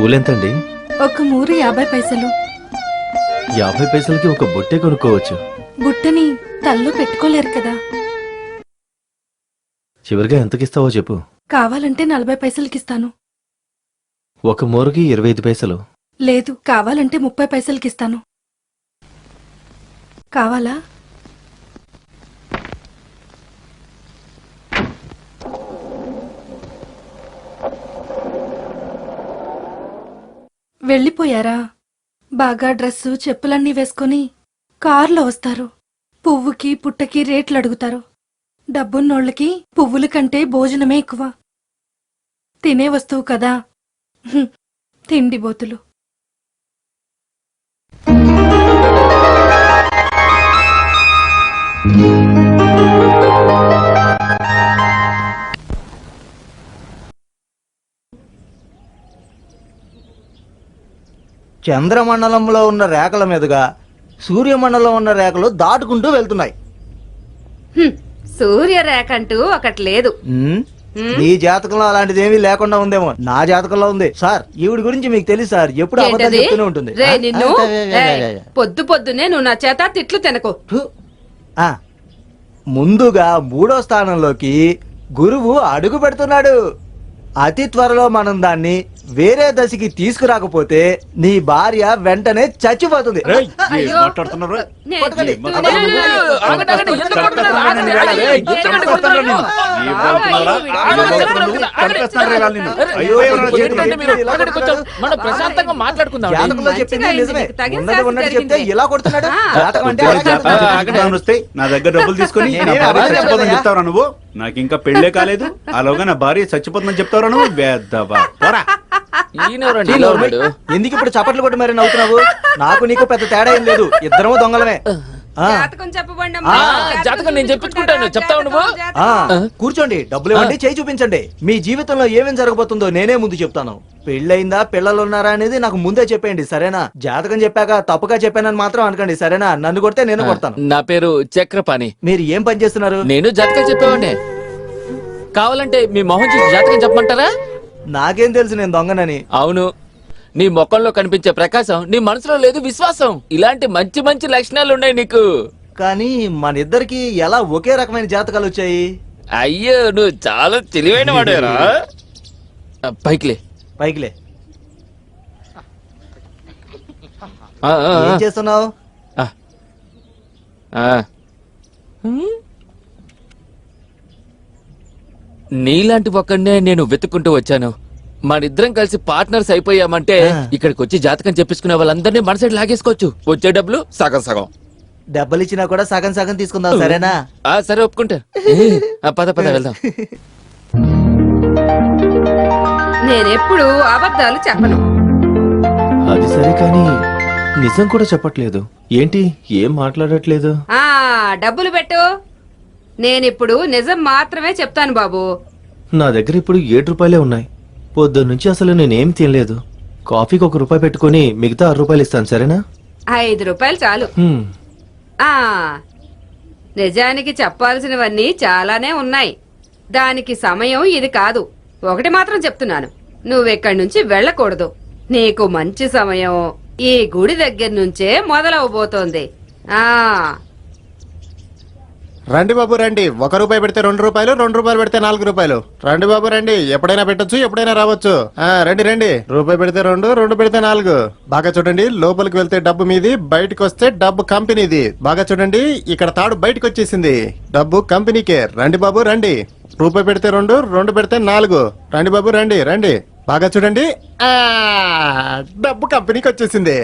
పూలెంతండి? ఒక మూరు 50 పైసలు. 50 పైసలకి ఒక బుట్టే కొనుక్కోవచ్చు. బుట్టని తల్లో పెట్టుకోలేరు కదా. చివరిగా ఎంతకిస్తావో చెప్పు. కావాలంటే 40 పైసలకిస్తాను. ఒక మూరకి 25 పైసలు. లేదు, కావాలంటే 30 పైసలకిస్తాను. కావాలా? వెళ్ళిపోయారా? బాగా డ్రెస్సు చెప్పులన్నీ వేసుకుని కారులో వస్తారు. పువ్వుకి పుట్టకి రేట్లు అడుగుతారు. డబ్బున్నోళ్ళకి పువ్వుల కంటే భోజనమే ఎక్కువ. తినే వస్తువు కదా. తిండిబోతులు. చంద్రమండలంలో ఉన్న రేఖల మీదుగా సూర్యమండలం ఉన్న రేఖలు దాటుకుంటూ వెళ్తున్నాయి. సూర్యరేఖ అంటూ ఒకటి లేదు. నీ జాతకంలో అలాంటిది ఏమీ లేకుండా ఉందేమో. నా జాతకంలో ఉంది సార్. ఈవిడ గురించి మీకు తెలుసు సార్, ఎప్పుడు అబద్ధాలు చెప్తూనే ఉంటుంది. పొద్దు పొద్దునే నువ్వు నా చేత తిట్లు తినకు. ముందుగా 3వ స్థానంలోకి గురువు అడుగు పెడుతున్నాడు. అతి త్వరలో మనం దాన్ని వేరే దశకి తీసుకురాకపోతే నీ భార్య వెంటనే చచ్చిపోతుంది. చెప్తే ఇలా కొడుతున్నాడు. నా దగ్గర డబ్బులు తీసుకుని చెప్తావు నువ్వు. నాకు ఇంకా పెళ్లే కాలేదు, అలాగా నా భార్య చచ్చిపోతుందని చెప్తావు నువ్వు. ఎందుకు ఇప్పుడు చప్పట్లు కొట్టి మరి నవ్వుతున్నావు? నాకు నీకు పెద్ద తేడా ఏం లేదు, ఇద్దరము దొంగలమే. జాతకం నేను చెప్పించుకుంటాను, చెప్తావు నువ్వు. కూర్చోండి, డబ్బులు ఇవ్వండి, చేయి చూపించండి. మీ జీవితంలో ఏమేం జరగబోతుందో నేనే ముందు చెప్తాను. పెళ్ళయిందా, పిల్లలు ఉన్నారా అనేది నాకు ముందే చెప్పేయండి, సరేనా? జాతకం చెప్పాక తప్పుగా చెప్పానని మాత్రం అనకండి, సరేనా? నన్ను కొడితే నేను కొడతాను. నా పేరు చక్రపాణి. మీరు ఏం పని చేస్తున్నారు? నేను జాతకం చెప్పేవాడిని. కావాలంటే మీ మొహం చూసి జాతకం చెప్పమంటారా? నాకేం తెలుసు నేను దొంగనని. అవును, నీ ముఖంలో కనిపించే ప్రకాశం నీ మనసులో లేదు విశ్వాసం. ఇలాంటి మంచి మంచి లక్షణాలు ఉన్నాయి నీకు. కానీ మన ఇద్దరికి ఎలా ఒకే రకమైన జాతకాలు వచ్చాయి? అయ్యో, నువ్వు చాలా తెలివైన వాడేరా. పైకిలే పైకిలే. ఏం చేస్తున్నావు? నీలాంటి ఒక్కడనే నేను వెతుక్కుంటూ వచ్చాను. మనిద్దరం కలిసి పార్ట్నర్స్ అయిపోయామంటే ఇక్కడికి వచ్చి జాతకం చెప్పించుకునే వాళ్ళందరినీ మన సైడ్ లాగేసుకోవచ్చు. వచ్చే డబ్బులు సగం సగం. డబ్బులు ఇచ్చినా కూడా సగం సగం తీసుకుందాం, సరేనా? సరే, ఒప్పుకుంటా. పద పద వెళ్దాం. నేనెప్పుడు అబద్ధాలు చెప్పను. అది సరే, కానీ నిజం కూడా చెప్పట్లేదు ఏంటి? ఏం మాట్లాడట్లేదు? డబ్బులు పెట్టు. నేనిప్పుడు నిజం మాత్రమే చెప్తాను బాబు. నా దగ్గర ఇప్పుడు 7 రూపాయలే ఉన్నాయి. పొద్దున్నుంచి అసలు నేనేం తినలేదు. కాఫీకి 1 రూపాయి పెట్టుకుని మిగతా 6 రూపాయలు ఇస్తాను, సరేనా? 5 రూపాయలు చాలు. నిజానికి చెప్పాల్సినవన్నీ చాలానే ఉన్నాయి. దానికి సమయం ఇది కాదు. ఒకటి మాత్రం చెప్తున్నాను, నువ్వెక్కడి నుంచి వెళ్ళకూడదు. నీకు మంచి సమయం ఈ గుడి దగ్గర నుంచే మొదలవబోతోంది. రండి బాబు రండి. 1 రూపాయి పెడితే 2 రూపాయలు, 2 రూపాయలు పెడితే 4 రూపాయలు. రండి బాబు రండి, ఎప్పుడైనా పెట్టొచ్చు, ఎప్పుడైనా రావచ్చు. రండి రండి. రూపాయి పెడితే 2, 2 పెడితే 4. బాగా చూడండి, లోపలికి వెళ్తే డబ్బు మీది, బయటకు వస్తే డబ్బు కంపెనీది. బాగా చూడండి, ఇక్కడ తాడు బయటకు వచ్చేసింది, డబ్బు కంపెనీకే. రండి బాబు రండి. రూపాయి పెడితే 2, 2 పెడితే 4. రండి బాబు రండి రండి. బాగా చూడండి, డబ్బు కంపెనీకి వచ్చేసింది.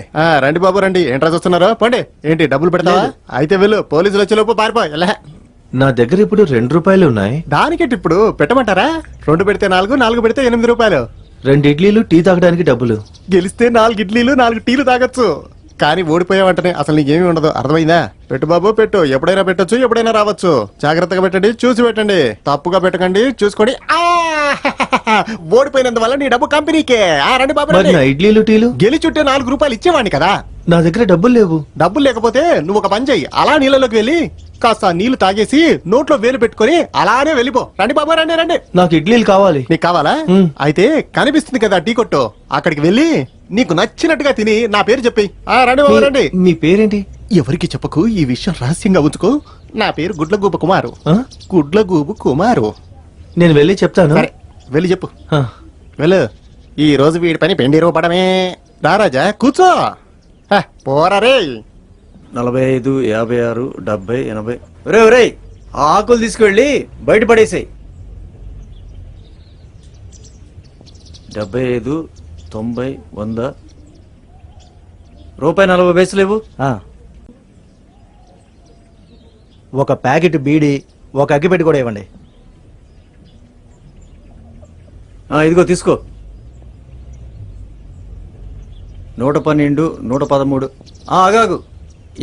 రండి బాబు రండి. ఏంట్రా చూస్తున్నారో? పోండి. ఏంటి డబ్బులు పెడతావా? అయితే వెళ్ళు, పోలీసులు వచ్చేలోపు పారిపో. ఎలా? నా దగ్గర ఇప్పుడు 2 రూపాయలు ఉన్నాయి. దానికేంటి ఇప్పుడు పెట్టమంటారా? 2 పెడితే 4, 4 పెడితే 8 రూపాయలు. 2 ఇడ్లీలు, టీ తాగడానికి డబ్బులు. గెలిస్తే 4 ఇడ్లీలు, 4 టీలు తాగొచ్చు. కానీ ఓడిపోయావంటనే అసలు నీకేమీ ఉండదు, అర్థమైందా? పెట్టు బాబు పెట్టు, ఎప్పుడైనా పెట్టొచ్చు, ఎప్పుడైనా రావచ్చు. జాగ్రత్తగా పెట్టండి, చూసి పెట్టండి, తప్పుగా పెట్టకండి, చూసుకోండి. ఓడిపోయినందువల్ల నీ డబ్బు కంపెనీకే. రండి బాబు మరి రండి. నా ఇడ్లీలు టీలు గెలిచుంటే 4 రూపాయలు ఇచ్చేవాడిని కదా. నా దగ్గర డబ్బులు లేవు. డబ్బులు లేకపోతే నువ్వు ఒక పని చెయ్యి, అలా నీళ్ళలోకి వెళ్ళి కాస్త నీళ్లు తాగేసి నోట్లో వేలు పెట్టుకొని అలానే వెళ్ళిపో. రండి బాబు రండి రండి. నాకు ఇడ్లీలు కావాలి. నీకు కావాలా? అయితే కనిపిస్తుంది కదా టీ కొట్టు, అక్కడికి వెళ్ళి నీకు నచ్చినట్టుగా తిని నా పేరు చెప్పి. రండి బాబు రండి. మీ పేరేంటి? ఎవరికి చెప్పకు, ఈ విషయం రహస్యంగా ఉంచుకో. నా పేరు గుడ్లగూబ కుమారు. ఆ? గుడ్లగూబు కుమారు. నేను వెళ్ళి చెప్తాను. సరే వెళ్ళి చెప్పు. ఆ, వెళ్ళు. ఈ రోజు వీడి పని పెండి రూపడమే. రారాజా కూర్చో. పోరా రే. 45, 56, 70, 80. ఒరే ఒరే, ఆ ఆకులు తీసుకువెళ్ళి బయట పడేసాయి. 75, 90, 100. ₹40 లేవు. ఒక ప్యాకెట్ బీడి, ఒక అగ్గిపెట్టి కూడా ఇవ్వండి. ఇదిగో తీసుకో. 112, 113. ఆగాగు,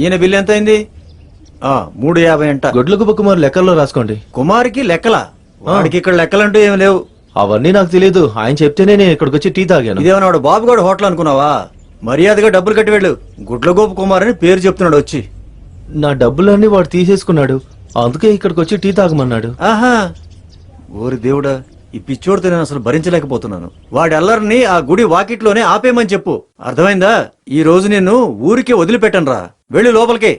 ఈయన బిల్లు ఎంత అయింది? 350 అంట. గొడ్లగుబ్బ కుమార్ లెక్కల్లో రాసుకోండి. కుమార్కి లెక్కల? వాడికి ఇక్కడ లెక్కలంటూ ఏమి లేవు. అవన్నీ నాకు తెలియదు, ఆయన చెప్తేనే నేను ఇక్కడికి వచ్చి టీ తాగాను. ఇదేమన్నా వాడు బాబుగాడు హోటల్ అనుకున్నావా? మర్యాదగా డబ్బులు కట్టి వెళ్ళు. గుడ్లగోపు కుమార్ అని పేరు చెప్తున్నాడు వచ్చి. నా డబ్బులన్నీ వాడు తీసేసుకున్నాడు, అందుకే ఇక్కడికి వచ్చి టీ తాగమన్నాడు. ఆహా, ఓరి దేవుడా, ఈ పిచ్చోడితో నేను అసలు భరించలేకపోతున్నాను. వాడి అల్లరిని ఆ గుడి వాకిట్లోనే ఆపేయమని చెప్పు, అర్థమైందా? ఈ రోజు నేను ఊరికే వదిలిపెట్టను రా. వెళ్ళు లోపలికి.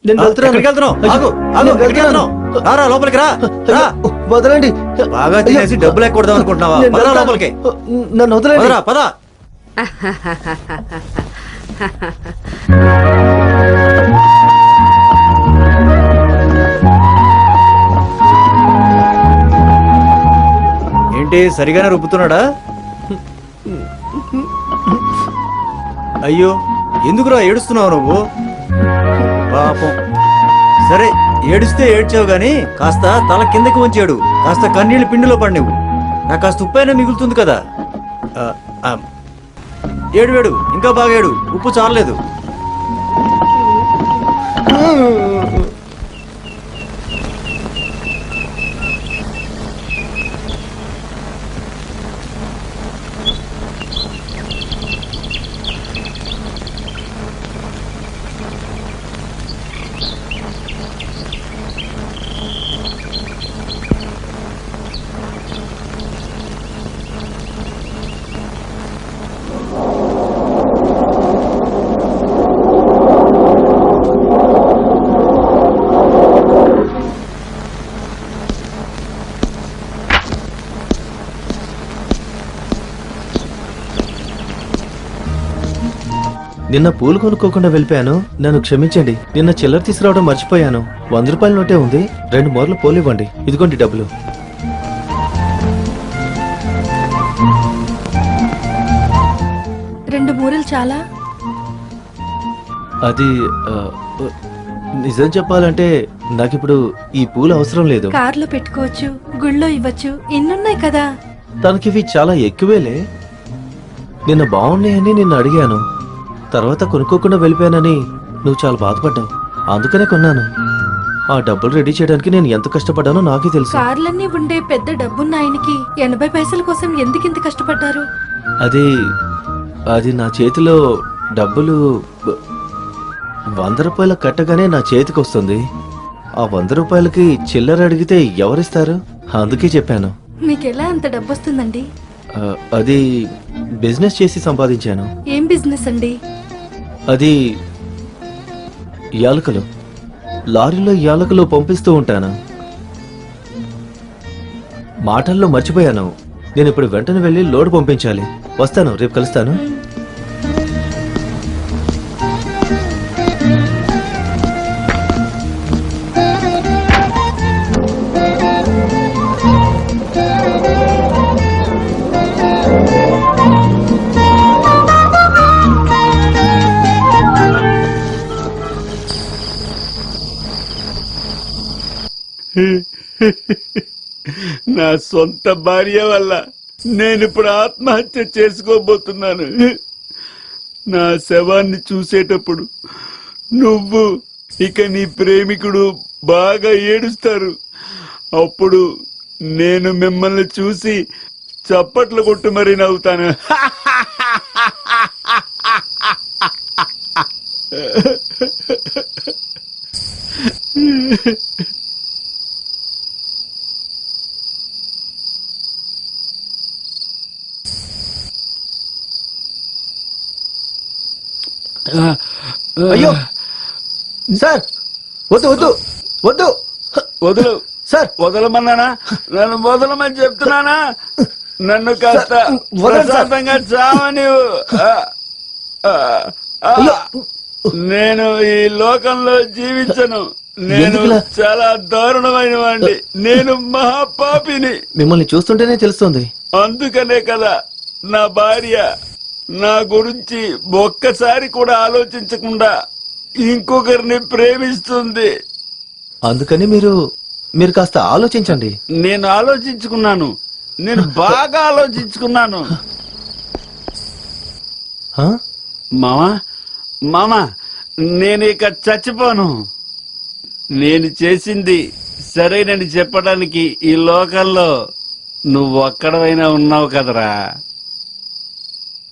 నేను వెళ్తున్నాను. ఎక్కడికి వెళ్తున్నావు? ఆగు, ఆగు, నేను ఎక్కడికి వెళ్తున్నావు? రారా లోపలికి రా. రా. వదలండి. బాగా తినేసి డబ్బులు ఎక్కకూడదాం అనుకుంటున్నావా? నేను పదరా వెళ్తాను. లోపలికి. నన్ను వదలండి. పదరా, పద. ఏంటి సరిగానే రుబ్బుతున్నాడా? అయ్యో, ఎందుకురా ఏడుస్తున్నావు నువ్వు? పాపం. సరే, ఏడిస్తే ఏడ్చావు గాని కాస్త తల కిందకి వంచాడు, కాస్త కన్నీళ్లు పిండిలో పడినవు. నాకు కాస్త ఉప్పైనా మిగులుతుంది కదా. ఏడు వేడు, ఇంకా బాగా ఏడు, ఉప్పు చాలలేదు. నిన్న పూలు కొనుక్కోకుండా వెళ్ళిపోయాను, నన్ను క్షమించండి. నిన్న చిల్లర తీసుకురావడం మర్చిపోయాను. 100 రూపాయల నోటే ఉంది, 2 మూరలు పూలు ఇవ్వండి. ఇదిగోండి డబ్బులు. రెండు మూరలు చాలా? అది నిజం చెప్పాలంటే నాకిప్పుడు ఈ పూలు అవసరం లేదు. కార్లో పెట్టుకోవచ్చు, గుళ్ళో ఇవ్వచ్చు, ఇన్నున్నాయి కదా. తనకివి చాలా ఎక్కువేలే. నిన్న బాగున్నాయని నిన్ను అడిగాను, తర్వాత కొనుక్కోకుండా వెళ్ళిపోయానని నువ్వు చాలా బాధపడ్డావు, అందుకనే కొన్నాను. ఆ డబ్బులు రెడీ చేయడానికి నేను ఎంత కష్టపడ్డానో నాకే తెలుసు. కార్లన్నీ ఉండే పెద్ద డబ్బున్న ఆయనకి 80 పైసల కోసం ఎందుకింత కష్టపడ్డారు? అది నా చేతిలో డబ్బులు 100 రూపాయలు కట్టగానే నా చేతికి వస్తుంది. ఆ 100 రూపాయలకి చిల్లర అడిగితే ఎవరిస్తారు? అందుకే చెప్పాను. మీకెలా అంత డబ్బు వస్తుందండి? అది బిజినెస్ చేసి సంపాదించాను. ఏం బిజినెస్ అండి? అది యాలకులు. లారీలో యాలకులు పంపిస్తూ ఉంటాను. మాటల్లో మర్చిపోయాను, నేను ఇప్పుడు వెంటనే వెళ్ళి లోడ్ పంపించాలి. వస్తాను, రేపు కలుస్తాను. నా సొంత భార్య వల్ల నేను ఇప్పుడు ఆత్మహత్య చేసుకోబోతున్నాను. నా శవాన్ని చూసేటప్పుడు నువ్వు ఇక నీ ప్రేమికుడు బాగా ఏడుస్తారు. అప్పుడు నేను మిమ్మల్ని చూసి చప్పట్లు కొట్టు మరీ నవ్వుతాను. అయ్యో సార్, వద్దు వద్దు వద్దు వదులు సార్. వదలమన్నానా? నన్ను వదలమని చెప్తున్నానా? నన్ను కాస్త వదలండి సార్. ప్రశాంతంగా చావని. అయ్యో. నేను ఈ లోకంలో జీవించను. నేను ఎందుకులా? చాలా దారుణమైన వాడిని. నేను మహాపాపిని. మిమ్మల్ని చూస్తుంటేనే తెలుస్తుంది. అందుకనే కదా నా భార్య నా గురించి ఒక్కసారి కూడా ఆలోచించకుండా ఇంకొకరిని ప్రేమిస్తుంది. అందుకని మీరు కాస్త ఆలోచించండి. నేను ఆలోచించుకున్నాను. నేను బాగా ఆలోచించుకున్నాను. హా? మామా మామా, నేను ఇక చచ్చిపోను. నేను చేసింది సరేనని చెప్పడానికి ఈ లోకంలో నువ్వు ఒక్కడవైనా ఉన్నావు కదరా.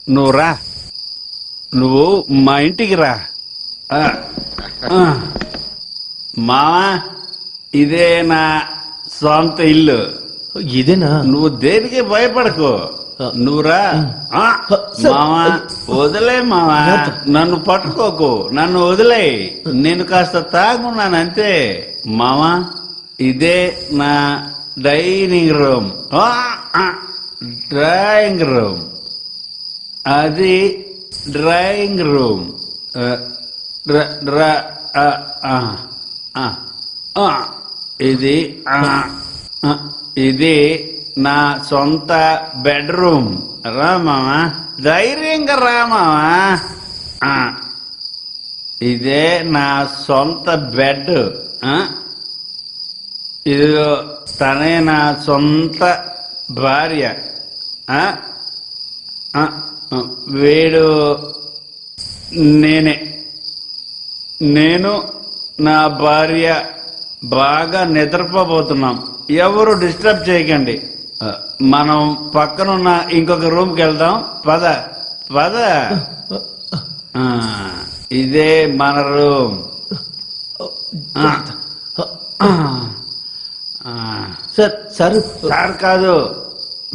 నువ్వు రా, నువ్వు మా ఇంటికి రా. మామా, ఇదే నా సొంత ఇల్లు. ఇదేనా? నువ్వు దేనికి భయపడకు. నువ్వురా. మామా వదిలే మామా, నన్ను పట్టుకోకు, నన్ను వదిలే. నేను కాస్త తాగున్నాను అంతే. మామా, ఇదే నా డైనింగ్ రూమ్, డ్రాయింగ్ రూమ్. అది డ్రాయింగ్ రూమ్. ఇది నా సొంత బెడ్రూమ్. రా మామా, ధైర్యంగా రా మామా. ఇదే నా సొంత బెడ్. ఇదిగో తనే నా సొంత భార్య. వీడు నేనే. నేను నా భార్య బాగా నిద్రపోబోతున్నాం. ఎవరు డిస్టర్బ్ చేయకండి. మనం పక్కనున్న ఇంకొక రూమ్కి వెళ్దాం. పద పద. ఇదే మన రూమ్. సార్ సార్ సార్ కాదు,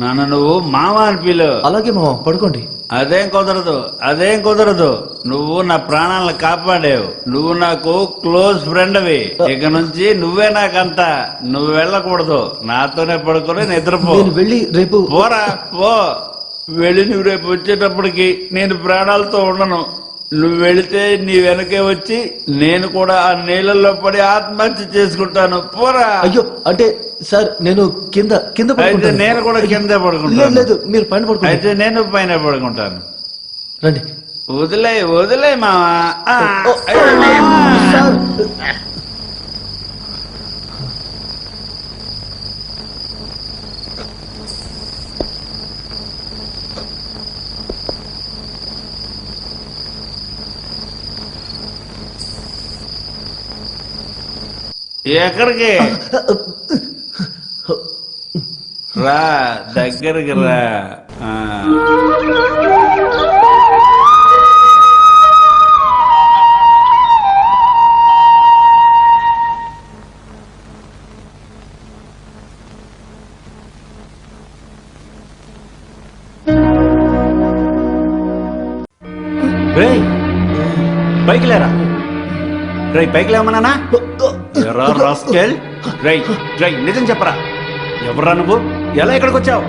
నన్ను నువ్వు మామ అని పిలు. అలాగే మామ, పడుకోండి. అదేం కుదరదు, అదేం కుదరదు. నువ్వు నా ప్రాణాలను కాపాడావు. నువ్వు నాకు క్లోజ్ ఫ్రెండ్వి. ఇక నుంచి నువ్వే నాకంతా. నువ్వు వెళ్ళకూడదు. నాతోనే పడుకొని నిద్రపో. నేను వెళ్ళి రేపు పోరా పో. వెళ్ళి నువ్వు రేపు వచ్చేటప్పటికి నేను ప్రాణాలతో ఉండను. నువ్వు వెళితే నీ వెనకే వచ్చి నేను కూడా ఆ నీళ్ళల్లో పడి ఆత్మహత్య చేసుకుంటాను. పోరా. అయ్యో, అంటే సార్ నేను కింద కింద అయితే పడుకుంటాను. నేను కూడా కిందే లేదు పడుకుంటాను. లేదు, మీరు పైన పడుకోండి. అయితే నేను పైన పడుకుంటాను. రండి. వదిలే వదిలే మావా. ఓ, సార్ ఎక్కడికి రా, దగ్గరికి రా. రేయ్, పైకి లేరా. రేయ్, పైకి లేవమన్నానా? ఎరా రాస్కెల్. రేయ్ రేయ్, నిజం చెప్పరా. ఎవరా నువ్వు? ఎలా ఇక్కడికి వచ్చావు?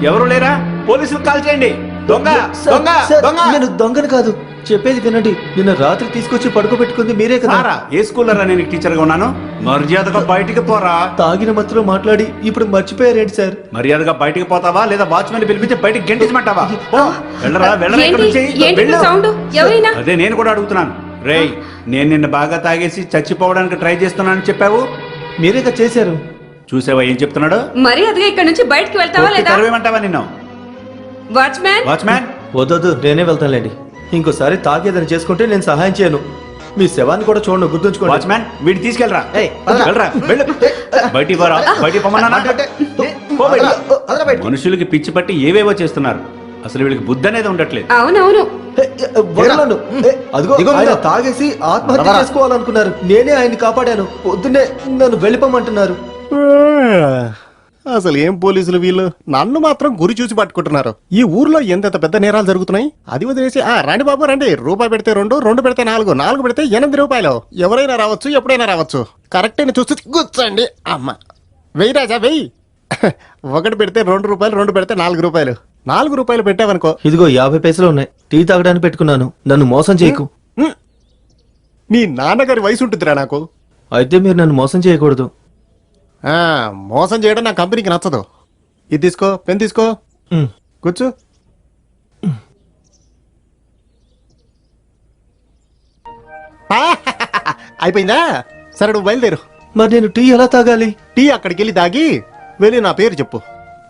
ఎవరు లేరా? పోలీసులకు కాల్ చేయండి. దొంగ దొంగ సార్, దొంగ. నేను దొంగను కాదు. చెప్పేది వినండి. నిన్న రాత్రి తీసుకొచ్చి పడుకోబెట్టుకుంది మీరే కదా. రారా, ఏ స్కూల్లో నేను టీచర్గా ఉన్నాను? మర్యాదగా బయటికి పోరా. తాగిన మత్తులో మాట్లాడి ఇప్పుడు మర్చిపోయారేంటి సార్? మర్యాదగా బయటికి పోతావా లేదా వాచ్మెన్ పిలిపించి బయటికి గెంటించమంటావా? ఓ, వెళ్ళరా వెళ్ళరా, ఇక్కడ నుంచి వెళ్ళు. సౌండ్ ఎవరైనా? అదే నేను కూడా అడుగుతున్నాను. రేయ్, నేను నిన్న బాగా తాగేసి చచ్చిపోవడానికి ట్రై చేస్తున్నానని చెప్పావు. మీరేగా చేశారు. చూసావా ఏం చెప్తున్నాడు? మర్యాదగా ఇక్కడ నుంచి బయటికి వెళ్తావా లేదా? తరవేమంటావా నిన్ను? వాచ్మ్యాన్, వాచ్మ్యాన్, వద్దొద్దు, నేనే వెళ్తానులేండి. ఇంకోసారి తాగేదని చేసుకుంటే నేను సహాయం చేయను. మీ శవాన్ని కూడా చూడను, గుర్తుంచుకోండి. వాచ్మ్యాన్ వీడిని తీసుకెళ్ళరా. ఏయ్, పదరా. వెళ్ళరా, వెళ్ళు. బయటికి పోరా, బయటికి పొమ్మన్నానా? పో బయటికి. మనుషులకి పిచ్చి పట్టి ఏవేవో చేస్తున్నారు. అసలు వీళ్ళకి బుద్ధి అనేది ఉండట్లేదు. అవునవును. వదలను. అదిగో దిగు మీద. ఆయన తాగేసి ఆత్మహత్య చేసుకోవాలనుకున్నారు. నేనే ఆయన్ని కాపాడాను. పొద్దున్నే నన్ను వెళ్ళిపోమంటున్నారు. అసలు ఏం పోలీసులు వీళ్ళు నన్ను మాత్రం గురి చూసి పట్టుకుంటున్నారు. ఈ ఊర్లో ఎంత పెద్ద నేరాలు జరుగుతున్నాయి. అది వదిలేసి రండి బాబు రండి, రూపాయి పెడితే 2, 2 పెడితే 4, 4 పెడితే 8 రూపాయలు. ఎవరైనా రావచ్చు, ఎప్పుడైనా రావచ్చు. కరెక్ట్ అని చూసి కూర్చోండి. అమ్మ వెయ్యి రాజా, వెయ్యి. 1 పెడితే 2 రూపాయలు, 2 పెడితే 4 రూపాయలు. 4 రూపాయలు పెట్టావనుకో. ఇదిగో 50 పైసలు ఉన్నాయి. టీ తాగడానికి పెట్టుకున్నాను. నన్ను మోసం చేయకు. మీ నాన్నగారి వయసు ఉంటుందిరా నాకు. అయితే మీరు నన్ను మోసం చేయకూడదు. మోసం చేయడం నా కంపెనీకి నచ్చదు. ఇది తీసుకో, పెన్ తీసుకో, ఉమ్. కూర్చో. అయిపోయిందా? సరే నువ్వు బయలుదేరు. మరి నేను టీ ఎలా తాగాలి? టీ అక్కడికి వెళ్ళి తాగి వెళ్ళి నా పేరు చెప్పు.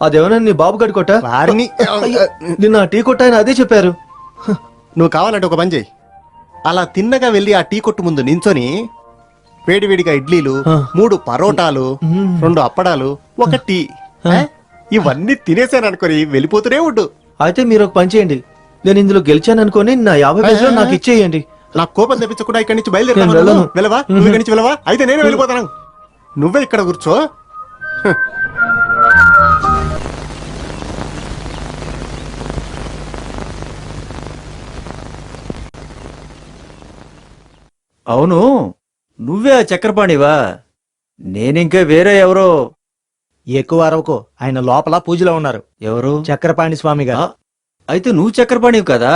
అదేమన్నా నీ బాబు గడి కొట్ట? వారిని నిన్న ఆ టీ కొట్టాయని అదే చెప్పారు. నువ్వు కావాలంటే ఒక పని చెయ్యి. అలా తిన్నగా వెళ్ళి ఆ టీ కొట్టు ముందు నించొని వేడివేడిగా ఇడ్లీలు, 3 పరోటాలు, 2 అప్పడాలు, 1 టీ, ఇవన్నీ తినేసాను అనుకొని వెళ్ళిపోతూనే ఉండు. అయితే మీరు ఒక పని చేయండి. నేను ఇందులో గెలిచాను అనుకోని నా 50 పైసలు నాకు ఇచ్చేయండి. నా కోపం తెప్పించకుండా ఇక్కడి నుంచి నేను బయలుదేరా. వెళ్ళను. వెళ్ళవా? నువ్వు ఇక్కడి నుంచి వెళ్ళవా? అయితే నేనే వెళ్ళిపోతాను. నువ్వే ఇక్కడ కూర్చో. అవును, నువ్వే ఆ చక్రపాణివా? నేనింకా వేరే ఎవరో. ఎక్కువ అరవకు, ఆయన లోపల పూజలో ఉన్నారు. ఎవరు? చక్రపాణి స్వామి గారు. అయితే నువ్వు చక్రపాణివి కదా?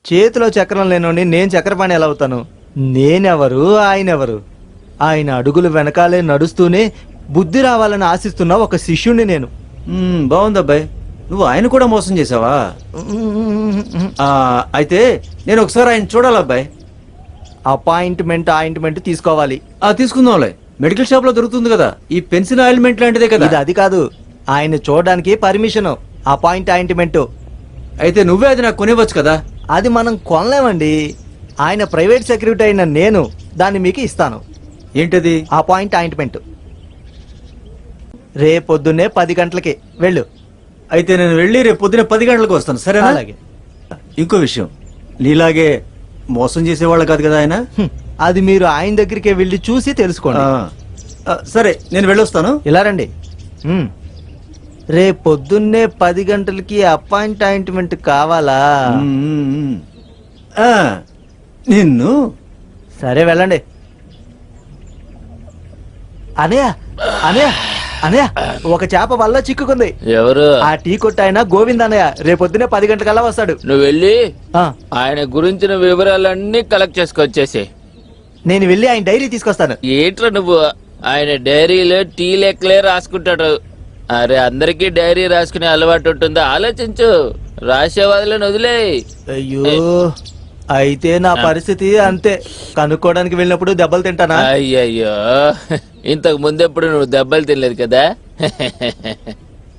చేతిలో చక్రం లేనోని నేను చక్రపాణి ఎలా అవుతాను? నేనెవరు, ఆయనెవరు? ఆయన అడుగులు వెనకాలే నడుస్తూనే బుద్ధి రావాలని ఆశిస్తున్న ఒక శిష్యుణ్ణి నేను. బాగుందబ్బాయి. నువ్వు ఆయన కూడా మోసం చేసావా? అయితే నేను ఒకసారి ఆయన చూడాలబ్బాయి. అపాయింట్మెంట్ తీసుకోవాలి. తీసుకుందాంలే. మెడికల్ షాప్ లో దొరుకుతుంది కదా, ఈ పెన్సిల్ ఆయిల్మెంట్ లాంటిదే కదా. ఇది అది కాదు, ఆయన చూడడానికి పర్మిషన్, అపాయింట్మెంట్. అయితే నువ్వే అది నాకు కొనివ్వచ్చు కదా? అది మనం కొనలేమండి. ఆయన ప్రైవేట్ సెక్రటరీ అయిన నేను దాన్ని మీకు ఇస్తాను. ఏంటది? అపాయింట్మెంట్. రేపొద్దున్నే 10 గంటలకి వెళ్ళు. అయితే నేను వెళ్ళి రేపు పొద్దున 10 గంటలకు వస్తాను, సరేనా? అలాగే. ఇంకో విషయం, నీలాగే మోసం చేసేవాళ్ళు కాదు కదా ఆయన. అది మీరు ఆయన దగ్గరికి వెళ్ళి చూసి తెలుసుకోండి. సరే, నేను వెళ్ళొస్తాను. ఇలా రండి. రేపొద్దున్నే 10 గంటలకి అపాయింట్మెంట్ కావాలా? నిన్ను. సరే వెళ్ళండి. అనయ్య అనయ్య అనయ్య, ఒక చేప వల్ల చిక్కుకుంది. ఎవరు? ఆ టీ కొట్టు ఆయన గోవింద్ అన్నయ్య. రేపొద్దునే 10 గంటలకల్లా వస్తాడు. నువ్వు వెళ్ళి ఆ, ఆయన గురించిన వివరాలన్నీ కలెక్ట్ చేసుకొచ్చేసి. నేను వెళ్ళి ఆయన డైరీ తీసుకొస్తాను. ఏంట్రా నువ్వు? ఆయన డైరీలో టీ లెక్కలే రాసుకుంటాడు. అరే, అందరికీ డైరీ రాసుకునే అలవాటు ఉంటుందా? ఆలోచించు. రాసేవాళ్ళని వదిలే. అయ్యో, అయితే నా పరిస్థితి అంతే. కనుక్కోవడానికి వెళ్ళినప్పుడు దెబ్బలు తింటానా? అయ్యయ్యో, ఇంతకు ముందెప్పుడు నువ్వు దెబ్బలు తినలేదు కదా.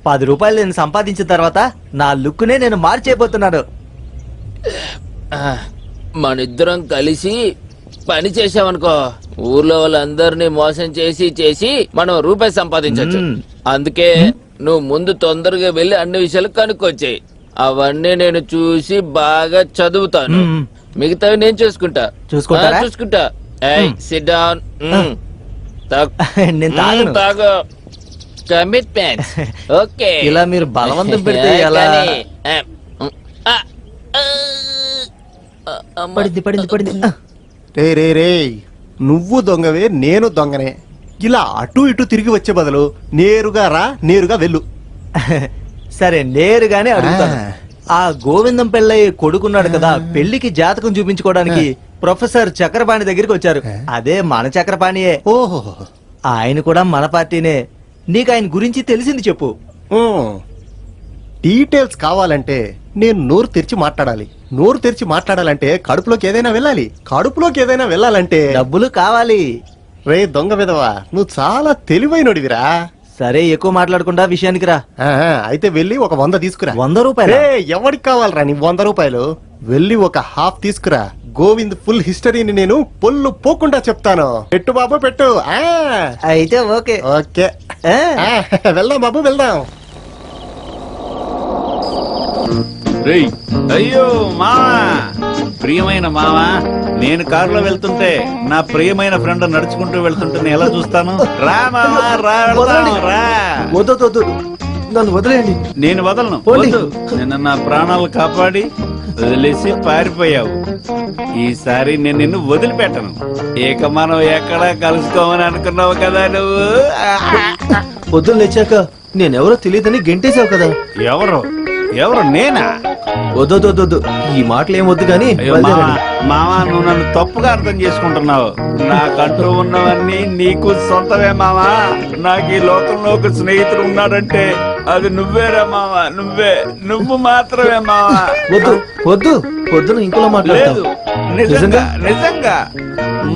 10 రూపాయలు నేను సంపాదించిన తర్వాత నా లుక్నే నేను మార్చేయబోతున్నాను. మనిద్దరం కలిసి పని చేసామనుకో, ఊర్లో వాళ్ళందరినీ మోసం చేసి చేసి మనం రూపాయి సంపాదించవచ్చు. అందుకే నువ్వు ముందు తొందరగా వెళ్ళి అన్ని విషయాలు కనుక్కొచ్చాయి. అవన్నీ నేను చూసి బాగా చదువుతాను. మిగతావి నేను చూసుకుంటా. చూసుకుంటారా? చూసుకుంటా. SIT down. నేను తాగను. తాగు. కమిట్మెంట్. ఓకే. ఇలా మీరు బలవంతం పెడితే ఎలా? పడింది. రే రే రే, నువ్వు దొంగవే, నేను దొంగనే. ఇలా అటు ఇటు తిరిగి వచ్చే బదులు నేరుగా రా, నేరుగా వెళ్ళు. సరే, నేరుగానే అడుగుతాను. ఆ గోవిందం పెళ్ళయ్య కొడుకున్నాడు కదా, పెళ్లికి జాతకం చూపించుకోవడానికి ప్రొఫెసర్ చక్రపాణి దగ్గరికి వచ్చారు. అదే మన చక్రపాణియే. ఓహో, ఆయన కూడా మన పార్టీనే. నీకు ఆయన గురించి తెలిసింది చెప్పు. డీటెయిల్స్ కావాలంటే నేను నోరు తెరిచి మాట్లాడాలి. నోరు తెరిచి మాట్లాడాలంటే కడుపులోకి ఏదైనా వెళ్ళాలి. కడుపులోకి ఏదైనా వెళ్ళాలంటే డబ్బులు కావాలి. రే దొంగ విధవా, నువ్వు చాలా తెలివైనడివిరా. సరే, ఎక్కువ మాట్లాడకుండా విషయానికి రా. అయితే వెళ్ళి ఒక 100 తీసుకురా. 100 రూపాయలు? రే, ఎవరికి కావాలరా నీ 100 రూపాయలు? వెళ్ళి ఒక హాఫ్ తీసుకురా. గోవింద్ ఫుల్ హిస్టరీని నేను పొల్లు పోకుండా చెప్తాను. పెట్టు బాబు పెట్టు. అయితే ఓకే. ఓకే ఆ, వెళ్దాం బాబు వెళ్దాం. రేయ్ అయ్యో మావా, ప్రియమైన మావా, నేను కారులో వెళ్తుంటే నా ప్రియమైన ఫ్రెండ్ నడుచుకుంటూ వెళ్తుంటే నేను ఎలా చూస్తాను? రా మావా, రా వెళ్దాం, రా. వద్దు నన్ను వదిలేయండి. నేను వదలను. పోండి. వద్దు. నిన్న నా ప్రాణాలు కాపాడి వదిలేసి పారిపోయావు. ఈసారి నేను నిన్ను వదిలిపెట్టను. ఇక మనం ఎక్కడా కలుసుకోమని అనుకున్నావు కదా నువ్వు. పొద్దున్న లేచాక నేనెవరో తెలియదని గెంటేశావు కదా. ఎవరు ఎవరు నేనా? వద్దు ఈ మాటలు ఏం వద్దు కానీ అయ్యో మావా, మావా, నువ్వు నన్ను తప్పుగా అర్థం చేసుకుంటున్నావు. నాకంటూ ఉన్నవన్నీ నీకు సొంతమే మావా. నాకు ఈ లోకంలో ఒక స్నేహితుడు ఉన్నాడంటే అది నువ్వేరా మావా. నువ్వు మాత్రమే మావా. వద్దు పొద్దున ఇంకోలా లేదు, మాట్లాడలేదు. నిజంగా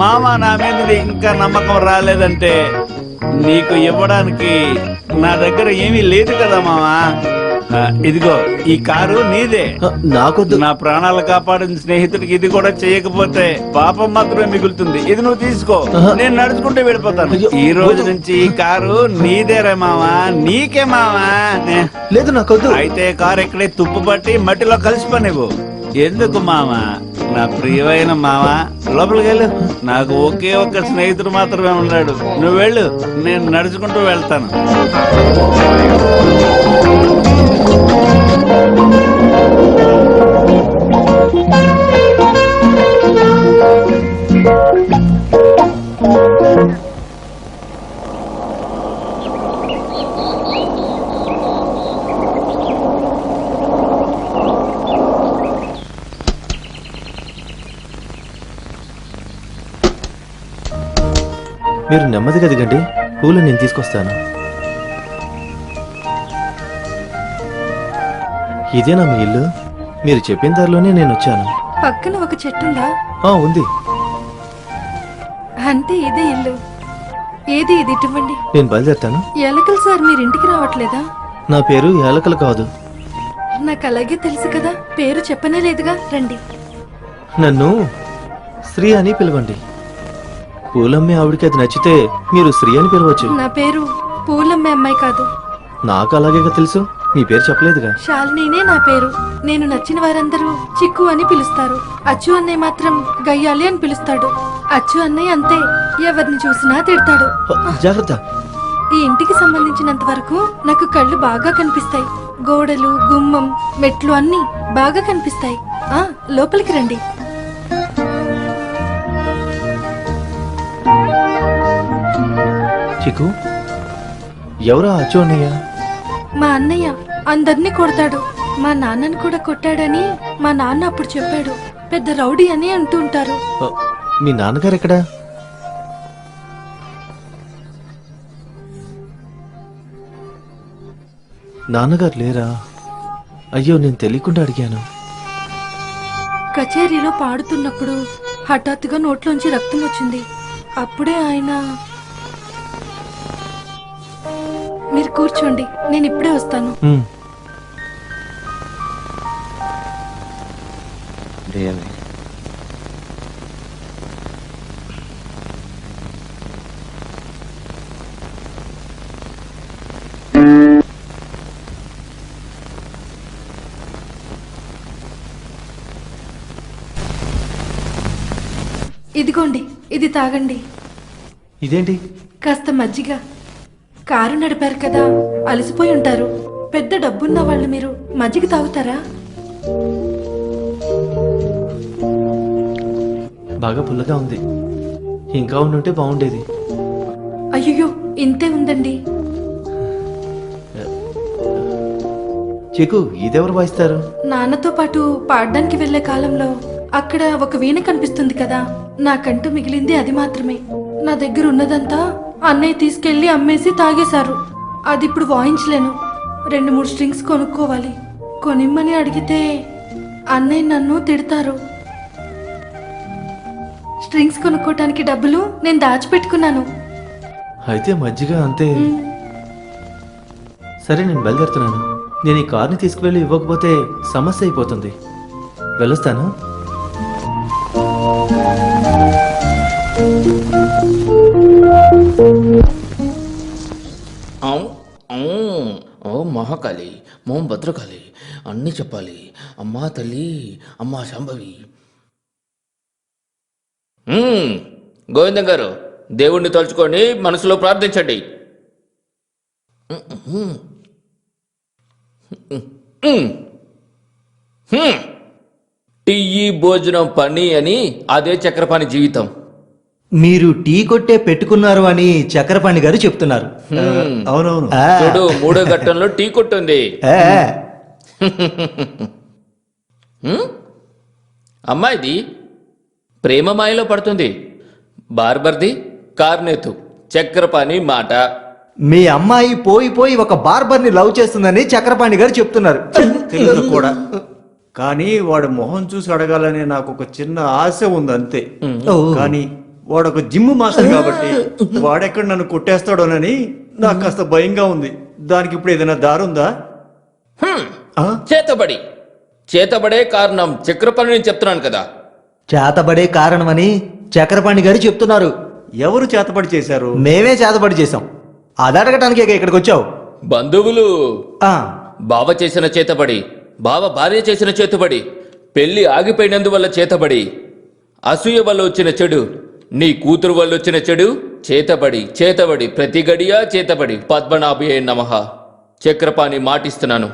మావా, నా మీద ఇంకా నమ్మకం రాలేదంటే నీకు ఇవ్వడానికి నా దగ్గర ఏమీ లేదు కదా మావా. ఇదిగో ఈ కారు నీదే. నాకొద్దు. నా ప్రాణాలు కాపాడిన స్నేహితుడికి ఇది కూడా చేయకపోతే పాపం మాత్రమే మిగులుతుంది. ఇది నువ్వు తీసుకో, నేను నడుచుకుంటూ వెళ్ళిపోతాను. అయ్యో, ఈ రోజు నుంచి ఈ కారు నీదేరా మావా, నీకే మావా. లేదు నాకొద్దు. అయితే కారు ఎక్కడే తుప్పు పట్టి మట్టిలో కలిసిపోనివ్వు. ఎందుకు మావా, నా ప్రియమైన మావా, లోపలికి వెళ్ళు. నాకు ఒకే ఒక్క స్నేహితుడు మాత్రమే ఉన్నాడు. నువ్వు వెళ్ళు, నేను నడుచుకుంటూ వెళ్తాను. మీరు నెమ్మదిగా దిగండి, పూలు నేను తీసుకొస్తాను. ఇదేనా మీ ఇల్లు? మీరు చెప్పిన దారిలోనే నేను వచ్చాను. పక్కన ఒక చెట్టుందా? ఉంది. అంటే ఇదే ఇల్లు. ఏది ఇది ఇటువంటి? నేను బయలుదేరుతాను. ఎలకలు సార్ మీరింటికి రావట్లేదా? నా పేరు యాలకలు కాదు. నాకు అలాగే తెలుసు కదా, పేరు చెప్పనే లేదుగా. రండి. నన్ను శ్రీ అని పిలవండి. పూలమ్మే ఆవిడికి అది నచ్చితే మీరు శ్రీ అని పిలవచ్చు. నా పేరు పూలమ్మే అమ్మాయి కాదు. నాకు అలాగే తెలుసు, మీ పేరు చెప్పలేదుగా. శాలినీనే నా పేరు. నేను నచ్చిన వారందరూ చిక్కు అని పిలుస్తారు. అచ్చు అన్నయ్య మాత్రం గయ్యాలి అని పిలుస్తాడు. అచ్చు అన్నయ్య అంతే, ఎవరిని చూసినా తిడతాడు. జాగ్రత్త. ఈ ఇంటికి సంబంధించినంత వరకు నాకు కళ్ళు బాగా కనిపిస్తాయి. గోడలు, గుమ్మం, మెట్లు అన్నీ బాగా కనిపిస్తాయి. లోపలికి రండి. చిక్కు, ఎవరా అచ్చు అన్నయ్య? మా అన్నయ్య అందరినీ కొడతాడు. మా నాన్నని కూడా కొట్టాడని మా నాన్న అప్పుడు చెప్పాడు. పెద్ద రౌడీ అని అంటూ ఉంటారు. మీ నాన్నగారు ఎక్కడా? నాన్నగారు లేరా? అయ్యో, నేను తెలియకుండా అడిగాను. కచేరీలో పాడుతున్నప్పుడు హఠాత్తుగా నోట్లోంచి రక్తం వచ్చింది. అప్పుడే ఆయన... మీరు కూర్చోండి, నేను ఇప్పుడే వస్తాను. ఇదిగోండి, ఇది తాగండి. ఇదేంటి? కాస్త మజ్జిగ. కారు నడిపారు కదా, అలసిపోయి ఉంటారు. పెద్ద డబ్బున్న వాళ్ళు మీరు మజ్జిగ తాగుతారా? బాగా పుల్లగా ఉంది. ఇంకా ఉండుంటే బాగుండేది. అయ్యో, ఇంతే ఉందండి. చిక్కు, ఇదెవరు వాయిస్తారు? నాన్నతో పాటు పాడడానికి వెళ్లే కాలంలో అక్కడ ఒక వీణ కనిపిస్తుంది కదా, నాకంటూ మిగిలింది అది మాత్రమే. నా దగ్గర ఉన్నదంతా అన్నయ్య తీసుకెళ్లి అమ్మేసి తాగేశారు. అది ఇప్పుడు వాయించలేను. 2-3 స్ట్రింగ్స్ కొనుక్కోవాలి. కొనిమ్మని అడిగితే అన్నయ్య నన్ను తిడతారు. స్ట్రింగ్స్ కొనుక్కోటానికి డబ్బులు నేను దాచిపెట్టుకున్నాను. అయితే మజ్జిగ అంతే. సరే, నేను బయలుదేరుతున్నాను. నేను ఈ కార్ని తీసుకువెళ్ళి ఇవ్వకపోతే సమస్య అయిపోతుంది. వెళ్ళొస్తాను. ఓ మహాకాళి, మోం భద్రకాళి, అన్నీ చెప్పాలి. అమ్మా తల్లి, అమ్మా శాంభవి. గోవిందం గారు, దేవుణ్ణి తలుచుకొని మనసులో ప్రార్థించండి. టీ భోజనం పని అని అదే చక్రపాణి జీవితం. మీరు టీ కొట్టే పెట్టుకున్నారు అని చక్రపాణి గారు చెప్తున్నారు. అవునవును. ఆ, చూడు, మూడో ఘట్టంలో టీ కొట్టుంది. ఆ, అమ్మాయిది ప్రేమ మాయలో పడుతుంది. బార్బర్ది కార్నెతు. చక్రపాణి మాట. మీ అమ్మాయి పోయి పోయి ఒక బార్బర్ని లవ్ చేస్తుందని చక్రపాణి గారు చెప్తున్నారు. తెలుసు కూడా. కానీ వాడు మొహం చూసి అడగాలని నాకు ఒక చిన్న ఆశ ఉంది అంతే. ఓ. కానీ వాడు ఒక జిమ్ మాస్టర్ కాబట్టి వాడెక్కడ నన్ను కొట్టేస్తాడోనని నాకు కాస్త భయంగా ఉంది. దానికి ఇప్పుడు ఏదైనా దారుందా? చేతబడి. చేతబడే కారణం చక్రపాణి నేను చెప్తున్నాను కదా. చేతబడే కారణమని చక్రపాణి గారు చెప్తున్నారు. ఎవరు చేతపడి చేశారు? మేమే చేతబడి చేసాం. అది అడగటానికే ఇక్కడికి వచ్చావు. బంధువులు. ఆ, బావ చేసిన చేతబడి, బావ భార్య చేసిన చేతబడి, పెళ్లి ఆగిపోయినందువల్ల చేతబడి, అసూయ వల్ల వచ్చిన చెడు, నీ కూతురు వల్ల వచ్చిన చెడు, చేతబడి. చేతబడి ప్రతి గడియా చేతబడి. పద్మనాభే నమః. చక్రపాణి మాటిస్తున్నాను.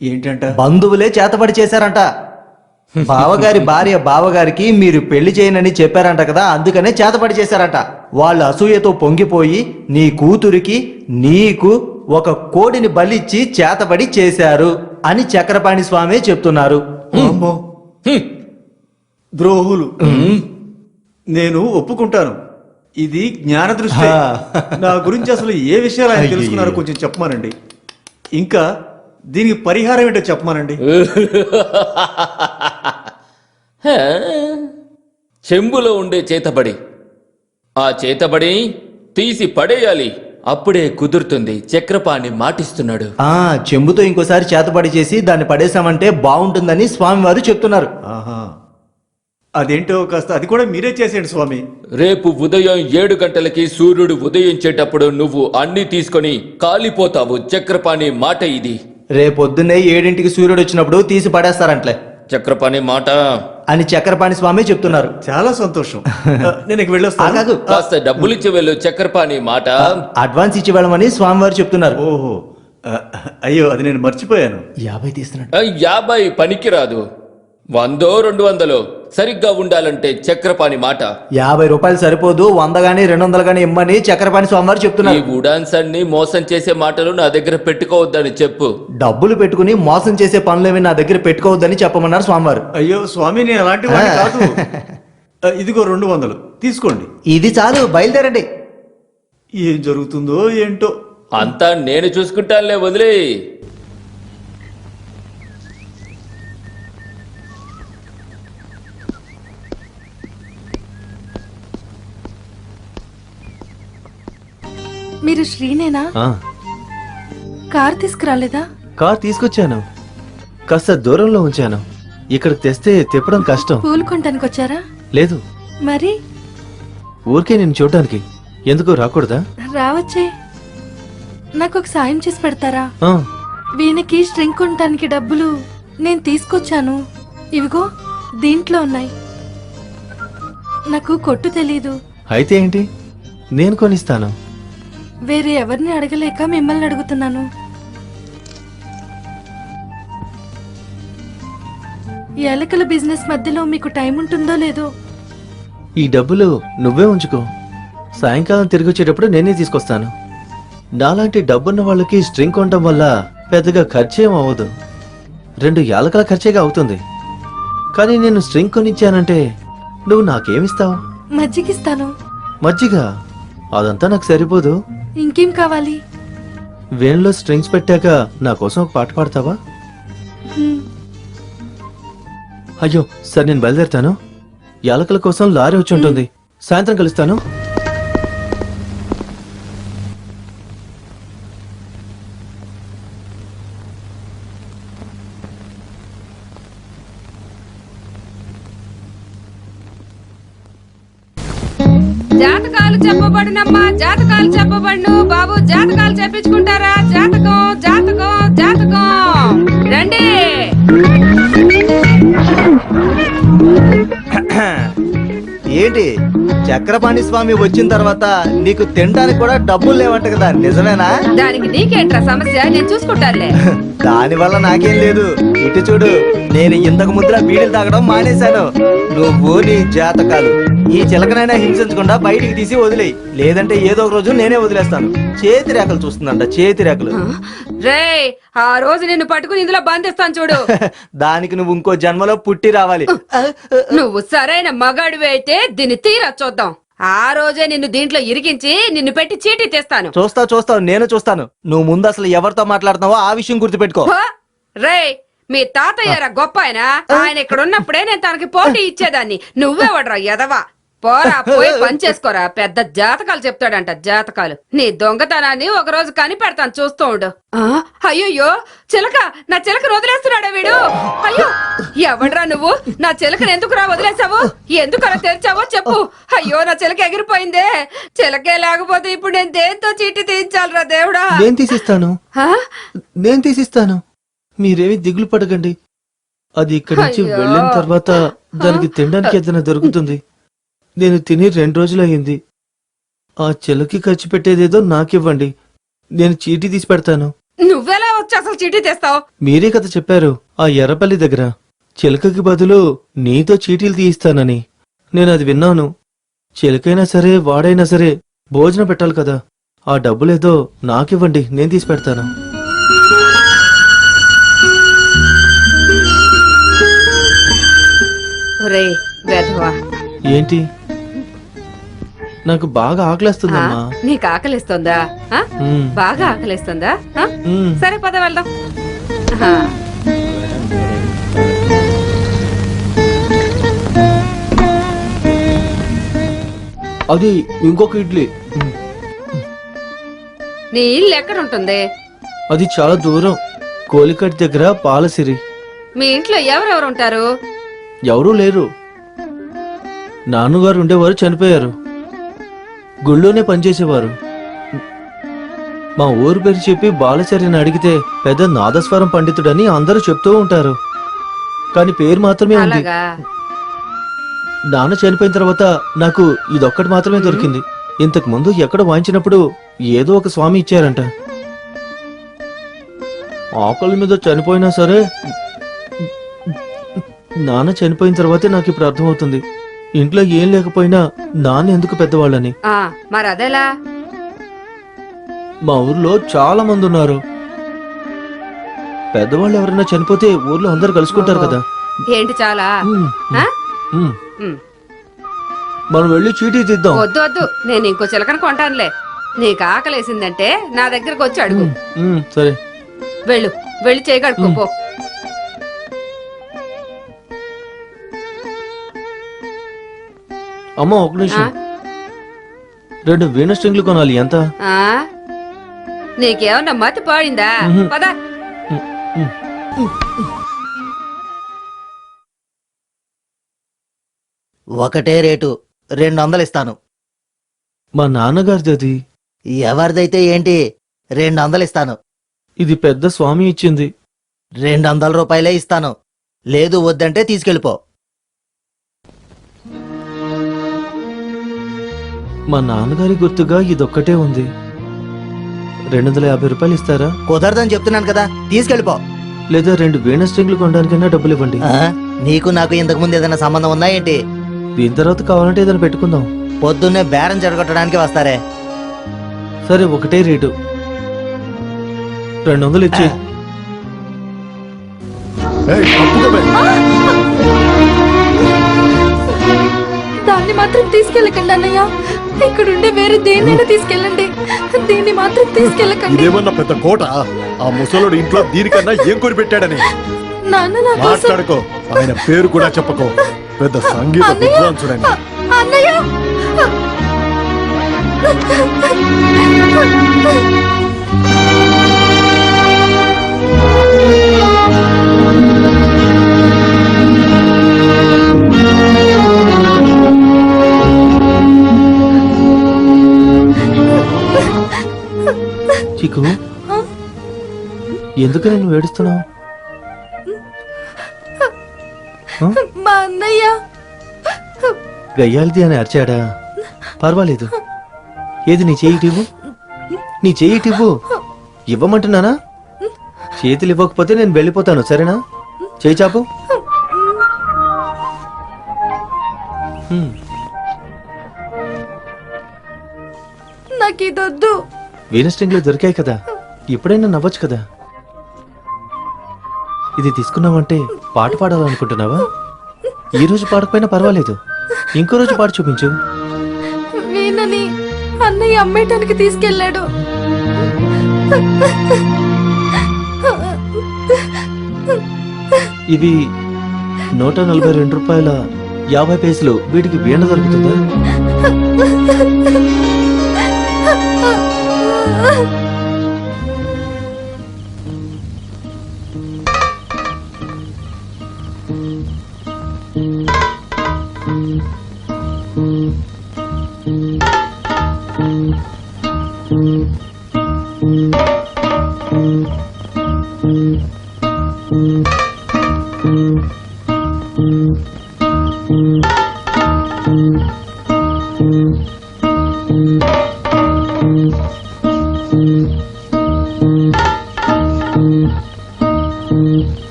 ఏంటంట? బంధువులే చేతబడి చేశారంట. బావగారి భార్య బావగారికి మీరు పెళ్లి చేయనని చెప్పారంట కదా, అందుకనే చేతబడి చేశారంట. వాళ్ళు అసూయతో పొంగిపోయి నీ కూతురికి నీకు ఒక కోడిని బలిచ్చి చేతబడి చేశారు అని చక్రపాణి స్వామి చెప్తున్నారు. అమ్మో, ద్రోహులు. నేను ఒప్పుకుంటాను. ఇది జ్ఞాన దృష్టి. నా గురించి అసలు ఏ విషయాలు ఆయన తెలుసుకున్నారో కొంచెం చెప్పమానండి. ఇంకా దీనికి పరిహారం ఏంటో చెప్పమానండి. చెంబులో ఉండే చేతబడి. ఆ చేతబడి తీసి పడేయాలి. అప్పుడే కుదురుతుంది. చక్రపాణి మాటిస్తున్నాడు. ఆ చెంబుతో ఇంకోసారి చేతబడి చేసి దాన్ని పడేశామంటే బాగుంటుందని స్వామివారు చెప్తున్నారు. ఆహా, అదేంటో కాస్త అది కూడా మీరే చేసేయండి స్వామి. రేపు ఉదయం 7 గంటలకి సూర్యుడు ఉదయించేటప్పుడు నువ్వు అన్ని తీసుకొని కాలిపోతావు. చక్రపాణి మాట ఇది. రేపొద్దున్నే 7ంటికి సూర్యుడు వచ్చినప్పుడు తీసి పడేస్తారంట్లే చక్రపాణి మాట అని చక్రపాణి స్వామి చెప్తున్నారు. చాలా సంతోషం. నేను ఇక వెళ్ళొస్తాను. ఆగాగు. కాస్త డబ్బులిచ్చి వెళ్ళు. చక్రపాణి మాట. అడ్వాన్స్ ఇచ్చి వెళ్ళమని స్వామివారు చెప్తున్నారు. ఓహో, అయ్యో అది నేను మర్చిపోయాను. 50 తీస్తున్నాడు. 50 పనికిరాదు. 100 200 సరిగ్గా ఉండాలంటే చక్రపాణి మాట. 50 రూపాయలు సరిపోదు, 100 గానీ 200 గానీ ఇమ్మని చక్రపాణి స్వామివారు ఈ చెప్తున్నారు. ఉడాన్స్ అన్ని మోసం చేసే మాటలు నా దగ్గర పెట్టుకోవద్దని చెప్పు. డబ్బులు పెట్టుకుని మోసం చేసే పనులేమి నా దగ్గర పెట్టుకోవద్దని చెప్పమన్నారు స్వామివారు. అయ్యో స్వామి, నేను అలాంటి వాడిని కాదు. ఇదిగో 200 తీసుకోండి. ఇది చాలు, బయలుదేరండి. ఏం జరుగుతుందో ఏంటో. అంతా నేను చూసుకుంటానులే, వదిలే. మీరు శ్రీనేనా? ఆ, కార్ తీసుకురాలేదా? కార్ తీసుకొచ్చాను. కాస్త దూరంలో ఉంచాను. ఇక్కడికి తెస్తే తిప్పడం కష్టం. పూలు కొనడానికి వచ్చారా? లేదు, మరి ఊరికే నేను చూడడానికి. ఎందుకు రాకూడదా? రావచ్చే. నాకు ఒక సాయం చేసి పెడతారా? ఆ, వీణకి స్ట్రింగ్ కొనడానికి డబ్బులు నేను తీసుకొచ్చాను. ఇవిగో దీంట్లో ఉన్నాయి. నాకు కొట్టు తెలీదు. అయితే ఏంటి, నేను కొనిస్తాను. వేరే ఎవరిని అడగలేక మిమ్మల్ని అడుగుతున్నాను. ఈ ఎలకల బిజినెస్ మధ్యలో మీకు టైం ఉంటుందో లేదో. ఈ డబ్బులు నువ్వే ఉంచుకో. సాయంకాలం తిరిగి వచ్చేటప్పుడు నేనే తీసుకొస్తాను. నాలాంటి డబ్బున్న వాళ్ళకి స్ట్రింగ్ కొనడం వల్ల పెద్దగా ఖర్చేం అవ్వదు. 2 యాలకల ఖర్చేగా అవుతుంది. కానీ నేను స్ట్రింగ్ కొనిచ్చానంటే నువ్వు నాకేమిస్తావు? మజ్జిగిస్తాను. మజ్జిగ? అదంతా నాకు సరిపోదు. ఇంకేం కావాలి? వేణులో స్ట్రింగ్స్ పెట్టాక నా కోసం ఒక పాట పాడతావా? హ్మ్. అయ్యో సరే, నేను బయలుదేరుతాను. యాలకల కోసం లారీ వచ్చి ఉంటుంది. సాయంత్రం కలుస్తాను. జాతకాలు చెప్పబడినమ్మా, జాతకాలు చెప్పబడును. బాబు జాతకాలు చెప్పించుకుంటారా? జాతకం జాతకం జాతకం రండి. ఏంటి చక్రపాణి స్వామి వచ్చిన తర్వాత నీకు తినడానికి కూడా డబ్బులు లేవంట కదా, నిజమేనా? దానికి నీకేంట్రా సమస్య? నేను చూసుకుంటానులే. దాని వల్ల నాకేం లేదు. ఇటు చూడు, నేను ఇంతకు ముద్ర బీడీలు తాగడం మానేశాను. నువ్వు నీ జాతకాలు ఈ చిలకనైనా హింసించకుండా బయటికి తీసి వదిలేయి, లేదంటే ఏదో ఒక రోజు నేనే వదిలేస్తాను. చేతి రేఖలు చూస్తుందంట, చేతి రేఖలు. రేయ్, ఆ రోజు నిన్ను పట్టుకుని ఇందులో బంధిస్తాను చూడు. దానికి నువ్వు ఇంకో జన్మలో పుట్టి రావాలి. నువ్వు సరైన మగాడివి అయితే దీన్ని తీరా చూద్దాం. ఆ రోజే నిన్ను దీంట్లో ఇరికించి నిన్ను పెట్టి చీటీ తెస్తాను. చూస్తావు, నేను చూస్తాను. నువ్వు ముందు అసలు ఎవరితో మాట్లాడుతున్నావో ఆ విషయం గుర్తుపెట్టుకో. రేయ్, మీ తాతయ్యరా గొప్ప ఆయన ఇక్కడ ఉన్నప్పుడే నేను తనకి పోటీ ఇచ్చేదాన్ని. నువ్వెవడ్రా ఎదవా? పోరా, పోయి పని చేసుకోరా. పెద్ద జాతకాలు చెప్తాడంట, జాతకాలు. నీ దొంగతనాన్ని ఒక రోజు కనిపెడతాను, చూస్తూ ఉండు. అయ్యో చిలక, నా చిలకను వదిలేస్తున్నాడా వీడు? అయ్యో, ఎవడ్రా నువ్వు? నా చిలకను ఎందుకురా వదిలేసావు? ఎందుకలా తెరిచావో చెప్పు. అయ్యో, నా చిలక ఎగిరిపోయిందే. చిలకే లేకపోతే ఇప్పుడు నేను దేంతో చీటీ తీయించాలరా దేవుడా? నేను తీసిస్తాను, నేను తీసిస్తాను. మీరేమి దిగులు పడకండి. అది ఇక్కడి నుంచి అయ్యో. వెళ్ళిన తర్వాత దానికి తినడానికి ఏదైనా దొరుకుతుంది. నేను తిని 2 రోజులయ్యింది. ఆ చెలకి ఖర్చు పెట్టేదేదో నాకివ్వండి, నేను చీటీ తీసి పెడతాను. నువ్వెలా వచ్చి అసలు చీటీ తెస్తావు? మీరే కదా చెప్పారు ఆ ఎర్రపల్లి దగ్గర చిలకకి బదులు నీతో చీటీలు తీయిస్తానని. నేను అది విన్నాను. చిలకైనా సరే వాడైనా సరే భోజనం పెట్టాలి కదా. ఆ డబ్బులేదో నాకివ్వండి, నేను తీసి పెడతాను. ఒరే వెధవా, ఏంటి? నాకు బాగా ఆకలేస్తుందమ్మా. నీకు ఆకలిస్తుందా? మ్మ్. బాగా ఆకలిస్తుందా? మ్మ్. సరే, పద వెళ్దాం. అది ఇంకొక ఇడ్లీ. నీ ఇల్లు ఎక్కడ ఉంటుంది? అది చాలా దూరం, కోలికట్ దగ్గర పాలసిరి. మీ ఇంట్లో ఎవరెవరు ఉంటారు? ఎవరూ లేరు. నాన్నగారు ఉండేవారు, చనిపోయారు. గుళ్ళోనే పనిచేసేవారు. మా ఊరు పేరు చెప్పి బాలచర్యని అడిగితే పెద్ద నాదస్వరం పండితుడని అందరూ చెప్తూ ఉంటారు, కానీ పేరు మాత్రమే ఉంది. అలాగా? నాన్న చనిపోయిన తర్వాత నాకు ఇదొక్కటి మాత్రమే దొరికింది. ఇంతకు ముందు ఎక్కడ వాయించినప్పుడు ఏదో ఒక స్వామి ఇచ్చారంట. ఆకలి మీద చనిపోయినా సరే, నాన్న చనిపోయిన తర్వాతే నాకు ఇప్పుడు అర్థమవుతుంది ఇంట్లో ఏం లేకపోయినా నాన్న ఎందుకు పెద్దవాళ్ళని. మరి అదేలా? మా ఊర్లో చాలా మంది ఉన్నారు. పెద్దవాళ్ళు ఎవరైనా చనిపోతే ఊర్లో అందరు కలుసుకుంటారు కదా. ఏంటి చాలా? ఉమ్, ఆ? ఉమ్. ఉమ్. మనం వెళ్ళి చీటీ తీద్దాం. వద్దు వద్దు, నేను ఇంకో చిలకన కొంటానులే. నీకు ఆకలేసిందంటే నా దగ్గరకు వచ్చి అడుగు. సరే, వెళ్ళు, వెళ్ళి చేయగడుకో. అమ్మ ఒక నిమిషం. 2 వీణ స్ట్రింగ్లు కొనాలి. ఎంత? నీకేమన్నా మతి పోయిందా? పద. ఒకటే రేటు, 200 ఇస్తాను. మా నాన్నగారిది అది. ఎవరిదైతే ఏంటి, 200 ఇస్తాను. ఇది పెద్ద స్వామి ఇచ్చింది. 200 రూపాయలే ఇస్తాను. లేదు వద్దంటే తీసుకెళ్ళిపో. మా నాన్నగారి గుర్తుగా ఇదొక్కటే ఉంది. 250 రూపాయలు ఇస్తారా? కుదరదని చెప్తున్నాను కదా, తీసుకెళ్ళిపో. లేదా 2 వీణ స్ట్రింగ్లు కొనడానికైనా డబ్బులు ఇవ్వండి. నీకు నాకు ఇంతకు ముందు ఏదైనా సంబంధం ఉందా ఏంటి? దీని తర్వాత కావాలంటే ఏదైనా పెట్టుకుందాం. పొద్దున్నే బేరం జరగొట్టడానికి వస్తారే. సరే, ఒకటే రేటు, 200 ఇచ్చి. దాన్ని మాత్రం తీసుకెళ్ళకండి అన్నయ్య. ఇక్కడుండే వేరే దేన్నైనా తీసుకెళ్ళండి, దీన్ని మాత్రం తీసుకెళ్ళకండి. ఇదేమన్నా పెద్ద కోట? ఆ ముసలోడు ఇంట్లో దీనికన్నా ఏం కొని పెట్టాడని నాన్న నా కోసం. మాట్లాడుకో. ఆయన పేరు కూడా చెప్పకో. పెద్ద సంగీత విద్వాంసుడని. అన్నయ్య, చిక్కు ఎందుకు నేను ఏడుస్తున్నావు? మా అన్నయ్య గయ్యాలిది అని అరిచాడా? పర్వాలేదు. ఏది నీ చేయి ఇవ్వు, నీ చేయి ఇవ్వు. ఇవ్వమంటున్నానా? చేతులు ఇవ్వకపోతే నేను వెళ్ళిపోతాను, సరేనా? చేయి చాపు. నాకు ఇదొద్దు. వీనస్ట్రింగ్లు దొరికాయి కదా, ఎప్పుడైనా నవ్వచ్చు కదా. ఇది తీసుకున్నావంటే పాట పాడాలనుకుంటున్నావా? ఈ రోజు పాడకపోయినా పర్వాలేదు, ఇంకో రోజు పాడి చూపించు. వీణని అన్నయ్య అమ్మేయటానికి తీసుకెళ్ళాడు. ఇవి 142 రూపాయల 50 పైసలు. వీటికి వీణ దొరుకుతుందా?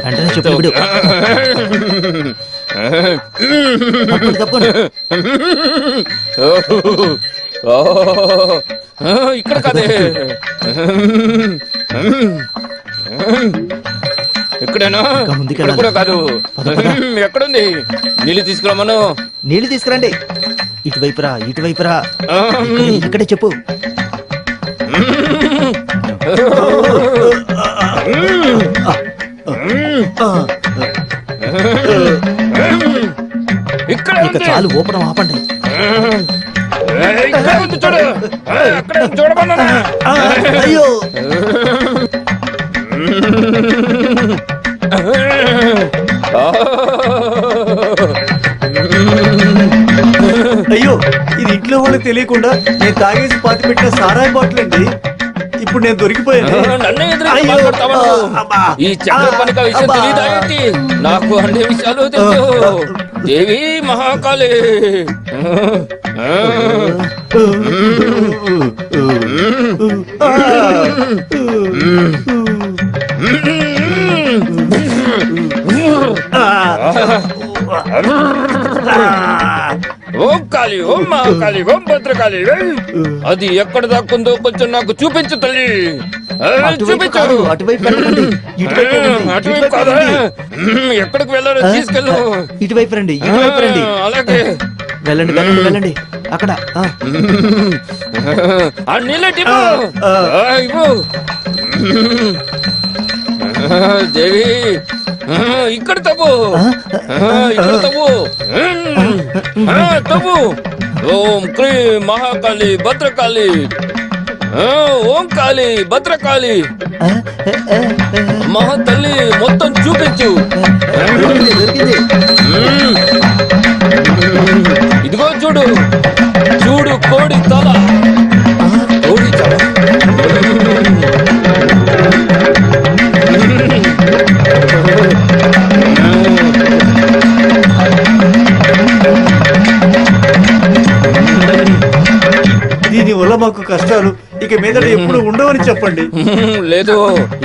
వెంటనే చెప్పు ఇప్పుడు. ఇక్కడ కదే, ఇక్కడేనా? ఇక్కడ కూడా కాదు. ఎక్కడుంది? నీళ్ళు తీసుకురామను. నీళ్లు తీసుకురండి. ఇటువైపురా, ఇటువైపురా. ఇక్కడే చెప్పు. ఇక్కడ ఇక చాలు, ఊపడం ఆపండి. చూడు, అక్కడ చూడమన్నా. అయ్యో, అయ్యో, ఇది ఇంట్లో వాళ్ళకి తెలియకుండా నేను తాగేసి పాతి పెట్టిన సారాయి బాటిల్ అండి. ఇప్పుడు నేను దొరికిపోయాను. నన్ను ఎదురు అయ్యో, మాట్లాడతావా? అబ్బా. ఈ చక్ర పనిక విషయం అబ్బా. తెలీదా ఏంటి? నాకు అన్ని విషయాలు తెలుసు. దేవి మహాకాళి. ఓం కాళి, ఓం మహాకాళి, ఓం భద్రకాళి. అది ఎక్కడ దాక్కుందో కొంచెం నాకు చూపించు తల్లి. అటువైపు కాదు, చూపించు. అటువైపు వెళ్ళండి. ఇటువైపు రండి, అటువైపు ఇటువైపు కాదా? రండి. ఎక్కడికి వెళ్ళాలో తీసుకెళ్ళు. ఇటువైపు రండి, ఇటువైపు రండి. అలాగే. వెళ్ళండి, వెళ్ళండి, వెళ్ళండి. అక్కడ ఆ నీళ్ళటి ఇవ్వు. దేవి, ఇక్కడ తవ్వు, ఇక్కడ తవ్వు, తవ్వు. ఓం క్రీం మహాకాళి భద్రకాళి. ఓం కాళి భద్రకాళి. మహా తల్లి మొత్తం చూపించు. దొరికింది. ఇదిగో చూడు, చూడు కోడి తల. కోడి తల. దీని వల్ల మాకు కష్టాలు ఇక మీదట ఎప్పుడు ఉండవని చెప్పండి. లేదు,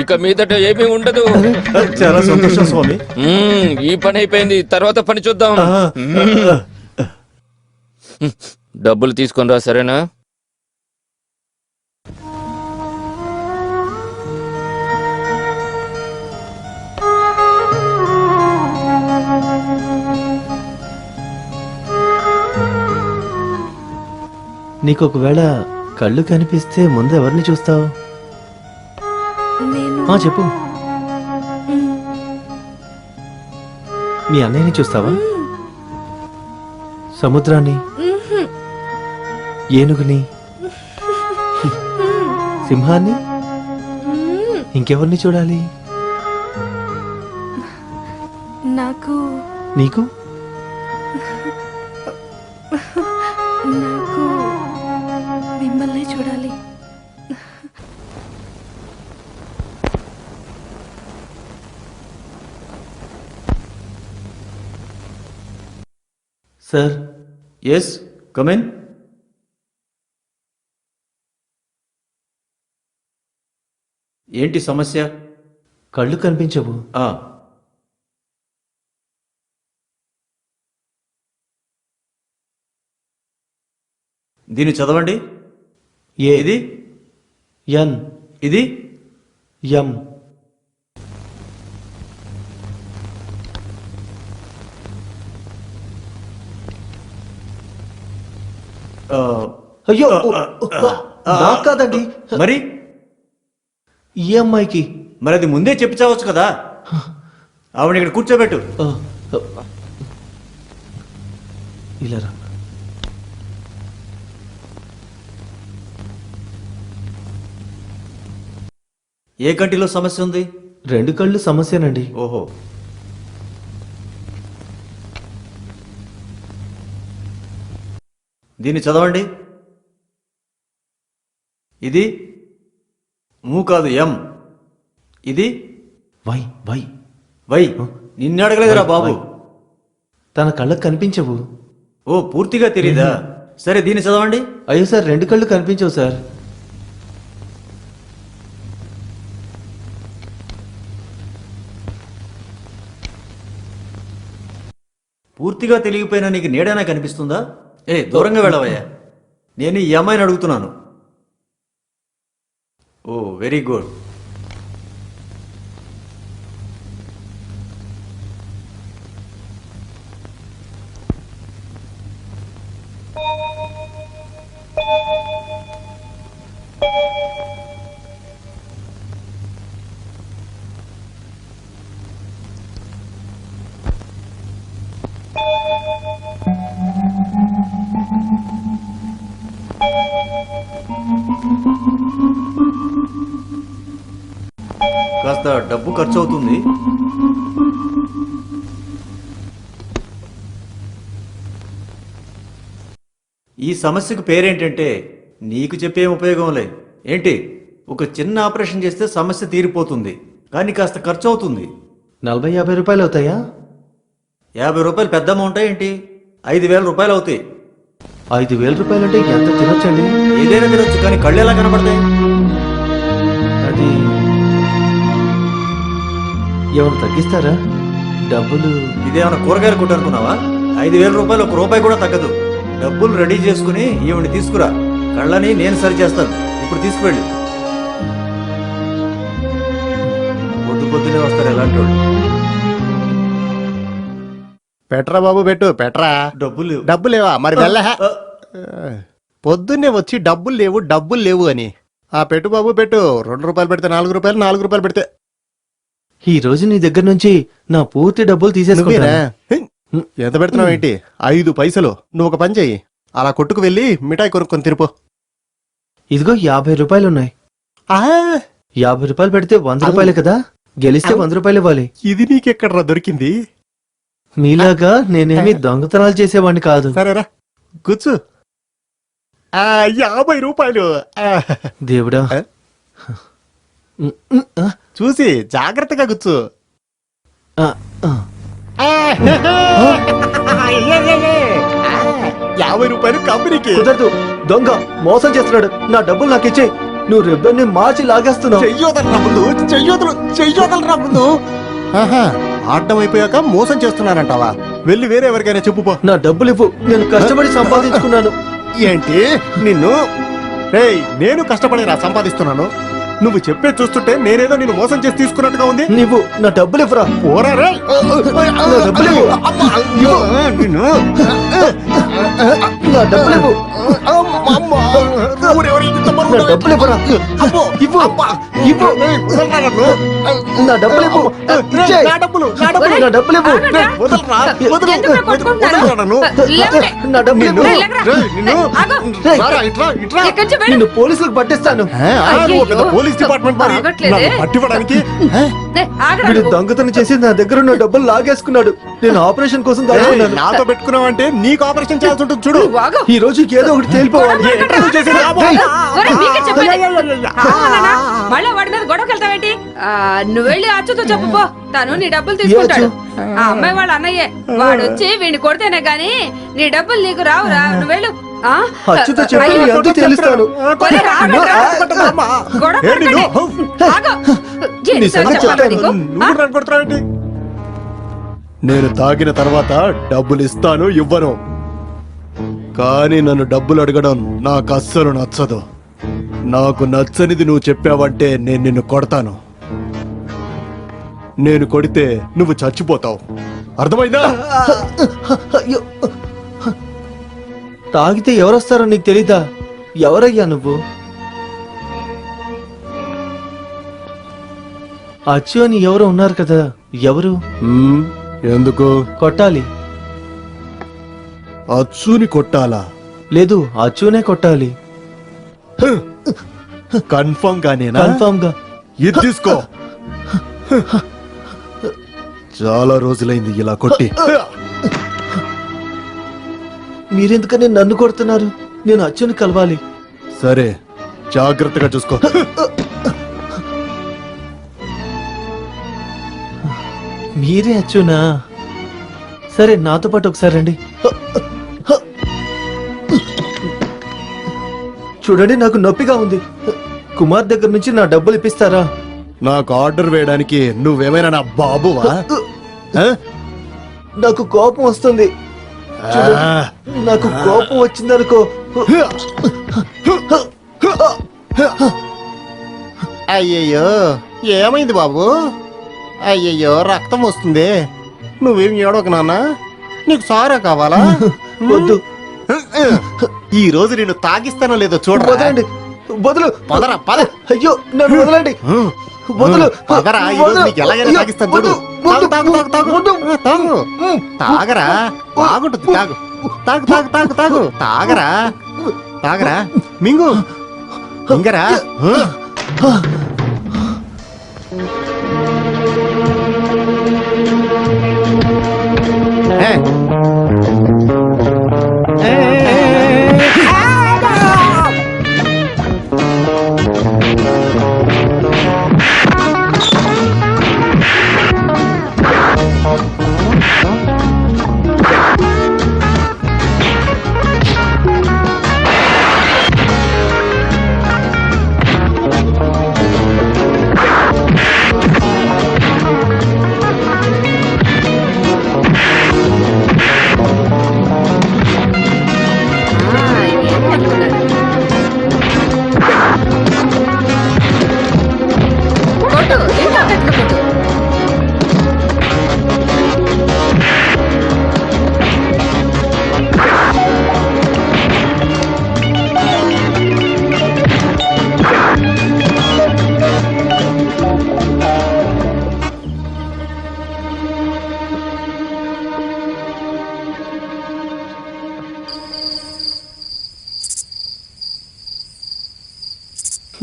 ఇక మీదట ఏమీ ఉండదు. చాలా సంతోషం స్వామి. ఈ పని అయిపోయింది, తర్వాత పని చూద్దాం. డబ్బులు తీసుకొని రా, సరేనా? నీకు ఒకవేళ కళ్ళు కనిపిస్తే ముందు ఎవరిని చూస్తావు? నేను చెప్పు. మీ అన్నయ్యని చూస్తావా? సముద్రాన్ని, ఏనుగుని, సింహాన్ని, ఇంకెవరిని చూడాలి? నాకు నీకు నాకు మిమ్మల్ని చూడాలి. Sir yes come in. ఏంటి సమస్య? కళ్ళు కనిపించవు. ఆ, దీన్ని చదవండి. ఏ ఇది ఎన్ ఇది ఎం ఆ, అయ్యో నాకు కాదండి, మరి ఈ అమ్మాయికి. మరి అది ముందే చెప్పి చావచ్చు కదా. ఆవిడ ఇక్కడ కూర్చోబెట్టు. ఆ, ఇలా రా. ఏ కంటిలో సమస్య ఉంది? 2 కళ్ళు సమస్యనండి. ఓహో, దీన్ని చదవండి. ఇది మూ కాదు, ఎం. ఇది వై వై వై. నిన్ను అడగలేదురా బాబు. తన కళ్ళకు కనిపించవు. ఓ, పూర్తిగా తెలీదా? సరే, దీన్ని చదవండి. అయ్యో సార్, 2 కళ్ళు కనిపించవు సార్. పూర్తిగా తెలియకపోయినా నీకు నీడైనా కనిపిస్తుందా? ఏ, దూరంగా వెళ్ళవయ్యా. నేను ఈ అమ్మాయిని అడుగుతున్నాను. ఓ, వెరీ గుడ్. కాస్త డబ్బు ఖర్చు అవుతుంది. ఈ సమస్యకు పేరేంటంటే నీకు చెప్పే ఉపయోగం లేదు. ఏంటి, ఒక చిన్న ఆపరేషన్ చేస్తే సమస్య తీరిపోతుంది, కానీ కాస్త ఖర్చు అవుతుంది. 40-50 రూపాయలు అవుతాయా? 50 రూపాయలు పెద్ద అమౌంట్ ఏంటి? 5,000 రూపాయలు అవుతాయి. 5,000 రూపాయలు అంటే ఎంత తినొచ్చండి? ఏదైనా తినొచ్చు, కానీ కళ్ళు ఎలా కనపడతాయి? అది ఏమైనా తగ్గిస్తారా? డబ్బులు ఇదేమైనా కూరగాయలు కొట్టు అనుకున్నావా? 5,000 రూపాయలు 1 రూపాయి కూడా తగ్గదు. డబ్బులు రెడీ చేసుకుని ఈవిని తీసుకురా. కళ్ళని నేను సరి చేస్తాను. ఇప్పుడు తీసుకువెళ్ళు. పొద్దునే వస్తారు ఎలాంటి వాళ్ళు. పెట్రా బాబు, పెట్టు పెట్రా. డబ్బులు డబ్బు లేవా? మరి వెళ్ళ. పొద్దున్నే వచ్చి డబ్బులు లేవు అని. ఆ పెట్టు బాబు, పెట్టు. 2 రూపాయలు పెడితే 4 రూపాయలు, 4 రూపాయలు పెడితే. ఈ రోజు నీ దగ్గర నుంచి నా పూర్తి డబ్బులు నువ్వేనా? తీసేసుకున్నా. ఎంత పెడుతున్నావు ఏంటి? 5 పైసలు. నువ్వు ఒక పని చెయ్యి, అలా కొట్టుకు వెళ్ళి మిఠాయి కొనుక్కొని తిరుపు. ఇదిగో 50 రూపాయలు ఉన్నాయి. ఆ, 50 రూపాయలు పెడితే 100 రూపాయలే కదా. గెలిస్తే 100 రూపాయలు ఇవ్వాలి. ఇది నీకెక్కడ్రా దొరికింది? మీలాగా నేనేమి దొంగతనాలు చేసేవాడిని కాదు. సరేరా, కూర్చో. 50 రూపాయలు. దేవుడా. ఆ? చూసి జాగ్రత్తగా కూర్చో. ఆ, ఆ. 50 రూపాయలు కంపెనీకి. కుదరదు. దొంగ మోసం చేస్తున్నాడు. నా డబ్బులు నాకు ఇచ్చే. నువ్వు రిబ్బన్ని మార్చి లాగేస్తున్నావు. చెయ్యొదలరా ముందు. ఆడడం అయిపోయాక మోసం చేస్తున్నానంటావా? వెళ్ళి వేరే ఎవరికైనా చెప్పుపో. నా డబ్బులు ఇవ్వు. నేను కష్టపడి సంపాదించుకున్నాను. ఏంటి నిన్ను? రేయ్, నేను కష్టపడి సంపాదిస్తున్నాను. నువ్వు చెప్పే చూస్తుంటే నేనేదో నిన్ను మోసం చేసి తీసుకున్నట్టుగా ఉంది. నువ్వు నా డబ్బులు ఇవ్వరా. పోరా రే. నా డబ్బులు ఇవ్వు. నిన్ను నా డబ్బులు ఇవ్వు. నా డబ్బులు ఇవ్వరా. ఇవ్వు. ఇవ్వు. నా డబ్బులు ఇవ్వు. ఇచ్చేయ్. నా డబ్బులు ఇవ్వు. నా డబ్బులు ఇవ్వు. నిన్ను పోలీసులకు పట్టిస్తాను. పోలీస్ డిపార్ట్మెంట్ మరి ఆగట్లేదే. నన్ను పట్టివ్వడానికి ఆగరా వీడు నువ్వు. దొంగతనం చేసి నా దగ్గర ఉన్న డబ్బులు లాగేసుకున్నాడు. నేను ఆపరేషన్ కోసం ఏయ్, దాచుకున్నాను. నాతో పెట్టుకున్నావంటే నీకు ఆపరేషన్ చేయాల్సి ఉంటుంది చూడు. నువ్వు ఆగు. ఈ రోజు ఏదో ఒకటి తేలిపోవాలి. కొడతాను. నువ్వు చేసేది లాభం. ఒరేయ్, నీకే చెప్పేది. అవునా? మళ్ళా వాడి మీద గొడవకి వెళ్తావేంటి? నువ్వు వెళ్ళి అచ్చుతో చెప్పు పో. తను నీ డబ్బులు తీసుకుంటాడు. ఆ అమ్మాయి వాళ్ళ అన్నయ్యే. వాడు వచ్చి వీడిని కొడితేనే గాని నీ డబ్బులు నీకు రావురా. నువ్వు వెళ్ళు. ఆ? అచ్చుతో చెప్పి అయ్యో, ఎంత తెలుస్తాను. ఒరేయ్, రాగరా. గొడవ ఏంటి పడకండి. నువ్వు? ఆగు. నీ ఎన్నిసార్లు సంగతి చెప్పాలా చెప్తాను. నీకు? ఆ? నువ్వు నన్ను కొడుతున్నావేంటి? నేను తాగిన తర్వాత డబ్బులు ఇస్తాను ఇవ్వను, కానీ నన్ను డబ్బులు అడగడం నాకు అస్సలు నచ్చదు. నాకు నచ్చనిది నువ్వు చెప్పావంటే నేను నిన్ను కొడతాను. నేను కొడితే నువ్వు చచ్చిపోతావు, అర్థమైందా? అయ్యో, తాగితే ఎవరొస్తారో నీకు తెలీదా? ఎవరయ్యా నువ్వు? అచ్చు అని ఎవరు ఉన్నారు కదా, ఎవరు? మ్మ్, ఎందుకు? కొట్టాలి. అచ్చుని కొట్టాలా? లేదు, అచ్చునే కొట్టాలి. కన్ఫర్మ్ గానేనా? కన్ఫర్మ్ గా. ఇది తీసుకో. చాలా రోజులైంది ఇలా కొట్టి. మీరెందుకని నన్ను కొడుతున్నారు? నేను అచ్చుని కలవాలి. సరే, జాగ్రత్తగా చూసుకో. మీరే అచ్చునా? సరే, నాతో పాటు ఒకసారి రండి. చూడండి, నాకు నొప్పిగా ఉంది. కుమార్ దగ్గర నుంచి నా డబ్బులు ఇప్పిస్తారా? నాకు ఆర్డర్ వేయడానికి నువ్వేమైనా నా బాబువా? ఆ? నాకు కోపం వస్తుంది. చూడండి, నాకు కోపం వచ్చిందనుకో. అయ్యయ్యో, ఏమైంది బాబు? అయ్యయ్యో, రక్తం వస్తుంది. నువ్వేం ఏడవకు నాన్న. నీకు సారా కావాలా? వద్దు, ఈ రోజు నేను తాగిస్తానో లేదో చూడరా. వదలండి. వదలు. పదరా, పద. అయ్యో, నన్ను వదలండి. వదలు. పదరా, ఈ రోజు నీకు ఎలాగైనా అయ్యో, తాగిస్తాను చూడు. వద్దు, తాగు, తాగు, తాగు, వద్దు. తాగు. తాగరా, బాగుంటుంది. తాగు, తాగు, తాగు, తాగు, తాగు. తాగరా, తాగరా, మింగు, మింగరా. ఆ, ఏం పట్టుకున్నాడు? కొట్టు, ఇంకా గట్టిగా కొట్టు.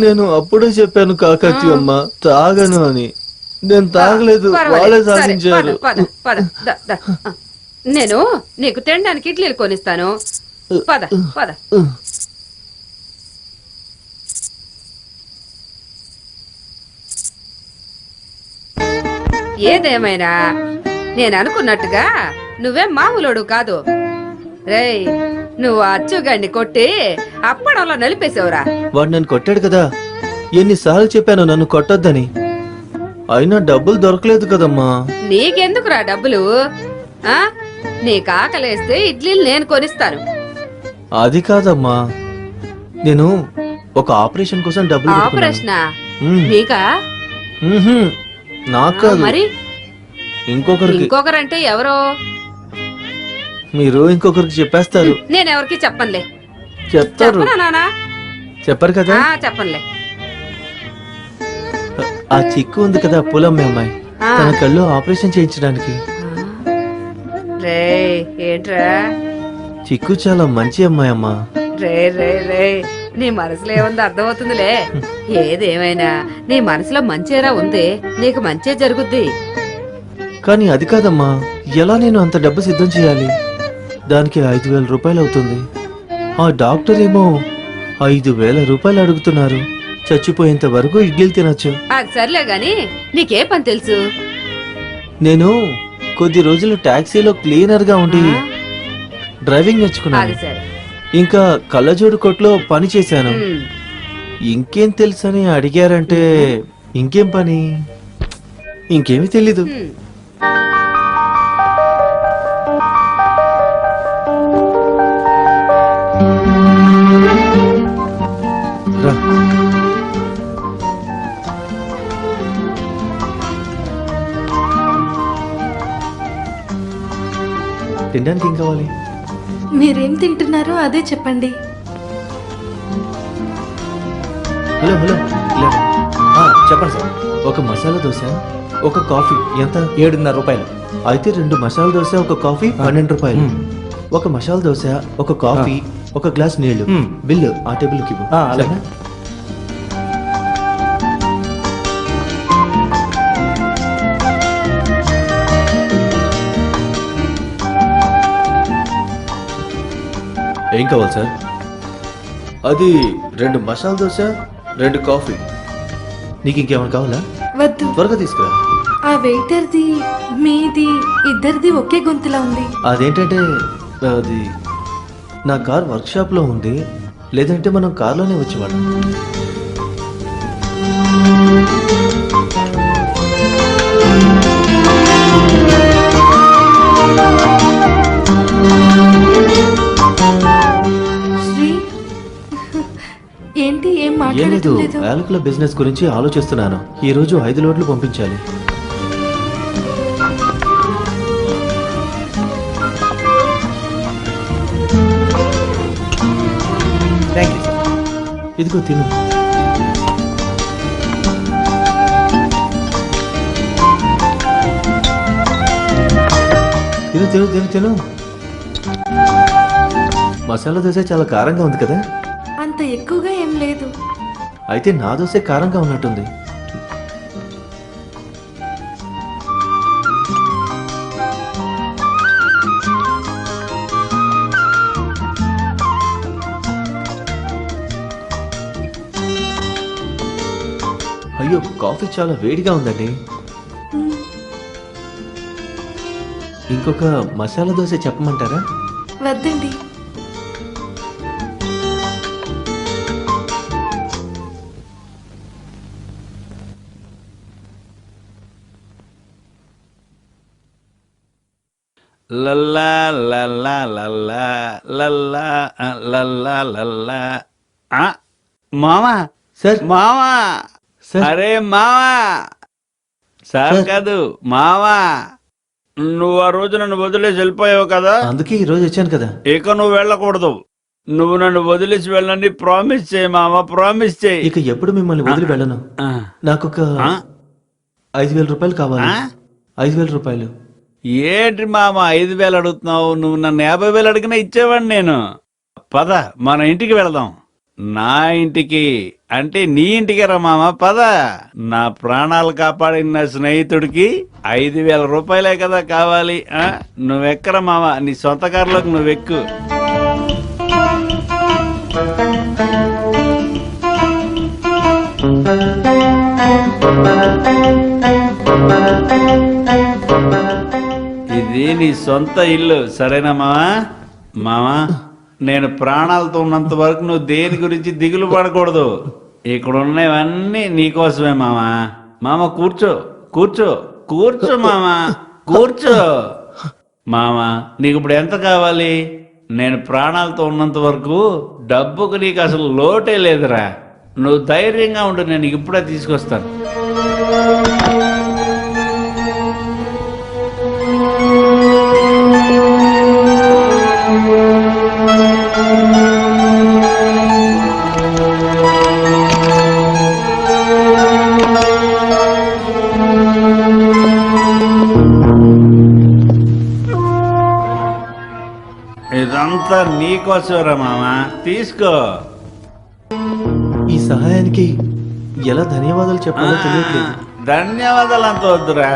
నేను అప్పుడే చెప్పాను కాకచ్చి అమ్మ, తాగను అని. నేను తాగలేదు, పర్వాలేదు. వాళ్ళే సరే, సాధించారు. పద, పద, పద, ద, ద. ఆ. నేను నీకు తినడానికి ఇడ్లీలు కొనిస్తాను. పద, పద. ఏదేమైనా నేను అనుకున్నట్టుగా నువ్వేం మామూలోడు కాదు. రేయ్, నువ్వు అచ్చుగాడిని కొట్టి అప్పడంలో నలిపేసావురా. వాడు నన్ను కొట్టాడు కదా, ఎన్నిసార్లు చెప్పాను నన్ను కొట్టొద్దని. అయినా డబ్బులు దొరకలేదు కదమ్మా. నీకెందుకురా డబ్బులు? ఆ నీకు ఆకలేస్తే ఇడ్లీలు నేను కొనిస్తాను. అది కాదమ్మా, నేను ఒక ఆపరేషన్ కోసం డబ్బులు పెట్టుకున్నాను. ఆపరేషనా? ఉమ్, మీకా? ఉహుం, నాకు ఆ, కాదు, మరి ఇంకొకరికి. ఇంకొకరంటే ఎవరో? మీరు ఇంకొకరికి చెప్పేస్తారు. నేనెవరికి చెప్పనులే. చెప్తారు. చెప్పనా నానా? చెప్పరు కదా. చెప్పనులే. ఆ చిక్కు ఉంది కదా, పూలమ్మే అమ్మాయి, ఆ. తన కళ్ళు ఆపరేషన్ చేయించడానికి. రే ఏంట్రా? చిక్కు చాలా మంచి అమ్మాయి అమ్మా. రే రే రే నీ మనసులో ఏముందో అర్థమవుతుందిలే. ఏదేమైనా నీ మనసులో మంచేరా ఉంది, నీకు మంచే జరుగుద్ది. కానీ అది కాదమ్మా, ఎలా నేను అంత డబ్బు సిద్ధం చేయాలి? దానికి 5,000 రూపాయలు అవుతుంది. ఆ డాక్టర్ ఏమో 5,000 రూపాయలు అడుగుతున్నారు. చచ్చిపోయేంత వరకు ఇడ్లీలు తినొచ్చు. అది సర్లే గాని నీకే పని తెలుసు? నేను కొద్ది రోజులు టాక్సీలో క్లీనర్ గా ఉండి డ్రైవింగ్ నేర్చుకున్నాను. అది సరే. ఇంకా కళ్ళజోడు కొట్లో పని చేశాను. ఉమ్. ఇంకేం తెలుసని అడిగారంటే ఇంకేం పని? ఇంకేమీ తెలీదు. ఉమ్. రా. తినడానికి ఏం కావాలి? మీరేం తింటున్నారో అదే చెప్పండి. హలో హలో ఇలా. చెప్పండి సార్. ఒక మసాలా దోశ, ఒక కాఫీ ఎంత? 7.5 రూపాయలు. అయితే 2 మసాలా దోశ, ఒక కాఫీ 12 రూపాయలు. ఒక మసాలా దోశ, ఒక కాఫీ, ఒక గ్లాస్ నీళ్లు. బిల్లు ఆ టేబుల్కి ఇవ్వు. అలాగే. సరేనా? ఏం కావాలి సార్? అది 2 మసాలా దోశ, 2 కాఫీ. నీకు ఇంకేమైనా కావాలా? వద్దు. త్వరగా తీసుకురా. ఆ వెయిటర్ది మీది ఇద్దరిది ఒకే గొంతులా ఉంది. అదేంటంటే అది నా కార్ వర్క్షాప్ లో ఉంది. లేదంటే మనం కార్లోనే వచ్చేవాళ్ళం. శ్రీ ఏంటి ఏం ఏం లేదు, మాట్లాడలేదు? యాలకుల బిజినెస్ గురించి ఆలోచిస్తున్నాను. ఈ రోజు 5 లోడ్లు పంపించాలి. Thank you. ఇదిగో తిను. తిను తిను తిను తిను. మసాలా దోశ చాలా కారంగా ఉంది కదా? అంత ఎక్కువగా ఏం లేదు. అయితే నా దోశ కారంగా ఉన్నట్టుంది. అయ్యో, కాఫీ చాలా వేడిగా ఉందండి. ఇంకొక మసాలా దోశ చెప్పమంటారా? వద్దండి. లల్లా లల్లా లల్లా లల్లా లల్లా లల్లా. ఆ, మామా సార్. మామా సార్. అరే మామా. Sir sir. కాదు మామా. నువ్వు ఆ రోజు నన్ను వదిలేసి వెళ్ళిపోయావు కదా, అందుకే ఈ రోజు వచ్చాను కదా. ఇక నువ్వు వెళ్ళకూడదు. నువ్వు నన్ను వదిలేసి వెళ్ళని ప్రామిస్ చేయి మామా, ప్రామిస్ చేయి. ఇక ఎప్పుడు మిమ్మల్ని వదిలి వెళ్ళను. ఆ, నాకొక ఆ? 5,000 రూపాయలు కావాలి. ఆ? 5,000 రూపాయలు. ఏంటి మామ 5,000 అడుగుతున్నావు? నువ్వు నన్ను 50,000 అడిగినా ఇచ్చేవాడిని నేను. పద మన ఇంటికి వెళదాం. నా ఇంటికి అంటే నీ ఇంటికి రా మామ, పద. నా ప్రాణాలు కాపాడిన నా స్నేహితుడికి 5,000 రూపాయలే కదా కావాలి. నువ్వెక్కరా మామ, నీ సొంత కారులోకి నువ్వెక్కు. ఇది నీ సొంత ఇల్లు, సరేనా మావా? మావా, నేను ప్రాణాలతో ఉన్నంత వరకు నువ్వు దేని గురించి దిగులు పడకూడదు. ఇక్కడ ఉన్నవన్నీ నీకోసమే మావా. మామ కూర్చో కూర్చో కూర్చో మామా, కూర్చో. మామా, నీకు ఇప్పుడు ఎంత కావాలి? నేను ప్రాణాలతో ఉన్నంత వరకు డబ్బుకు నీకు అసలు లోటే లేదురా. నువ్వు ధైర్యంగా ఉండు, నేను ఇప్పుడే తీసుకొస్తాను. ఇదంతా నీకోసరా మామ, తీసుకో. సహాయానికి ఎలా ధన్యవాదాలు చెప్పాలో తెలియట్లేదు. ధన్యవాదాలు అంత వద్దురా.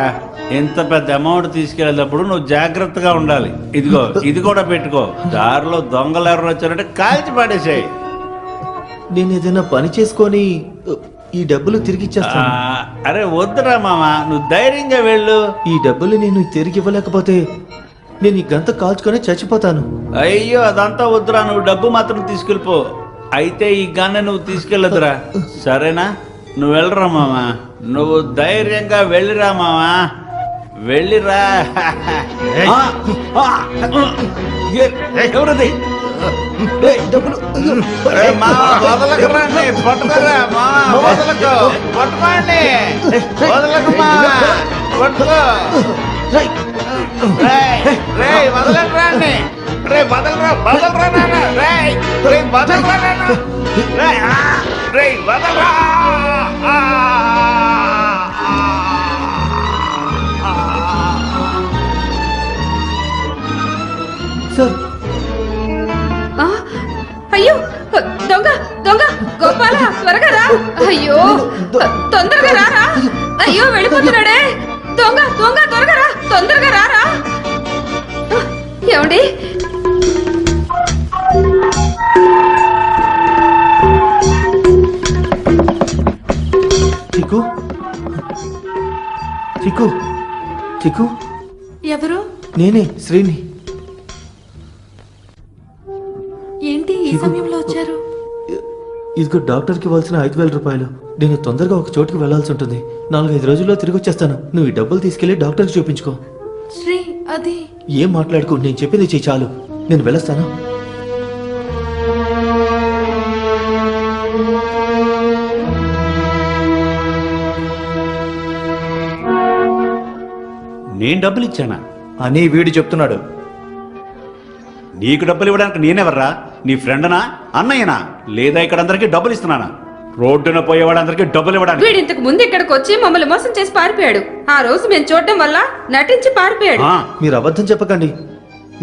ఇంత పెద్ద అమౌంట్ తీసుకెళ్ళేటప్పుడు నువ్వు జాగ్రత్తగా ఉండాలి. ఇదిగో ఇది కూడా పెట్టుకో. దారిలో దొంగలు ఎవరు వచ్చారంటే కాల్చి పడేసాయి. నేను ఏదైనా పని చేసుకొని ఈ డబ్బులు తిరిగి ఇచ్చేస్తాను. అరే వద్దురా మామ, నువ్వు ధైర్యంగా వెళ్ళు. ఈ డబ్బులు నేను తిరిగి ఇవ్వలేకపోతే నేను ఈ గంత కాల్చుకొని చచ్చిపోతాను. అయ్యో అదంతా వద్దురా, నువ్వు డబ్బు మాత్రం తీసుకెళ్ళిపో. అయితే ఈ గన్న నువ్వు తీసుకెళ్ళదురా, సరేనా? నువ్వు వెళ్ళరా మామ, నువ్వు ధైర్యంగా వెళ్ళిరా మామ, వెళ్ళిరా. ఎవరది? వదలకరండి, పట్టుకోరా మామ, వదలకు, పట్టుకోండి, వదలకు మామ, పట్టుకో. రేయ్ వదలకరండి, రే వదలరా, వదలరా నాన్న, రేయ్ రే వదలరా నాన్న, రేయ్ వదలరా. సార్ ఆ, అయ్యో దొంగ దొంగ గోపాల త్వరగా రా. అయ్యో తొందరగా రారా. అయ్యో వెళ్ళిపోతున్నాడే. దొంగ దొంగ త్వరగా రా, తొందరగా రారా. ఏమండి చిక్కు చిక్కు చిక్కు, ఎవరు? నేనే శ్రీని. ఏంటి ఈ సమయంలో వచ్చారు? ఇదిగో డాక్టర్కి ఇవ్వాల్సిన 5,000 రూపాయలు. నేను తొందరగా ఒక చోటుకి వెళ్లాల్సి ఉంటుంది. 4-5 రోజుల్లో తిరిగి వచ్చేస్తాను. నువ్వు ఈ డబ్బులు తీసుకెళ్లి డాక్టర్కి చూపించుకో. శ్రీ, అది ఏం మాట్లాడుకో, నేను చెప్పింది చెయ్యి చాలు. నేను వెళ్ళొస్తాను. నేను డబ్బులు ఇచ్చానా? అని వీడు చెప్తున్నాడు. నీకు డబ్బులు ఇవ్వడానికి నేనెవర్రా? నీ ఫ్రెండనా, అన్నయ్యనా, లేదా ఇక్కడ అందరికి డబ్బులు ఇస్తున్నానా? రోడ్డున పోయేవాడందరికి డబ్బులు ఇవ్వడానికి. వీడు ఇంతకు ముందు ఇక్కడికి వచ్చి మమ్మల్ని మోసం చేసి పారిపోయాడు. ఆ రోజు మేము చూడటం వల్ల నటించి పారిపోయాడు. మీరు అబద్ధం చెప్పకండి.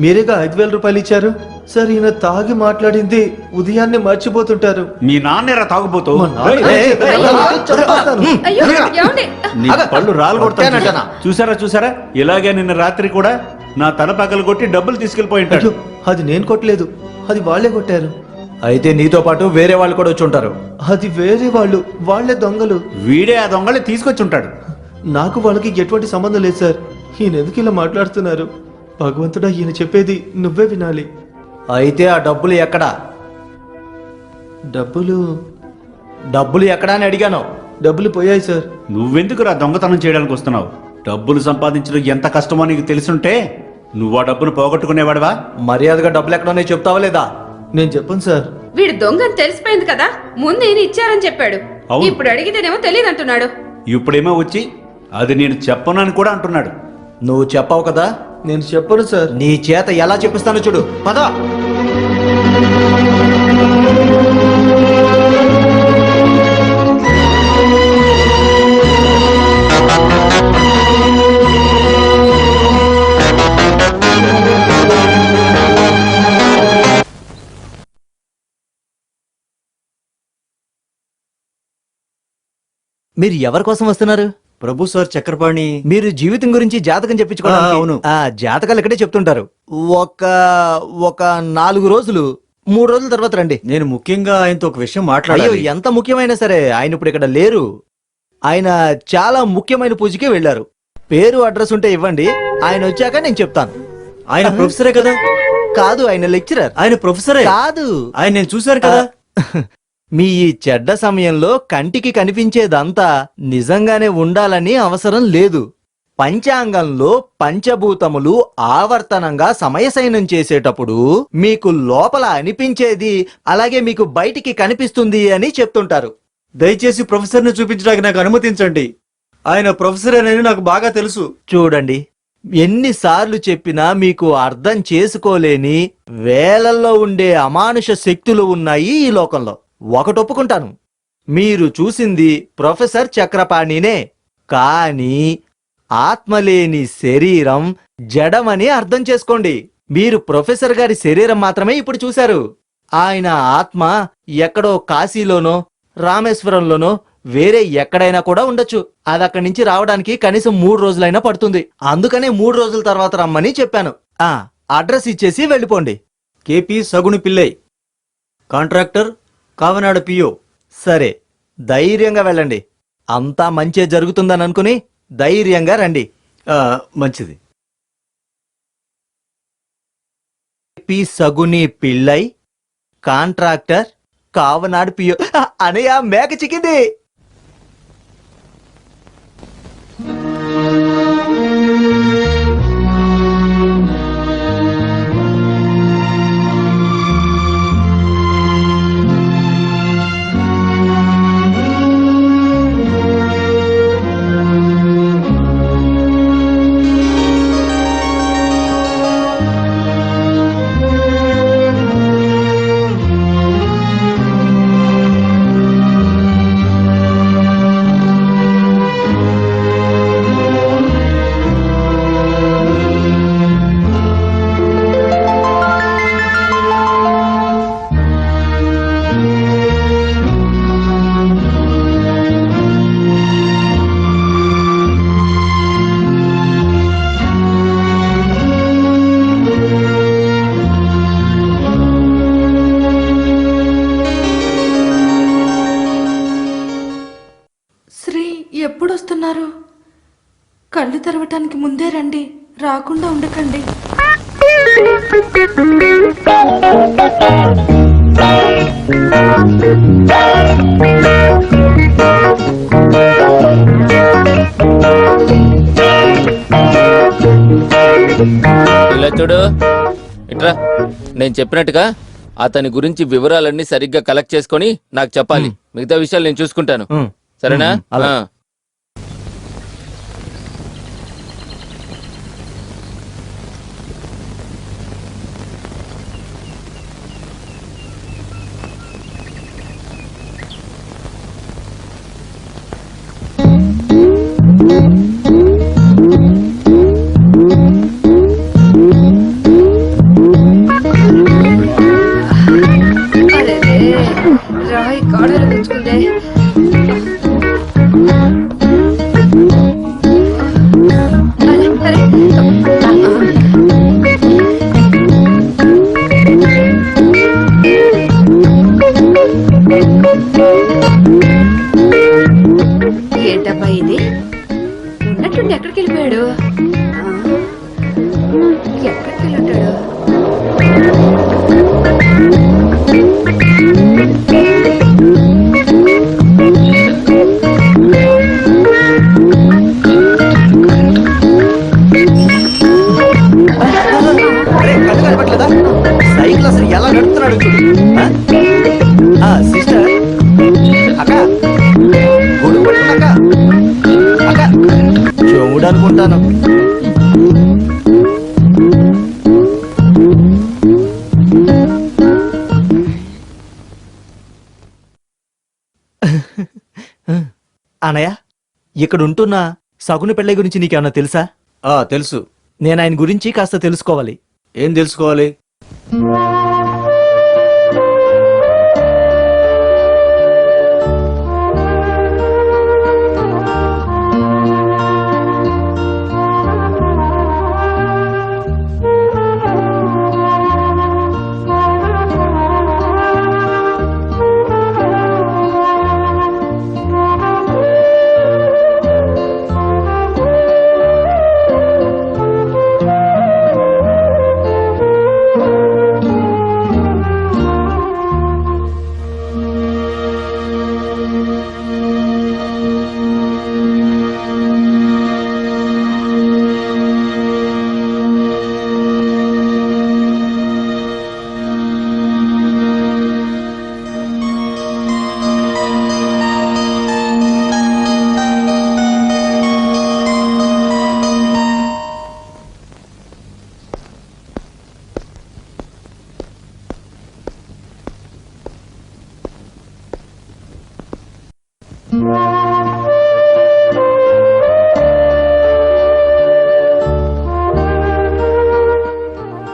మీరేగా 5,000 రూపాయలు ఇచ్చారు. సార్, ఈయన తాగి మాట్లాడింది ఉదయాన్నే మర్చిపోతుంటారు. మీ నాన్నేరా తాగుపోతూ? మా నాన్న చంపేస్తాను. అయ్యో ఏమండి? నీ పళ్ళు రాలు కొడతానంటనా? చూసారా, ఇలాగే నిన్న రాత్రి కూడా నా తల పగలు కొట్టి డబ్బులు తీసుకెళ్లిపోయి ఉంటాడు. అయ్యో, అది నేను కొట్టలేదు, అది వాళ్ళే కొట్టారు. అయితే నీతో పాటు వేరే వాళ్ళు కూడా వచ్చి ఉంటారు. అది వేరే వాళ్ళు, వాళ్ళే దొంగలు. వీడే ఆ దొంగలే తీసుకొచ్చి ఉంటాడు. నాకు వాళ్ళకి ఎటువంటి సంబంధం లేదు సార్. ఈయన ఎందుకు ఇలా మాట్లాడుతున్నారు? భగవంతుడా, ఈయన చెప్పేది నువ్వే వినాలి. అయితే ఆ డబ్బులు ఎక్కడా? డబ్బులు ఎక్కడా అని అడిగాను. డబ్బులు పోయాయి సార్. నువ్వెందుకురా దొంగతనం చేయడానికి వస్తున్నావు? డబ్బులు సంపాదించడం ఎంత కష్టమో నీకు తెలుసుంటే నువ్వు ఆ డబ్బును పోగొట్టుకునేవాడివా? మర్యాదగా డబ్బులు ఎక్కడో చెప్తావా లేదా? నేను చెప్పను సార్. వీడు దొంగ అని తెలిసిపోయింది కదా. ముందు ఈయన ఇచ్చారని చెప్పాడు. అవును. ఇప్పుడు అడిగితేనేమో తెలియదు అంటున్నాడు. ఇప్పుడేమో వచ్చి అది నేను చెప్పను అని కూడా అంటున్నాడు. నువ్వు చెప్పావు కదా. నేను చెప్పను సార్. నీ చేత ఎలా చెప్పిస్తానో చూడు. పద. మీరు ఎవరి కోసం వస్తున్నారు? ప్రభు సార్ చక్రపాణి. మీరు జీవితం గురించి జాతకం చెప్పించుకోవడానికి. అవును. జాతకాలు ఇక్కడే చెప్తుంటారు. ఒక 4 రోజులు 3 రోజుల తర్వాత రండి. నేను ముఖ్యంగా ఆయనతో ఒక విషయం అయ్యో, మాట్లాడాలి. ఎంత ముఖ్యమైన సరే ఆయన ఇప్పుడు ఇక్కడ లేరు. ఆయన చాలా ముఖ్యమైన పూజకి వెళ్ళారు. పేరు అడ్రస్ ఉంటే ఇవ్వండి, ఆయన వచ్చాక నేను చెప్తాను. ఆయన ప్రొఫెసరే కదా? కాదు, ఆయన లెక్చరర్. ఆయన ప్రొఫెసరే కాదు, ఆయన నేను చూశాను కదా. మీ ఈ చెడ్డ సమయంలో కంటికి కనిపించేదంతా నిజంగానే ఉండాలని అవసరం లేదు. పంచాంగంలో పంచభూతములు ఆవర్తనంగా సమయసైనం చేసేటప్పుడు మీకు లోపల అనిపించేది అలాగే మీకు బయటికి కనిపిస్తుంది అని చెప్తుంటారు. దయచేసి ప్రొఫెసర్ని చూపించడానికి నాకు అనుమతించండి. ఆయన ప్రొఫెసర్ అనేది నాకు బాగా తెలుసు. చూడండి, ఎన్నిసార్లు చెప్పినా మీకు అర్థం చేసుకోలేని వేలల్లో ఉండే అమానుష శక్తులు ఉన్నాయి ఈ లోకంలో. ఒకటి ఒప్పుకుంటాను, మీరు చూసింది ప్రొఫెసర్ చక్రపాణినే. కానీ ఆత్మలేని శరీరం జడమని అర్థం చేసుకోండి. మీరు ప్రొఫెసర్ గారి శరీరం మాత్రమే ఇప్పుడు చూశారు. ఆయన ఆత్మ ఎక్కడో కాశీలోనో రామేశ్వరంలోనో వేరే ఎక్కడైనా కూడా ఉండొచ్చు. అది అక్కడి నుంచి రావడానికి కనీసం 3 రోజులైనా పడుతుంది. అందుకనే 3 రోజుల తర్వాత రమ్మని చెప్పాను. అడ్రస్ ఇచ్చేసి వెళ్ళిపోండి. KP Saguni Pillai, contractor, Kavanad PO. సరే, ధైర్యంగా వెళ్ళండి. అంతా మంచే జరుగుతుందని అనుకుని ధైర్యంగా రండి. మంచిది. P Saguni Pillai, contractor, Kavanadu PO. అనయ్య, మేక చిక్కింది. శ్రీ ఎప్పుడొస్తున్నారు? కళ్ళు తెరవటానికి ముందే రండి, రాకుండా ఉండకండి. ఇలా చూడు, ఇట్రా. నేను చెప్పినట్టుగా అతని గురించి వివరాలన్నీ సరిగ్గా కలెక్ట్ చేసుకొని నాకు చెప్పాలి. మిగతా విషయాలు నేను చూసుకుంటాను. సరేనా? రాయి కాడలు గుంజుకుందే. అరే అరే, ఏంటబ్బా ఇది? ఉన్నట్టుండి ఎక్కడికి వెళ్ళిపోయాడు? ఎక్కడికి వెళ్ళుంటాడు? సైకిల్ అసలు ఎలా నడుపుతున్నాడు చూడు. సిస్టర్, అక్క, గొడుగు పట్టుకున్నాక అక్క చూడనుకుంటాను. అనయ్య, ఇక్కడ ఉంటున్న సగుని పెళ్ళై గురించి నీకేమన్నా తెలుసా? తెలుసు. నేను ఆయన గురించి కాస్త తెలుసుకోవాలి. ఏం తెలుసుకోవాలి?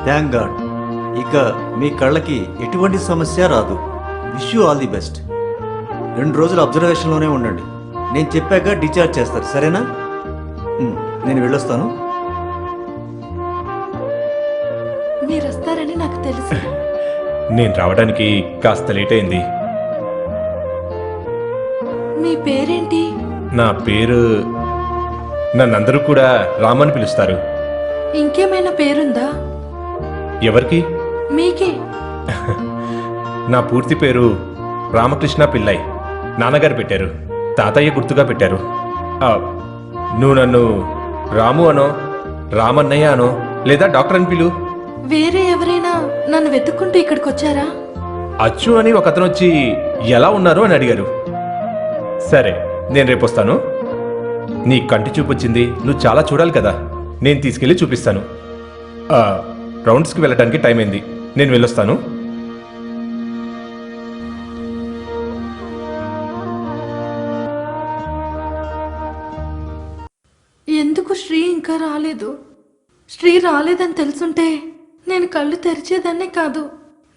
Thank God. ఇక మీ కళ్ళకి ఎటువంటి సమస్య రాదు. Wish you all the best. 2 రోజులు అబ్జర్వేషన్లోనే ఉండండి. నేను చెప్పాక డిశ్చార్జ్ చేస్తారు, సరేనా? నేను వెళ్ళొస్తాను. మీరు వస్తారని నాకు తెలుసు. నేను రావడానికి కాస్త లేట్ అయింది. మీ పేరేంటి? నా పేరు నన్నందరూ కూడా రామని పిలుస్తారు. ఇంకేమైనా పేరుందా? ఎవరికి? మీకే. నా పూర్తి పేరు రామకృష్ణ పిల్లై. నాన్నగారు పెట్టారు, తాతయ్య గుర్తుగా పెట్టారు. నువ్వు నన్ను రాము అనో, రామన్నయ్య అనో, లేదా డాక్టర్ అని పిలు. వేరే ఎవరైనా నన్ను వెతుక్కుంటూ ఇక్కడికి వచ్చారా? అచ్చు అని ఒక అతను వచ్చి ఎలా ఉన్నారు అని అడిగారు. సరే, నేను రేపు వస్తాను. నీ కంటి చూపొచ్చింది, నువ్వు చాలా చూడాలి కదా, నేను తీసుకెళ్ళి చూపిస్తాను. రౌండ్స్కి వెళ్ళటానికి టైం అయింది, నేను వెళ్ళొస్తాను. ఎందుకు శ్రీ ఇంకా రాలేదు? శ్రీ రాలేదని తెలుసుంటే నేను కళ్ళు తెరిచేదాన్నే కాదు.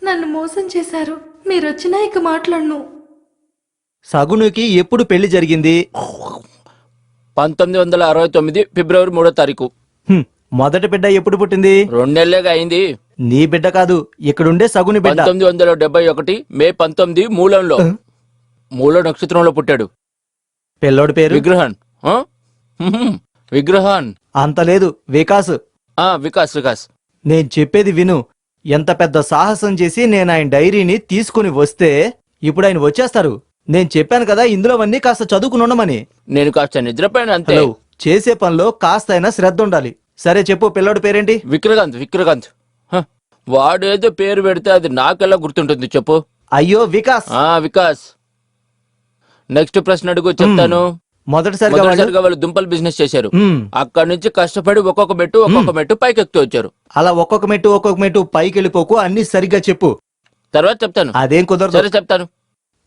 నన్ను మోసం చేశారు. మీరొచ్చినా ఇక మాట్లాడను. సగునుకి ఎప్పుడు పెళ్లి జరిగింది? 1969 ఫిబ్రవరి 3వ తారీఖు. మొదటి బిడ్డ ఎప్పుడు పుట్టింది? 2 నెలలేగా అయింది. నీ బిడ్డ కాదు, ఇక్కడుండే సగుని బిడ్డ. 1971 మే 19 మూలంలో, మూల నక్షత్రంలో పుట్టాడు. పిల్లోడి పేరు? విగ్రహన్. విగ్రహన్. అంత లేదు, వికాస్. వికాస్. వికాస్. నేను చెప్పేది విను. ఎంత పెద్ద సాహసం చేసి నేను ఆయన డైరీని తీసుకుని వస్తే ఇప్పుడు ఆయన వచ్చేస్తారు. నేను చెప్పాను కదా ఇందులోవన్నీ కాస్త చదువుకుని ఉండమని. నేను కాస్త నిద్రపోయాను అంతే. హలో, చేసే పనిలో కాస్త అయినా శ్రద్ధ ఉండాలి. సరే చెప్పు, పిల్లోడి పేరేంటి? విక్రకాంత్. విక్రకాంత్. వాడేదో పేరు పెడితే అది నాకెలా గుర్తుంటుంది చెప్పు. అయ్యో వికాస్. వికాస్. నెక్స్ట్ ప్రశ్న అడుగు, చెప్తాను. మొదటిసారిగా వాళ్ళు దుంపల్ బిజినెస్ చేశారు. మ్మ్. అక్కడి నుంచి కష్టపడి ఒక్కొక్క మెట్టు పైకి ఎక్కుతూ వచ్చారు. అలా ఒక్కొక్క మెట్టు పైకి వెళ్ళిపోకు, అన్ని సరిగ్గా చెప్పు. తర్వాత చెప్తాను. అదేం కుదరదు. సరే చెప్తాను.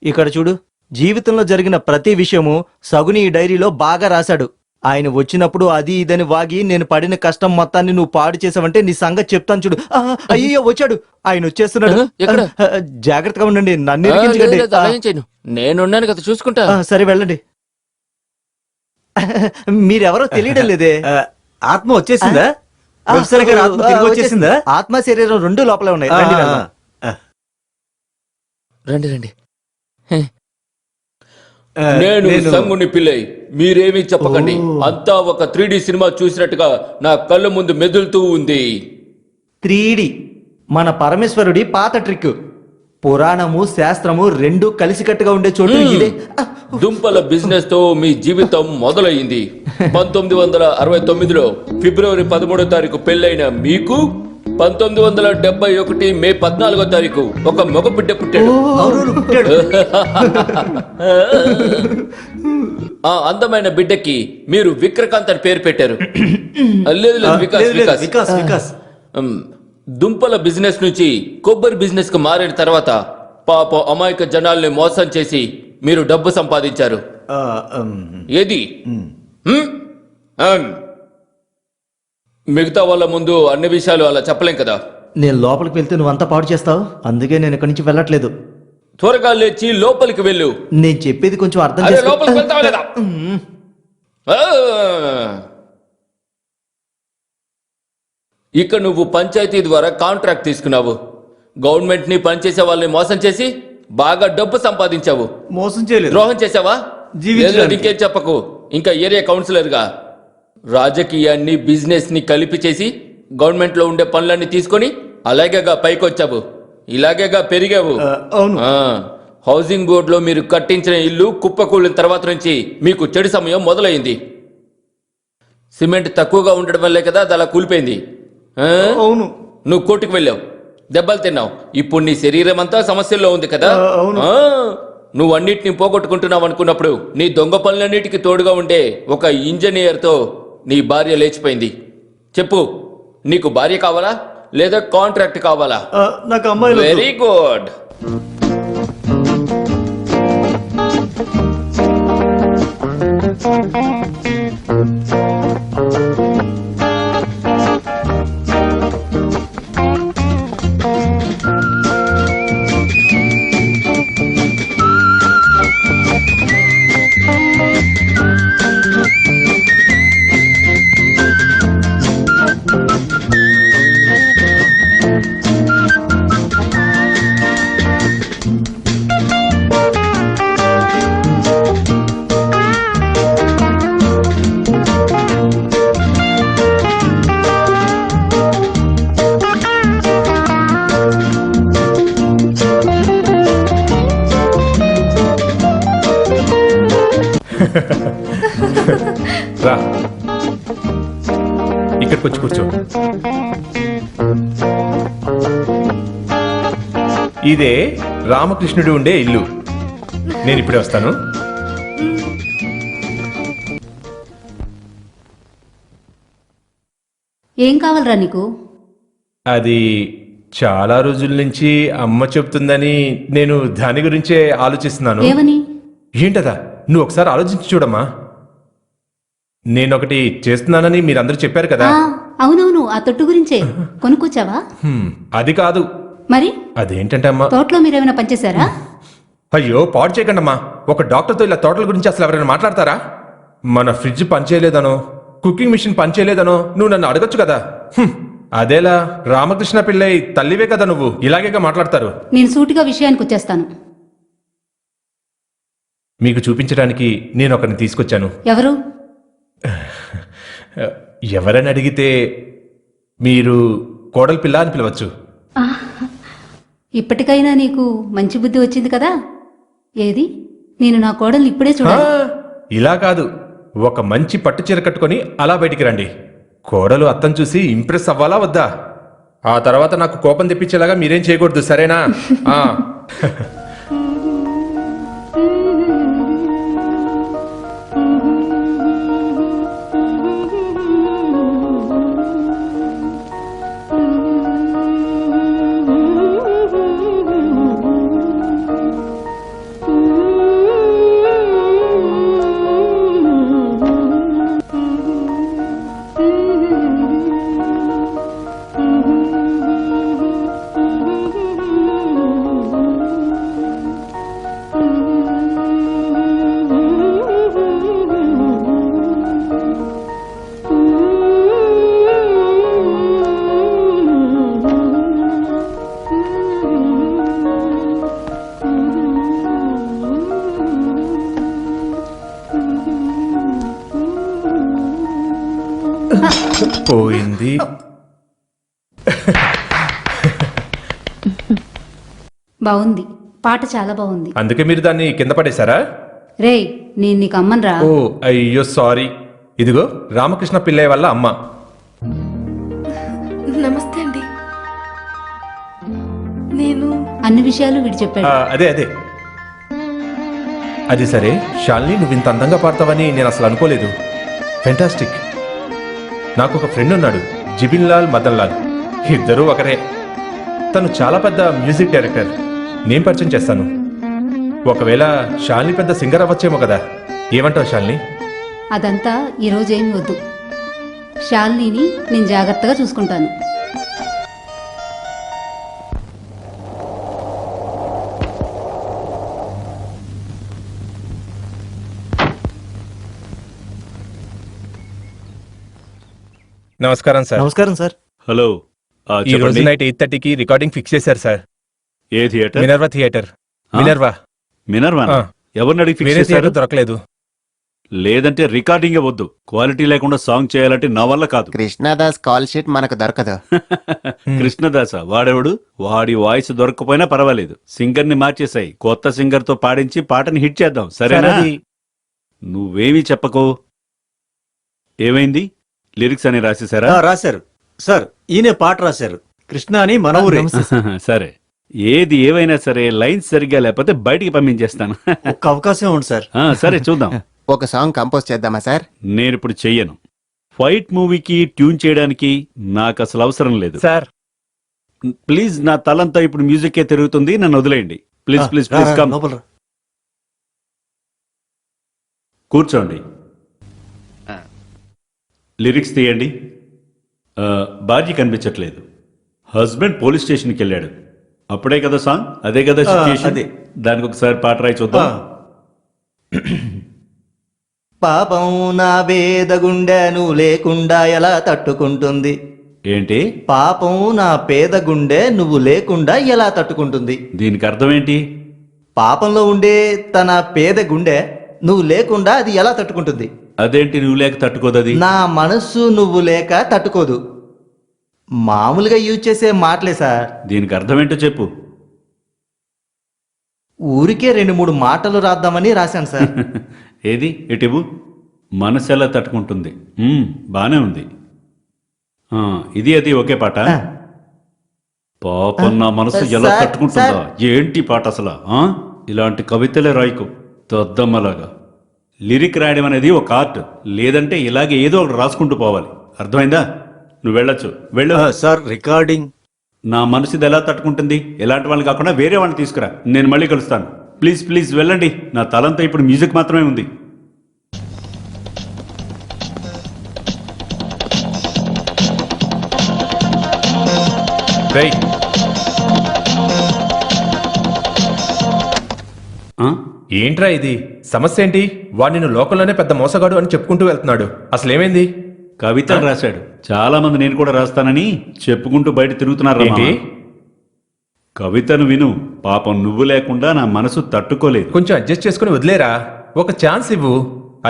ఇక్కడ చూడు, జీవితంలో జరిగిన ప్రతి విషయము సగుని ఈ డైరీలో బాగా రాశాడు. ఆయన వచ్చినప్పుడు అది ఇదని వాగి నేను పడిన కష్టం మొత్తాన్ని నువ్వు పాడు చేసావంటే నీ సంగతి చెప్తాను చూడు. అయ్యో వచ్చాడు, ఆయన వచ్చేస్తున్నాడు. ఎక్కడ? జాగ్రత్తగా ఉండండి, నన్ను లేదు, ఇరికించకండి. లేదు, అలా ఏం చేయను. నేనున్నాను కదా, చూసుకుంటా. సరే వెళ్ళండి. మీరెవరో తెలియడం లేదే. ఆత్మ వచ్చేసిందా? ప్రొఫెసర్ గారి ఆత్మ తిరిగి వచ్చేసిందా? ఆత్మ శరీరం రెండు లోపలే ఉన్నాయి. రండి, వెళ్దాం. రండి రండి. నేను సంగుని పిల్లై, మీరేమీ చెప్పకండి. అంతా ఒక 3D సినిమా చూసినట్టుగా నా కళ్ళ ముందు మెదులుతూ ఉంది. 3D మన పరమేశ్వరుడి పాత ట్రిక్. పురాణము శాస్త్రము రెండు కలిసికట్టుగా ఉండే చోటు ఇదే. దుంపల బిజినెస్ తో మీ జీవితం మొదలయ్యింది. 1969లో ఫిబ్రవరి 13వ తారీఖు పెళ్ళైన మీకు 1971 మే 14వ తారీఖు ఒక మగ బిడ్డ పుట్టాడు. ఆ అందమైన బిడ్డకి మీరు విక్రకాంత్ అని పేరు పెట్టారు. లేదు లేదు, వికాస్. వికాస్. వికాస్. వికాస్. దుంపల బిజినెస్ నుంచి కొబ్బరి బిజినెస్ కు మారిన తర్వాత పాప అమాయక జనాల్ని మోసం చేసి మీరు డబ్బు సంపాదించారు. ఏది? మిగతా వాళ్ళ ముందు అన్ని విషయాలు అలా చెప్పలేం కదా. నేను లోపలికి వెళ్తే నువ్వంతా పాడు చేస్తావు, అందుకే నేను ఇక్కడి నుంచి వెళ్ళట్లేదు. త్వరగా లేచి లోపలికి వెళ్ళు. నేను చెప్పేది కొంచెం అర్థం అరే, చేసుకో. లోపలికి వెళ్తావా లేదా? ఇక నువ్వు పంచాయతీ ద్వారా కాంట్రాక్ట్ తీసుకున్నావు. గవర్నమెంట్ ని పనిచేసే వాళ్ళని మోసం చేసి బాగా డబ్బు సంపాదించావు. మోసం చేయలేదు, ద్రోహం చేసావా? జీవించడానికి. లేదు, ఇంకేం చెప్పకు. ఇంకా ఏరియా కౌన్సిలర్ గా రాజకీయాన్ని బిజినెస్ ని కలిపి చేసి గవర్నమెంట్ లో ఉండే పనులన్నీ తీసుకొని అలాగేగా పైకొచ్చావు, ఇలాగేగా పెరిగావు. అవును. హౌసింగ్ బోర్డ్ లో మీరు కట్టించిన ఇల్లు కుప్పకూలిన తర్వాత నుంచి మీకు చెడు సమయం మొదలైంది. సిమెంట్ తక్కువగా ఉండడం వల్లే కదా అది అలా కూలిపోయింది. అవును. నువ్వు కోర్టుకు వెళ్ళావు, దెబ్బలు తిన్నావు. ఇప్పుడు నీ శరీరం అంతా సమస్యల్లో ఉంది కదా. అవును. నువ్వు అన్నిటిని పోగొట్టుకుంటున్నావు అనుకున్నప్పుడు నీ దొంగ పనులన్నిటికీ తోడుగా ఉండే ఒక ఇంజనీర్ తో నీ భార్య లేచిపోయింది. చెప్పు, నీకు భార్య కావాలా లేదా కాంట్రాక్ట్ కావాలా? నాకు అమ్మాయి. Very good. వచ్చి కూర్చో. ఇదే రామకృష్ణుడు ఉండే ఇల్లు. నేను ఇప్పుడే వస్తాను. ఏం కావాలరా నీకు? అది చాలా రోజుల నుంచి అమ్మ చెప్తుందని నేను దాని గురించే ఆలోచిస్తున్నాను. ఏమని? ఏంటదా? నువ్వు ఒకసారి ఆలోచించి చూడమ్మా. నేనొకటి చేస్తున్నానని మీరందరూ చెప్పారు కదా. అవునవును, ఆ తొట్టు గురించే. కొనుక్కొచ్చావా? అది కాదు. మరి అదేంటంటే అమ్మా. తోటలో మీరేమైనా పనిచేశారా? అయ్యో పాడు చేయకండమ్మా. ఒక డాక్టర్తో ఇలా తోటల గురించి అసలు ఎవరైనా మాట్లాడతారా? మన ఫ్రిడ్జ్ పనిచేయలేదనో, కుకింగ్ మిషన్ పనిచేయలేదనో నువ్వు నన్ను అడగచ్చు కదా. అదేలా? రామకృష్ణ పిల్లై తల్లివే కదా నువ్వు, ఇలాగేగా మాట్లాడతారు. నేను సూటిగా విషయానికి వచ్చేస్తాను. మీకు చూపించడానికి నేను ఒకరిని తీసుకొచ్చాను. ఎవరు? ఎవరని అడిగితే మీరు కోడలి పిల్ల అని పిలవచ్చు. ఇప్పటికైనా నీకు మంచి బుద్ధి వచ్చింది కదా. ఏది, నేను నా కోడల్ని ఇప్పుడే చూడాలి. ఇలా కాదు, ఒక మంచి పట్టు చీర కట్టుకొని అలా బయటికి రండి. కోడలు అత్తం చూసి ఇంప్రెస్ అవ్వాలా వద్దా? ఆ తర్వాత నాకు కోపం తెప్పించేలాగా మీరేం చేయకూడదు, సరేనా? పోయింది. బాగుంది, పాట చాలా బాగుంది. అందుకే మీరు దాన్ని కింద పడేశారా? రేయ్, నేను నీకు అమ్మన్రా. ఓ అయ్యో సారీ. ఇదిగో రామకృష్ణ పిల్లయ్య వల్ల అమ్మ. నమస్తే అండి. నేను అన్ని విషయాలు వీడు చెప్పాడు. అదే అదే అది సరే శాలిని, నువ్వు ఇంత అందంగా పాడతావని నేను అసలు అనుకోలేదు. ఫెంటాస్టిక్. నాకు ఒక ఫ్రెండ్ ఉన్నాడు, జిబిన్ లాల్, మదన్ లాల్. ఇద్దరూ ఒకరే. తను చాలా పెద్ద మ్యూజిక్ డైరెక్టర్. నేను పరిచయం చేస్తాను. ఒకవేళ శాలిని పెద్ద సింగర్ అవ్వచ్చేమో కదా. ఏమంటావు శాలిని? అదంతా ఈరోజు ఏమి వద్దు. శాలినిని నేను జాగ్రత్తగా చూసుకుంటాను. నమస్కారం సార్. నమస్కారం సార్. హలో. ఈ రోజు నైట్ 8:30కి రికార్డింగ్ ఫిక్స్ చేశారు సార్. ఏ theatre? Minerva theatre. Minerva. Minerva? ఎవరిని అడిగి ఫిక్స్ వేరే చేశారు? థియేటర్ దొరకలేదు. లేదంటే రికార్డింగే వద్దు. క్వాలిటీ లేకుండా సాంగ్ చేయాలంటే నా వల్ల కాదు. కృష్ణదాస్ కాల్ షీట్ మనకు దొరకదు. కృష్ణదాస వాడెవడు? వాడి వాయిస్ దొరకపోయినా పర్వాలేదు, సింగర్ ని మార్చేసాయి. కొత్త సింగర్ తో పాడించి పాటని హిట్ చేద్దాం, సరేనా? నువ్వేమీ చెప్పకు. ఏమైంది? లిరిక్స్ అని రాసేసారా? రాశారు సార్. ఈయనే పాట రాశారు. కృష్ణ అని మన ఊరే. సరే, ఏది ఏవైనా సరే లైన్స్ సరిగ్గా లేకపోతే బయటికి పంపించేస్తాను. ఒక్క అవకాశం ఉంది సార్. సరే చూద్దాం. ఒక సాంగ్ కంపోజ్ చేద్దామా సార్? నేను ఇప్పుడు చెయ్యను. ఫైట్ మూవీకి ట్యూన్ చేయడానికి నాకు అసలు అవసరం లేదు సార్. ప్లీజ్, నా తలంతా ఇప్పుడు మ్యూజిక్కే తిరుగుతుంది, నన్ను వదిలేయండి. Please please please come. లోపల కూర్చోండి. లిరిక్స్ తీయండి. భార్య కనిపించట్లేదు. హస్బెండ్ పోలీస్ స్టేషన్కి వెళ్ళాడు. అప్పుడే కదా సాంగ్, అదే కదా సిచ్యుయేషన్. అదే. దానికి ఒకసారి పాట రాయి చూద్దాం. పాపం నా పేద గుండె నువ్వు లేకుండా ఎలా తట్టుకుంటుంది? ఏంటి? పాపం నా పేద గుండె నువ్వు లేకుండా ఎలా తట్టుకుంటుంది? దీనికి అర్థం ఏంటి? పాపంలో ఉండే తన పేద గుండె నువ్వు లేకుండా అది ఎలా తట్టుకుంటుంది? అదేంటి నువ్వు లేక తట్టుకోదది? నా మనస్సు నువ్వు లేక తట్టుకోదు. మామూలుగా యూజ్ చేసే మాటలే సార్. దీనికి అర్థం ఏంటో చెప్పు. ఊరికే 2-3 మాటలు రాద్దామని రాశాను సార్. ఏది ఎటివు? మనసు ఎలా తట్టుకుంటుంది? బానే ఉంది. ఆ, ఇది అది ఒకే పాట పాపం నా మనసు ఎలా సార్, తట్టుకుంటుందా ఏంటి పాట అసలు ఆ? ఇలాంటి కవితలే రాయకు తద్దమ్మలాగా. లిరిక్ రాయడం అనేది ఒక ఆర్ట్, లేదంటే ఇలాగే ఏదో ఒకటి రాసుకుంటూ పోవాలి. అర్థమైందా? నువ్వు వెళ్ళొచ్చు, వెళ్ళు. Sir recording. నా మనసు ఇది ఎలా తట్టుకుంటుంది? ఎలాంటి వాళ్ళని కాకుండా వేరే వాళ్ళని తీసుకురా, నేను మళ్ళీ కలుస్తాను. ప్లీజ్ ప్లీజ్ వెళ్ళండి, నా తలంతా ఇప్పుడు మ్యూజిక్ మాత్రమే ఉంది. రేయ్, ఆ? ఏంట్రా ఇది? సమస్య ఏంటి? వాడు నిన్ను లోకంలోనే పెద్ద మోసగాడు అని చెప్పుకుంటూ వెళ్తున్నాడు. అసలేమైంది? కవితలు రాశాడు. చాలా మంది నేను కూడా రాస్తానని చెప్పుకుంటూ బయట తిరుగుతున్నారు. ఏంటి? కవితను విను. పాపం నువ్వు లేకుండా నా మనసు తట్టుకోలేదు. కొంచెం అడ్జస్ట్ చేసుకుని వదిలేరా, ఒక ఛాన్స్ ఇవ్వు.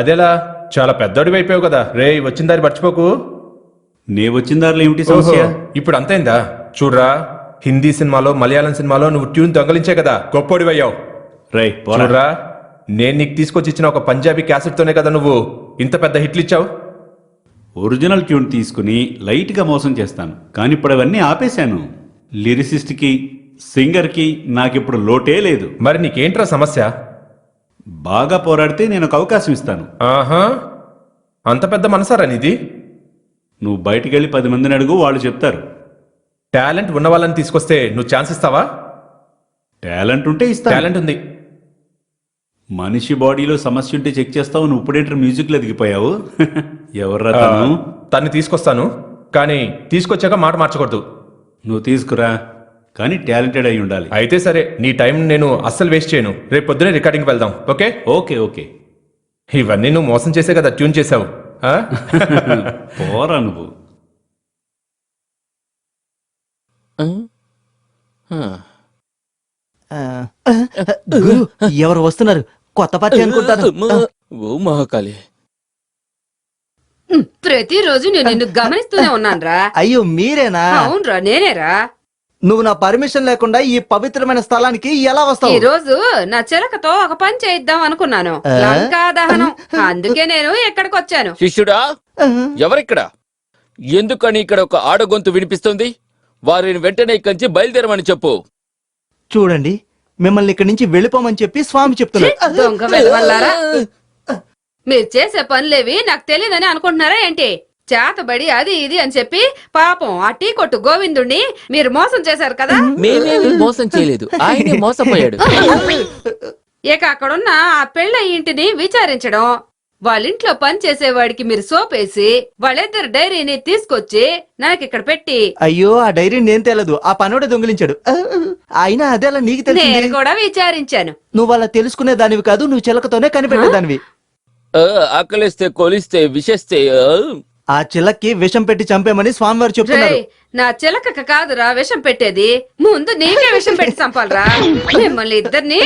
అదెలా? చాలా పెద్దోడివి అయిపోయావు కదా. రేయ్, వచ్చిన దారి మర్చిపోకు. నే వచ్చిన దారిలో ఏమిటి సమస్య? ఓహో, ఇప్పుడు అంతైందా? చూడరా, హిందీ సినిమాలో మలయాళం సినిమాలో నువ్వు ట్యూన్ దొంగలించే కదా గొప్పోడివయ్యావు. రై పోరా. చూడరా, నేను నీకు తీసుకొచ్చి ఇచ్చిన ఒక పంజాబీ క్యాసెట్ తోనే కదా నువ్వు ఇంత పెద్ద హిట్లు ఇచ్చావు. ఒరిజినల్ ట్యూన్ తీసుకుని లైట్గా మోసం చేస్తాను, కానీ ఇప్పుడు అవన్నీ ఆపేశాను. లిరిసిస్ట్కి, సింగర్కి నాకిప్పుడు లోటే లేదు. మరి నీకేంట్రా సమస్య? బాగా పోరాడితే నేను ఒక అవకాశం ఇస్తాను. ఆహా, అంత పెద్ద మనసారా నీది? నువ్వు బయటికి వెళ్ళి 10 మందిని అడుగు, వాళ్ళు చెప్తారు. టాలెంట్ ఉన్న వాళ్ళని తీసుకొస్తే నువ్వు ఛాన్స్ ఇస్తావా? టాలెంట్ ఉంటే ఇస్తా. టాలెంట్ ఉంది. మనిషి బాడీలో సమస్య ఉంటే చెక్ చేస్తావు, నువ్వు ఇప్పుడేంటర్ మ్యూజిక్లో దిగిపోయావు. ఎవర్రా తను? తన్ని తీసుకొస్తాను, కానీ తీసుకొచ్చాక మాట మార్చకూడదు. నువ్వు తీసుకురా, కానీ టాలెంటెడ్ అయి ఉండాలి. అయితే సరే, నీ టైం నేను అస్సలు వేస్ట్ చేయను. రేపు పొద్దునే రికార్డింగ్ వెళ్దాం, ఓకే? Okay okay. ఇవన్నీ నువ్వు మోసం చేసే కదా ట్యూన్ చేసావు. ఆ? పోరా నువ్వు. గురు, ఎవరు వస్తున్నారు? కొత్త పార్టీ అనుకుంటాను. ఓ మహాకాళి, ప్రతిరోజు నేను నిన్ను గమనిస్తూనే ఉన్నానురా. అయ్యో మీరేనా? అవునరా, నేనేరా. నువ్వు నా పర్మిషన్ లేకుండా ఈ పవిత్రమైన స్థలానికి ఎలా ఈ వస్తావు? రోజు నా చిలకతో ఒక పని చేయిద్దాం అనుకున్నాను, లంకా దహనం. అందుకే నేను ఇక్కడికి వచ్చాను. శిష్యుడా, ఎవరిక్కడ? ఎందుకని ఇక్కడ ఒక ఆడగొంతు వినిపిస్తుంది? వారిని వెంటనే ఇక్కడి నుంచి బయలుదేరమని చెప్పు. చూడండి, మిమ్మల్ని ఇక్కడి నుంచి వెళ్ళిపోమని చెప్పి స్వామి చెప్తున్నారు. దొంగ వెధవల్లారా. మీరు చేసే పనులేవి నాకు తెలియదని అనుకుంటున్నారా ఏంటి? చేతబడి అది ఇది అని చెప్పి పాపం ఆ టీ కొట్టు గోవిందుణ్ణి మీరు మోసం చేశారు కదా. మేమేమి మోసం చేయలేదు, ఆయనే మోసపోయాడు. ఇక అక్కడున్న ఆ పెళ్ళ ఇంటిని విచారించడం, వాళ్ళింట్లో పని చేసేవాడికి మీరు సోపేసి వాళ్ళిద్దరు డైరీని తీసుకొచ్చి నాకిక్కడ పెట్టి. అయ్యో, ఆ డైరీ నేను తేలదు, ఆ పనోడే దొంగిలించాడు. అయినా అదేలా నీకు నేను తెలిసింది? కూడా విచారించాను. నువ్వు అలా తెలుసుకునే దానివి కాదు, నువ్వు చిలకతోనే కనిపెట్టేదానివి. ఆకలిస్తే కొలిస్తే విషేస్తే ఆ చిలక్కి విషం పెట్టి చంపేమని స్వామివారు చెప్తున్నారు. రేయ్, నా చిలకక కాదురా విషం పెట్టేది, ముందు నీకే విషం పెట్టి చంపాలరా. మిమ్మల్ని ఇద్దరిని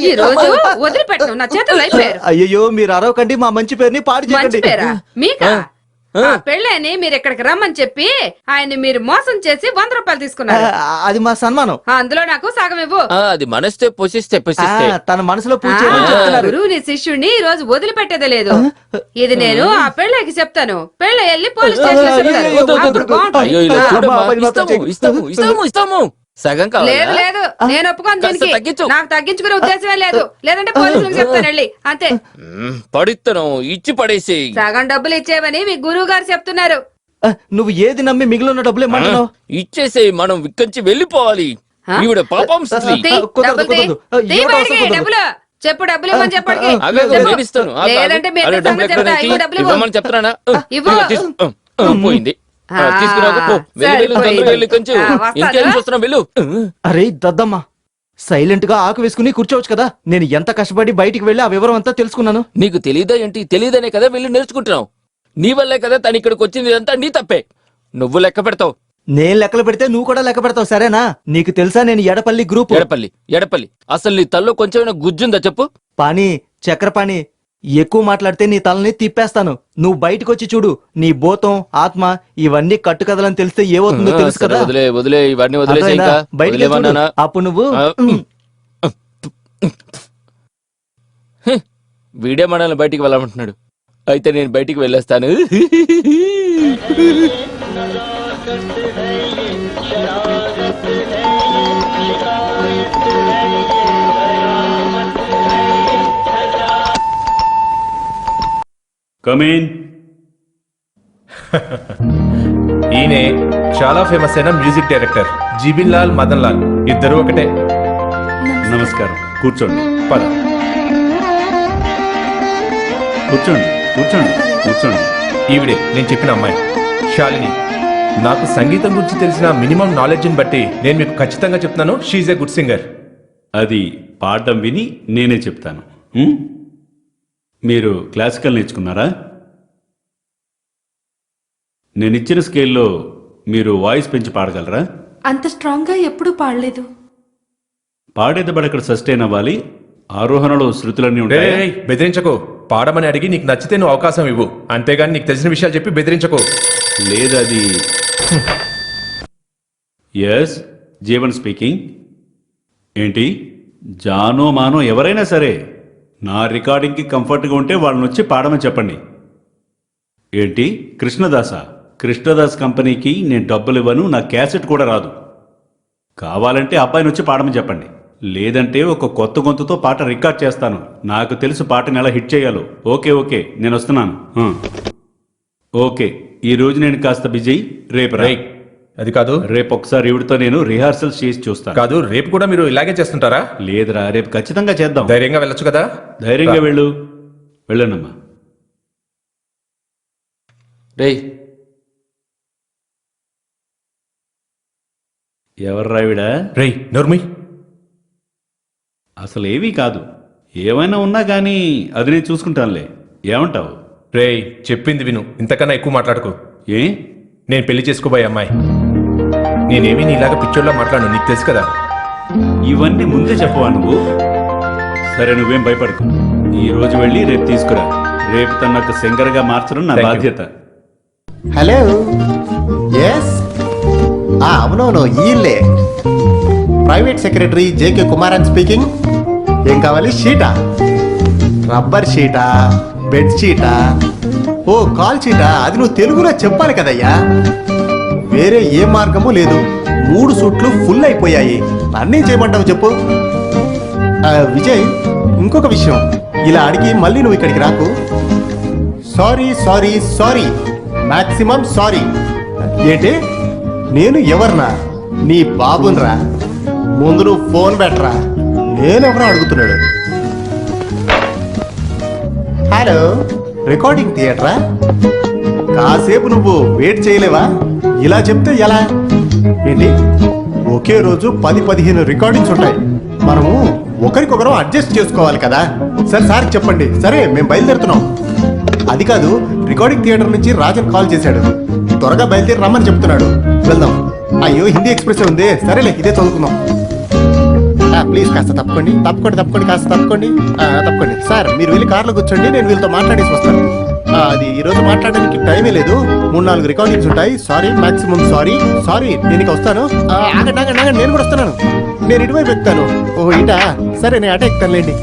ఈ రోజు వదిలిపెట్టను, నా చేతులు అయిపోయారు. అయ్యో, మీరు అరవకండి, మా మంచి పేరుని పాడు మంచి చేయకండి. పేరా మీకా? ఆ పెళ్ళని మీరు ఇక్కడికి రమ్మని చెప్పి ఆయన మీరు మోసం చేసి 100 రూపాయలు తీసుకున్నారు. అది మా సన్మానం. అందులో నాకు సగం ఇవ్వు. అది మనస్తే పొసిస్తే తన మనసులో పూజ ఆ, చేయమని చెప్తున్నారు. గురువుని శిష్యుడిని ఈ రోజు వదిలిపెట్టేదే లేదు. ఇది నేను ఆ పెళ్ళకి చెప్తాను. పెళ్ళ వెళ్ళి పోలీస్ స్టేషన్ లో చెప్తాను. అప్పుడు బాగుంటుంది. అయ్యో, ఇలా ఆ, చూడమ్మా. అమ్మా, అది మాత్రం ఇస్తాము, ఇస్తాము, ఇస్తాము, ఇస్తాము. సగం లేదు కావాలా? లేదు, నేను ఒప్పుకోను కాస్త దీనికి. తగ్గించు. నాకు తగ్గించుకునే ఉద్దేశమే లేదు. లేదంటే పోలీసులకు చెప్తాను వెళ్ళి, అంతే. పడిత్తను ఇచ్చి పడేసి. సగం డబ్బులు ఇచ్చేవని మీ గురువు గారు చెప్తున్నారు. నువ్వు ఏది నమ్మి మిగిలిన డబ్బులు ఇమ్మంటున్నావు? ఇచ్చేసే, మనం విక్కంచి వెళ్ళిపోవాలి. ఆ? ఈవిడ పాపం స్త్రీ. తీ, కుదరదు, డబ్బులు తీ. కుదరదు. తీ ఇవ్వడం బయటికి, కుదరదు. డబ్బులు చెప్పు. డబ్బులు ఇవ్వమని చెప్పడికి. ఆగు, నేను ఇస్తాను. ఆగు, ఆగు. లేదంటే మీ అరే, ఇద్దరి డబ్బులు సంగతి చెప్తా. ఎక్కడ ఇవ్వు, డబ్బులు ఇవ్వు. ఇవ్వమని చెప్తున్నానా? ఇవ్వు. ఇదిగో తీసుకో. పోయింది. తీసుకురాకు, పో. వెళ్ళు, వెళ్ళు, సరిపోయింది. తొందరగా వెళ్ళు కొంచెం. వస్తాను. ఇంకేం చూస్తున్నావు, వెళ్ళు. అరే దద్దమ్మ, సైలెంట్ గా ఆకు వేసుకుని కూర్చోవచ్చు కదా. నేను ఎంత కష్టపడి బయటికి వెళ్ళి ఆ వివరం అంతా తెలుసుకున్నాను. నీకు తెలియదా ఏంటి? తెలియదనే కదా వెళ్ళి నేర్చుకుంటున్నావు. నీ వల్లే కదా తను ఇక్కడికి వచ్చింది. ఇదంతా నీ తప్పే. నువ్వు లెక్క పెడతావు. నేను లెక్కలు పెడితే నువ్వు కూడా లెక్క పెడతావు, సరేనా? నీకు తెలుసా నేను ఎడపల్లి గ్రూప్. ఎడపల్లి అసలు నీ తల్లో కొంచెమైనా గుజ్జుందా చెప్పు. పాని, చక్ర పాని, ఎక్కువ మాట్లాడితే నీ తలని తిప్పేస్తాను. నువ్వు బయటకు వచ్చి చూడు. నీ భూతం, ఆత్మ ఇవన్నీ కట్టుకథలని తెలిస్తే ఏమవుతుందో తెలుసు కదా. వదిలే ఇవన్నీ వదిలేసే. అర్థమైందా? ఇంకా బయటికి వెళ్ళి చూడు. వదిలేవన్నానా? అప్పుడు నువ్వు వీడే మనల్ని బయటికి వెళ్ళమంటున్నాడు. అయితే నేను బయటికి వెళ్ళేస్తాను. కమేన్. ఈయనే చాలా ఫేమస్ అయిన మ్యూజిక్ డైరెక్టర్ జీబిన్ లాల్ మదన్ లాల్, ఇద్దరు ఒకటే. నమస్కారం. కూర్చోండి. పద. కూర్చోండి కూర్చోండి కూర్చోండి. ఈవిడే నేను చెప్పిన అమ్మాయి శాలిని. నాకు సంగీతం గురించి తెలిసిన మినిమం నాలెడ్జ్ని బట్టి నేను మీకు ఖచ్చితంగా చెప్తున్నాను, షీఈ్ ఏ గుడ్ సింగర్. అది పాడడం విని నేనే చెప్తాను. మీరు క్లాసికల్ నేర్చుకున్నారా? నేను ఇచ్చిన స్కేల్లో మీరు వాయిస్ పెంచి పాడగలరా? అంత స్ట్రాంగ్గా ఎప్పుడూ పాడలేదు. పాడేదబడి అక్కడ సస్టైన్ అవ్వాలి. ఆరోహణలో శృతులన్నీ ఉంటాయి. రేయ్, బెదిరించకు. పాడమని అడిగి నీకు నచ్చితే నువ్వు అవకాశం ఇవ్వు, అంతేగాని నీకు తెలిసిన విషయాలు చెప్పి బెదిరించకు. లేదది. Yes, Jeevan speaking. ఏంటి జానో మానో ఎవరైనా సరే నా రికార్డింగ్కి కంఫర్ట్గా ఉంటే వాళ్ళని వచ్చి పాడమని చెప్పండి. ఏంటి కృష్ణదాసా? కృష్ణదాస్ కంపెనీకి నేను డబ్బులు ఇవ్వను, నా క్యాసెట్ కూడా రాదు. కావాలంటే అబ్బాయిని వచ్చి పాడమని చెప్పండి. లేదంటే ఒక కొత్త గొంతుతో పాట రికార్డ్ చేస్తాను. నాకు తెలుసు పాటను ఎలా హిట్ చేయాలో. ఓకే ఓకే, నేను వస్తున్నాను. ఓకే, ఈ రోజు నేను కాస్త బిజీ. రేపు రేయ్, అది కాదు. రేపు ఒకసారి ఇవిడితో నేను రిహార్సల్ చేసి చూస్తాను. కాదు, రేపు కూడా మీరు ఇలాగే చేస్తుంటారా? లేదురా, రేపు ఖచ్చితంగా చేద్దాం. ధైర్యంగా వెళ్ళొచ్చు కదా? ధైర్యంగా వెళ్ళు. వెళ్ళనమ్మా. రేయ్, ఎవర్రావిడా? రేయ్ నోర్మి. అసలు ఏమీ కాదు. ఏమైనా ఉన్నా కానీ అది నేను చూసుకుంటానులే. ఏమంటావు? రేయ్, చెప్పింది విను, ఇంతకన్నా ఎక్కువ మాట్లాడుకో. ఏ? నేను పెళ్లి చేసుకోబోయే అమ్మాయి. నేనేమీ నీలాగా పిచ్చోళ్ళ మాట్లాడు, నీకు తెలుసు కదా. ఇవన్నీ ముందే చెప్పవా నువ్వు? సరే, నువ్వేం భయపడకు. ఈ రోజు వెళ్ళి రేపు తీసుకురా. రేపు తనకు సింగర్గా మార్చడం నా Thank you. బాధ్యత. హలో. ఎస్, అవునవును, ఈళ్ళే private secretary JK Kumaran speaking. ఏం కావాలి? షీటా? రబ్బర్ షీటా? బెడ్ షీటా? ఓ కాల్ షీటా? అది నువ్వు తెలుగులో చెప్పాలి కదయ్యా. వేరే ఏ మార్గము లేదు. 3 సూట్లు ఫుల్ అయిపోయాయి. అన్నీ చేయమంటావు చెప్పు. విజయ్, ఇంకొక విషయం, ఇలా అడిగి మళ్ళీ నువ్వు ఇక్కడికి రాకు. Sorry sorry sorry, maximum sorry. ఏంటి? నేను ఎవర్నా? నీ బాబునరా. ముందు నువ్వు ఫోన్ పెట్టరా. నేనెవరో అడుగుతున్నాడు. హలో, రికార్డింగ్ థియేటరా? కాసేపు నువ్వు వెయిట్ చేయలేవా? ఇలా చెప్తే ఎలా? ఏంటి, ఒకే రోజు 10-15 రికార్డింగ్స్ ఉంటాయి. మనము ఒకరికొకరు అడ్జస్ట్ చేసుకోవాలి కదా. సరే సార్ చెప్పండి. సరే, మేము బయలుదేరుతున్నాం. అది కాదు, రికార్డింగ్ థియేటర్ నుంచి రాజన్ కాల్ చేశాడు. త్వరగా బయలుదేరి రమ్మని చెప్తున్నాడు. వెళ్దాం. అయ్యో, హిందీ ఎక్స్ప్రెస్ ఉంది. సరేలే, ఇదే చదువుకుందాం. ప్లీజ్ కాస్త తప్పుకోండి తప్పుకోండి తప్పుకోండి కాస్త తప్పుకోండి తప్పుకోండి. సార్, మీరు వెళ్ళి కార్లో కూర్చోండి, నేను వీళ్ళతో మాట్లాడేసి వస్తాను. అది ఈరోజు మాట్లాడడానికి టైమే లేదు. 3-4 రికార్డింగ్స్ ఉంటాయి. Sorry, maximum sorry. సారీ, నేను ఇక వస్తాను. ఆగండి ఆగండి ఆగండి, నేను కూడా వస్తున్నాను. నేను ఇటువైపు ఎక్కుతాను. ఓహో, ఇటా? సరే, నేను అటే ఎక్కుతానులేండి.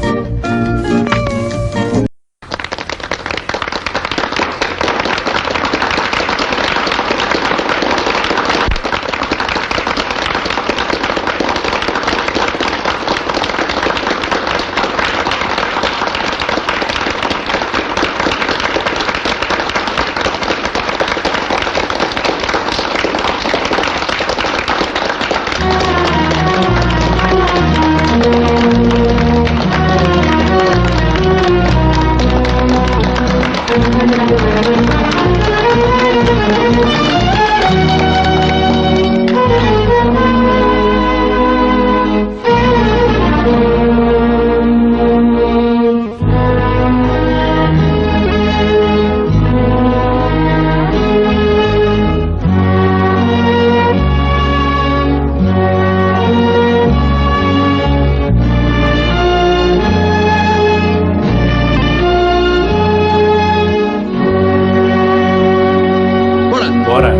పోరా.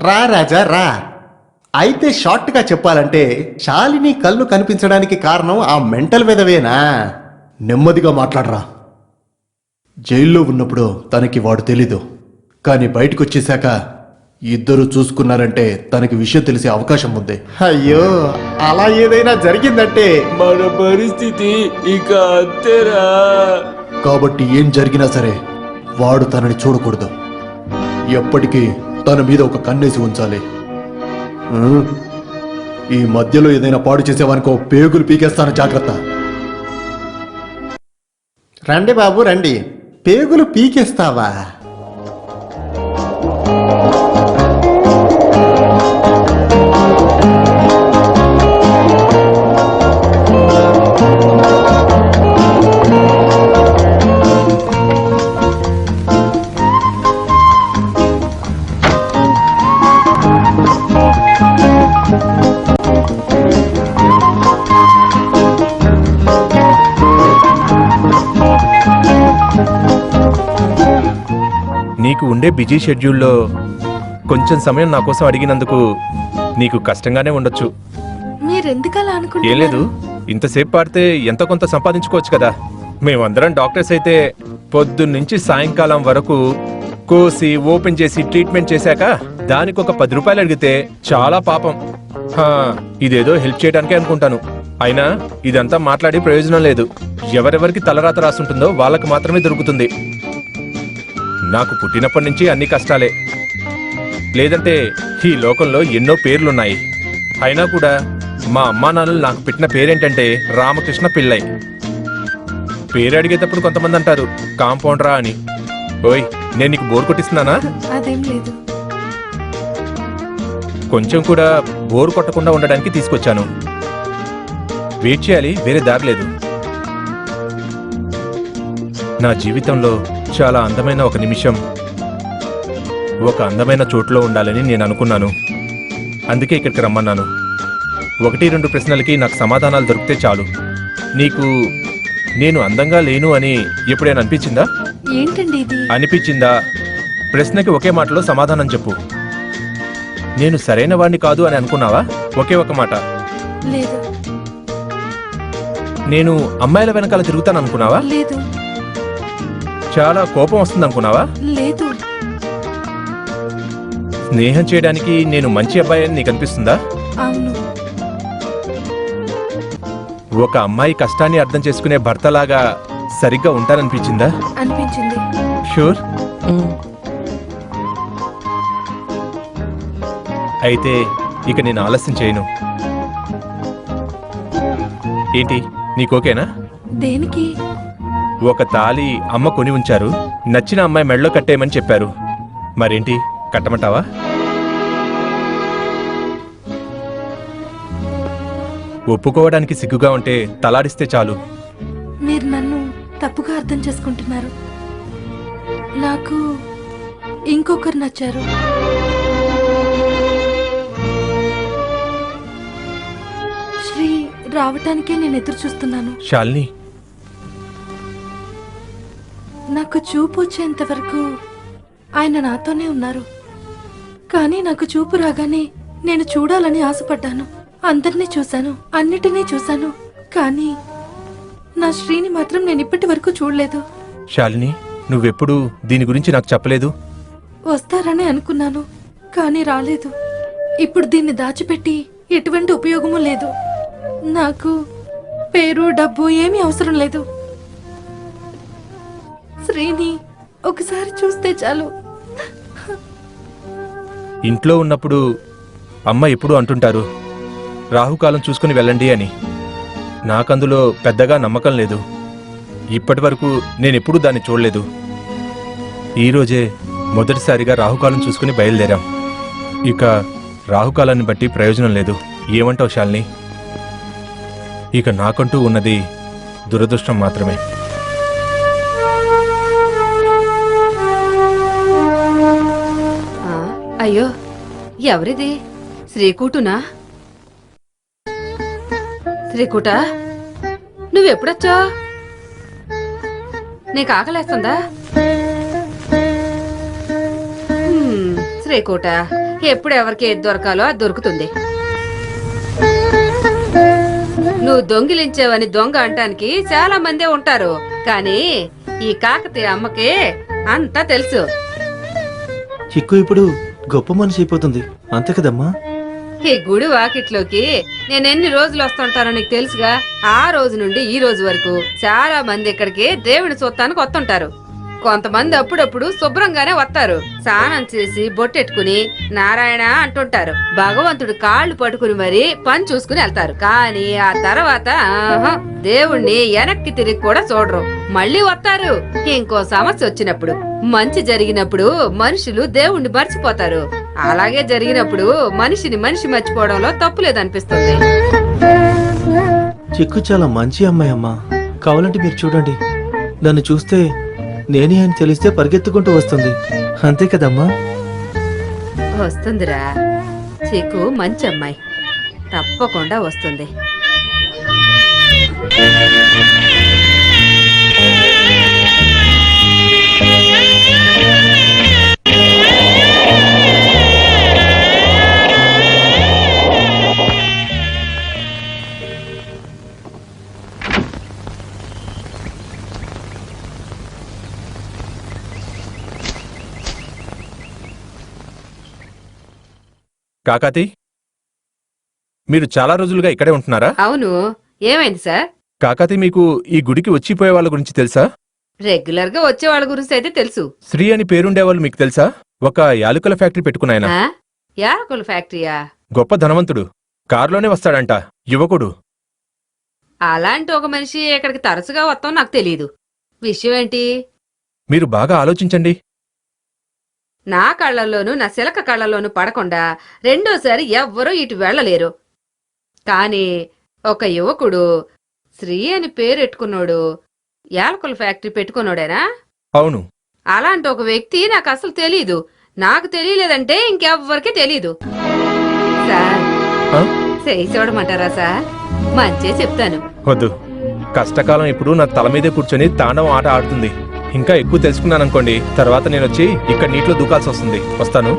రా రాజా రా. అయితే షార్ట్ గా చెప్పాలంటే శాలిని కళ్ళు కనిపించడానికి కారణం ఆ మెంటల్ విధవేనా? నెమ్మదిగా మాట్లాడరా. జైల్లో ఉన్నప్పుడు తనకి వాడు తెలీదు, కానీ బయటకు వచ్చేశాక ఇద్దరు చూసుకున్నారంటే తనకి విషయం తెలిసే అవకాశం ఉంది. అయ్యో, అలా ఏదైనా జరిగిందంటే మన పరిస్థితి ఇక అంతేరా. కాబట్టి ఏం జరిగినా సరే వాడు తనని చూడకూడదు. ఎప్పటికీ తన మీద ఒక కన్నేసి ఉంచాలి. ఈ మధ్యలో ఏదైనా పాడు చేసేవానికో పేగులు పీకేస్తాను, జాగ్రత్త. రండి బాబు రండి. పేగులు పీకేస్తావా? నీకు ఉండే బిజీ షెడ్యూల్లో కొంచెం సమయం నా కోసం అడిగినందుకు నీకు కష్టంగానే ఉండొచ్చు. మీరెందుకలా ఏం అనుకుంటున్నారు? లేదు, ఇంతసేపు పాడితే ఎంతో కొంత సంపాదించుకోవచ్చు కదా. మేమందరం డాక్టర్స్ అయితే పొద్దున్నుంచి సాయంకాలం వరకు కోసి ఓపెన్ చేసి ట్రీట్మెంట్ చేశాక దానికి ఒక 10 రూపాయలు అడిగితే చాలా పాపం. ఇదేదో హెల్ప్ చేయడానికే అనుకుంటాను. అయినా ఇదంతా మాట్లాడి ప్రయోజనం లేదు. ఎవరెవరికి తలరాత రాసుంటుందో వాళ్ళకి మాత్రమే దొరుకుతుంది. నాకు పుట్టినప్పటి నుంచి అన్ని కష్టాలే. లేదంటే ఈ లోకంలో ఎన్నో పేర్లున్నాయి. అయినా కూడా మా అమ్మా నాన్నలు నాకు పెట్టిన పేరేంటంటే రామకృష్ణ పిల్లై. పేరు అడిగేటప్పుడు కొంతమంది అంటారు కాంపౌండరా అని. ఓయ్, నేను నీకు బోర్ కొట్టిస్తున్నానా? అదేం లేదు. కొంచెం కూడా బోర్ కొట్టకుండా ఉండడానికి తీసుకొచ్చాను. వెయిట్ చేయాలి, వేరే దారి లేదు. నా జీవితంలో చాలా అందమైన ఒక నిమిషం ఒక అందమైన చోట్లో ఉండాలని నేను అనుకున్నాను. అందుకే ఇక్కడికి రమ్మన్నాను. 1-2 ప్రశ్నలకి నాకు సమాధానాలు దొరికితే చాలు. నీకు నేను అందంగా లేను అని ఎప్పుడైనా అనిపించిందా? ఏంటండి ఇది? అనిపించిందా? ప్రశ్నకి ఒకే మాటలో సమాధానం చెప్పు. నేను సరైన వాడిని కాదు అని అనుకున్నావా? ఒకే ఒక మాట. లేదు. నేను అమ్మాయిల వెనకాల తిరుగుతాను అనుకున్నావా? లేదు. చాలా కోపం వస్తుంది అనుకున్నావా? లేదు. స్నేహం చేయడానికి నేను మంచి అబ్బాయి అని నీకు అనిపిస్తుందా? అవును. ఒక అమ్మాయి కష్టాన్ని అర్థం చేసుకునే భర్తలాగా సరిగ్గా ఉంటాననిపించిందా? అనిపించింది. షూర్? అయితే ఇక నేను ఆలస్యం చేయను. ఏంటి, నీకోకేనా? దేనికి? ఒక తాళి అమ్మ కొని ఉంచారు. నచ్చిన అమ్మాయి మెడలో కట్టేయమని చెప్పారు. మరేంటి, కట్టమంటావా? ఒప్పుకోవడానికి సిగ్గుగా ఉంటే తలాడిస్తే చాలు. మీరు నన్ను తప్పుగా అర్థం చేసుకుంటున్నారు. నాకు ఇంకొకరు నచ్చారు. శ్రీ రావటానికే నేను ఎదురు చూస్తున్నాను. శాలిని, నాకు చూపు వచ్చేంత వరకు ఆయన నాతోనే ఉన్నారు. కానీ నాకు చూపు రాగానే నేను చూడాలని ఆశపడ్డాను. అందరినీ చూశాను, అన్నిటినీ చూశాను. కానీ నా శ్రీని మాత్రం నేను ఇప్పటి వరకు చూడలేదు. శాలిని, నువ్వెప్పుడు దీని గురించి నాకు చెప్పలేదు. వస్తారని అనుకున్నాను, కానీ రాలేదు. ఇప్పుడు దీన్ని దాచిపెట్టి ఎటువంటి ఉపయోగము లేదు. నాకు పేరు డబ్బు ఏమీ అవసరం లేదు. శ్రీని ఒకసారి చూస్తే చాలు. ఇంట్లో ఉన్నప్పుడు అమ్మ ఎప్పుడూ అంటుంటారు రాహుకాలం చూసుకుని వెళ్ళండి అని. నాకందులో పెద్దగా నమ్మకం లేదు. ఇప్పటి వరకు నేనెప్పుడూ దాన్ని చూడలేదు. ఈరోజే మొదటిసారిగా రాహుకాలం చూసుకుని బయలుదేరాం. ఇక రాహుకాలాన్ని బట్టి ప్రయోజనం లేదు. ఏమంటావు శాలిని? ఇక నాకంటూ ఉన్నది దురదృష్టం మాత్రమే. అయ్యో, ఎవరిది? శ్రీకూటునా? శ్రీకూట, నువ్వెప్పుడొచ్చా? నీకు ఆకలేస్తుందా? శ్రీకూట, ఎప్పుడు ఎవరికి ఏది దొరకాలో అది దొరుకుతుంది. నువ్వు దొంగిలించావని దొంగ అంటానికి చాలా మందే ఉంటారు, కానీ ఈ కాకతీయ అమ్మకి అంతా తెలుసు. చిక్కు ఇప్పుడు గొప్ప మనిషి అయిపోతుంది అంతే కదమ్మా. ఈ గుడి వాకిట్లోకి నేనెన్ని రోజులు వస్తుంటానో నీకు తెలుసుగా. ఆ రోజు నుండి ఈ రోజు వరకు చాలా మంది ఇక్కడికి దేవుని చూస్తానికి వస్తుంటారు. కొంతమంది అప్పుడప్పుడు శుభ్రంగానే వస్తారు, స్నానం చేసి బొట్టెట్టుకుని నారాయణ అంటుంటారు. భగవంతుడు కాళ్ళు పట్టుకుని మరి పని చూసుకుని వెళ్తారు. కానీ ఆ తర్వాత దేవుణ్ణి వెనక్కి తిరిగి కూడా చూడరు, మళ్ళీ వస్తారు. ఇంకో సమస్య వచ్చినప్పుడు, మంచి జరిగినప్పుడు మనుషులు దేవుణ్ణి మర్చిపోతారు. అలాగే జరిగినప్పుడు మనిషిని మనిషి మర్చిపోవడంలో తప్పు లేదనిపిస్తుంది. చిక్కు చాలా మంచి అమ్మాయి అమ్మా. కావాలంటే మీరు చూడండి, నన్ను చూస్తే నేనే అని తెలిస్తే పరిగెత్తుకుంటూ వస్తుంది అంతే కదమ్మా. వస్తుందిరా, చీకు మంచి అమ్మాయి, తప్పకుండా వస్తుంది. కాకాతి, మీరు చాలా రోజులుగా ఇక్కడే ఉంటున్నారా? అవును, ఏమైంది సార్? కాకాతి, మీకు ఈ గుడికి వచ్చిపోయే వాళ్ళ గురించి తెలుసా? రెగ్యులర్ గా వచ్చే వాళ్ళ గురించి అయితే తెలుసు. శ్రీ అని పేరుండేవాళ్ళు మీకు తెలుసా? ఒక యాలకుల ఫ్యాక్టరీ పెట్టుకున్నాయన. ఆ? యాలకుల ఫ్యాక్టరీయా? గొప్ప ధనవంతుడు, కారులోనే వస్తాడంట, యువకుడు. అలాంటి ఒక మనిషి ఇక్కడికి తరచుగా వస్తాం నాకు తెలీదు. విషయం ఏంటి? మీరు బాగా ఆలోచించండి. నా కళ్ళల్లోనూ నా శిలక కళ్ళల్లోనూ పడకుండా రెండోసారి ఎవ్వరూ ఇటు వెళ్లలేరు. కాని ఒక యువకుడు శ్రీ అని పేరెట్టుకున్నాడు యాలకుల ఫ్యాక్టరీ పెట్టుకున్నాడేనా? అవును. అలాంటి ఒక వ్యక్తి నాకు అసలు తెలీదు. నాకు తెలియలేదంటే ఇంకెవ్వరికి తెలీదు. సార్, ఆ? చేయి చూడమంటారా సార్? మంచే చెప్తాను. వద్దు, కష్టకాలం ఇప్పుడు నా తల మీదే కూర్చొని తాండవం ఆట ఆడుతుంది. ఇంకా ఎక్కువ తెలుసుకున్నాననుకోండి, తర్వాత నేను వచ్చి ఇక్కడ నీటిలో దూకాల్సి వస్తుంది. వస్తాను.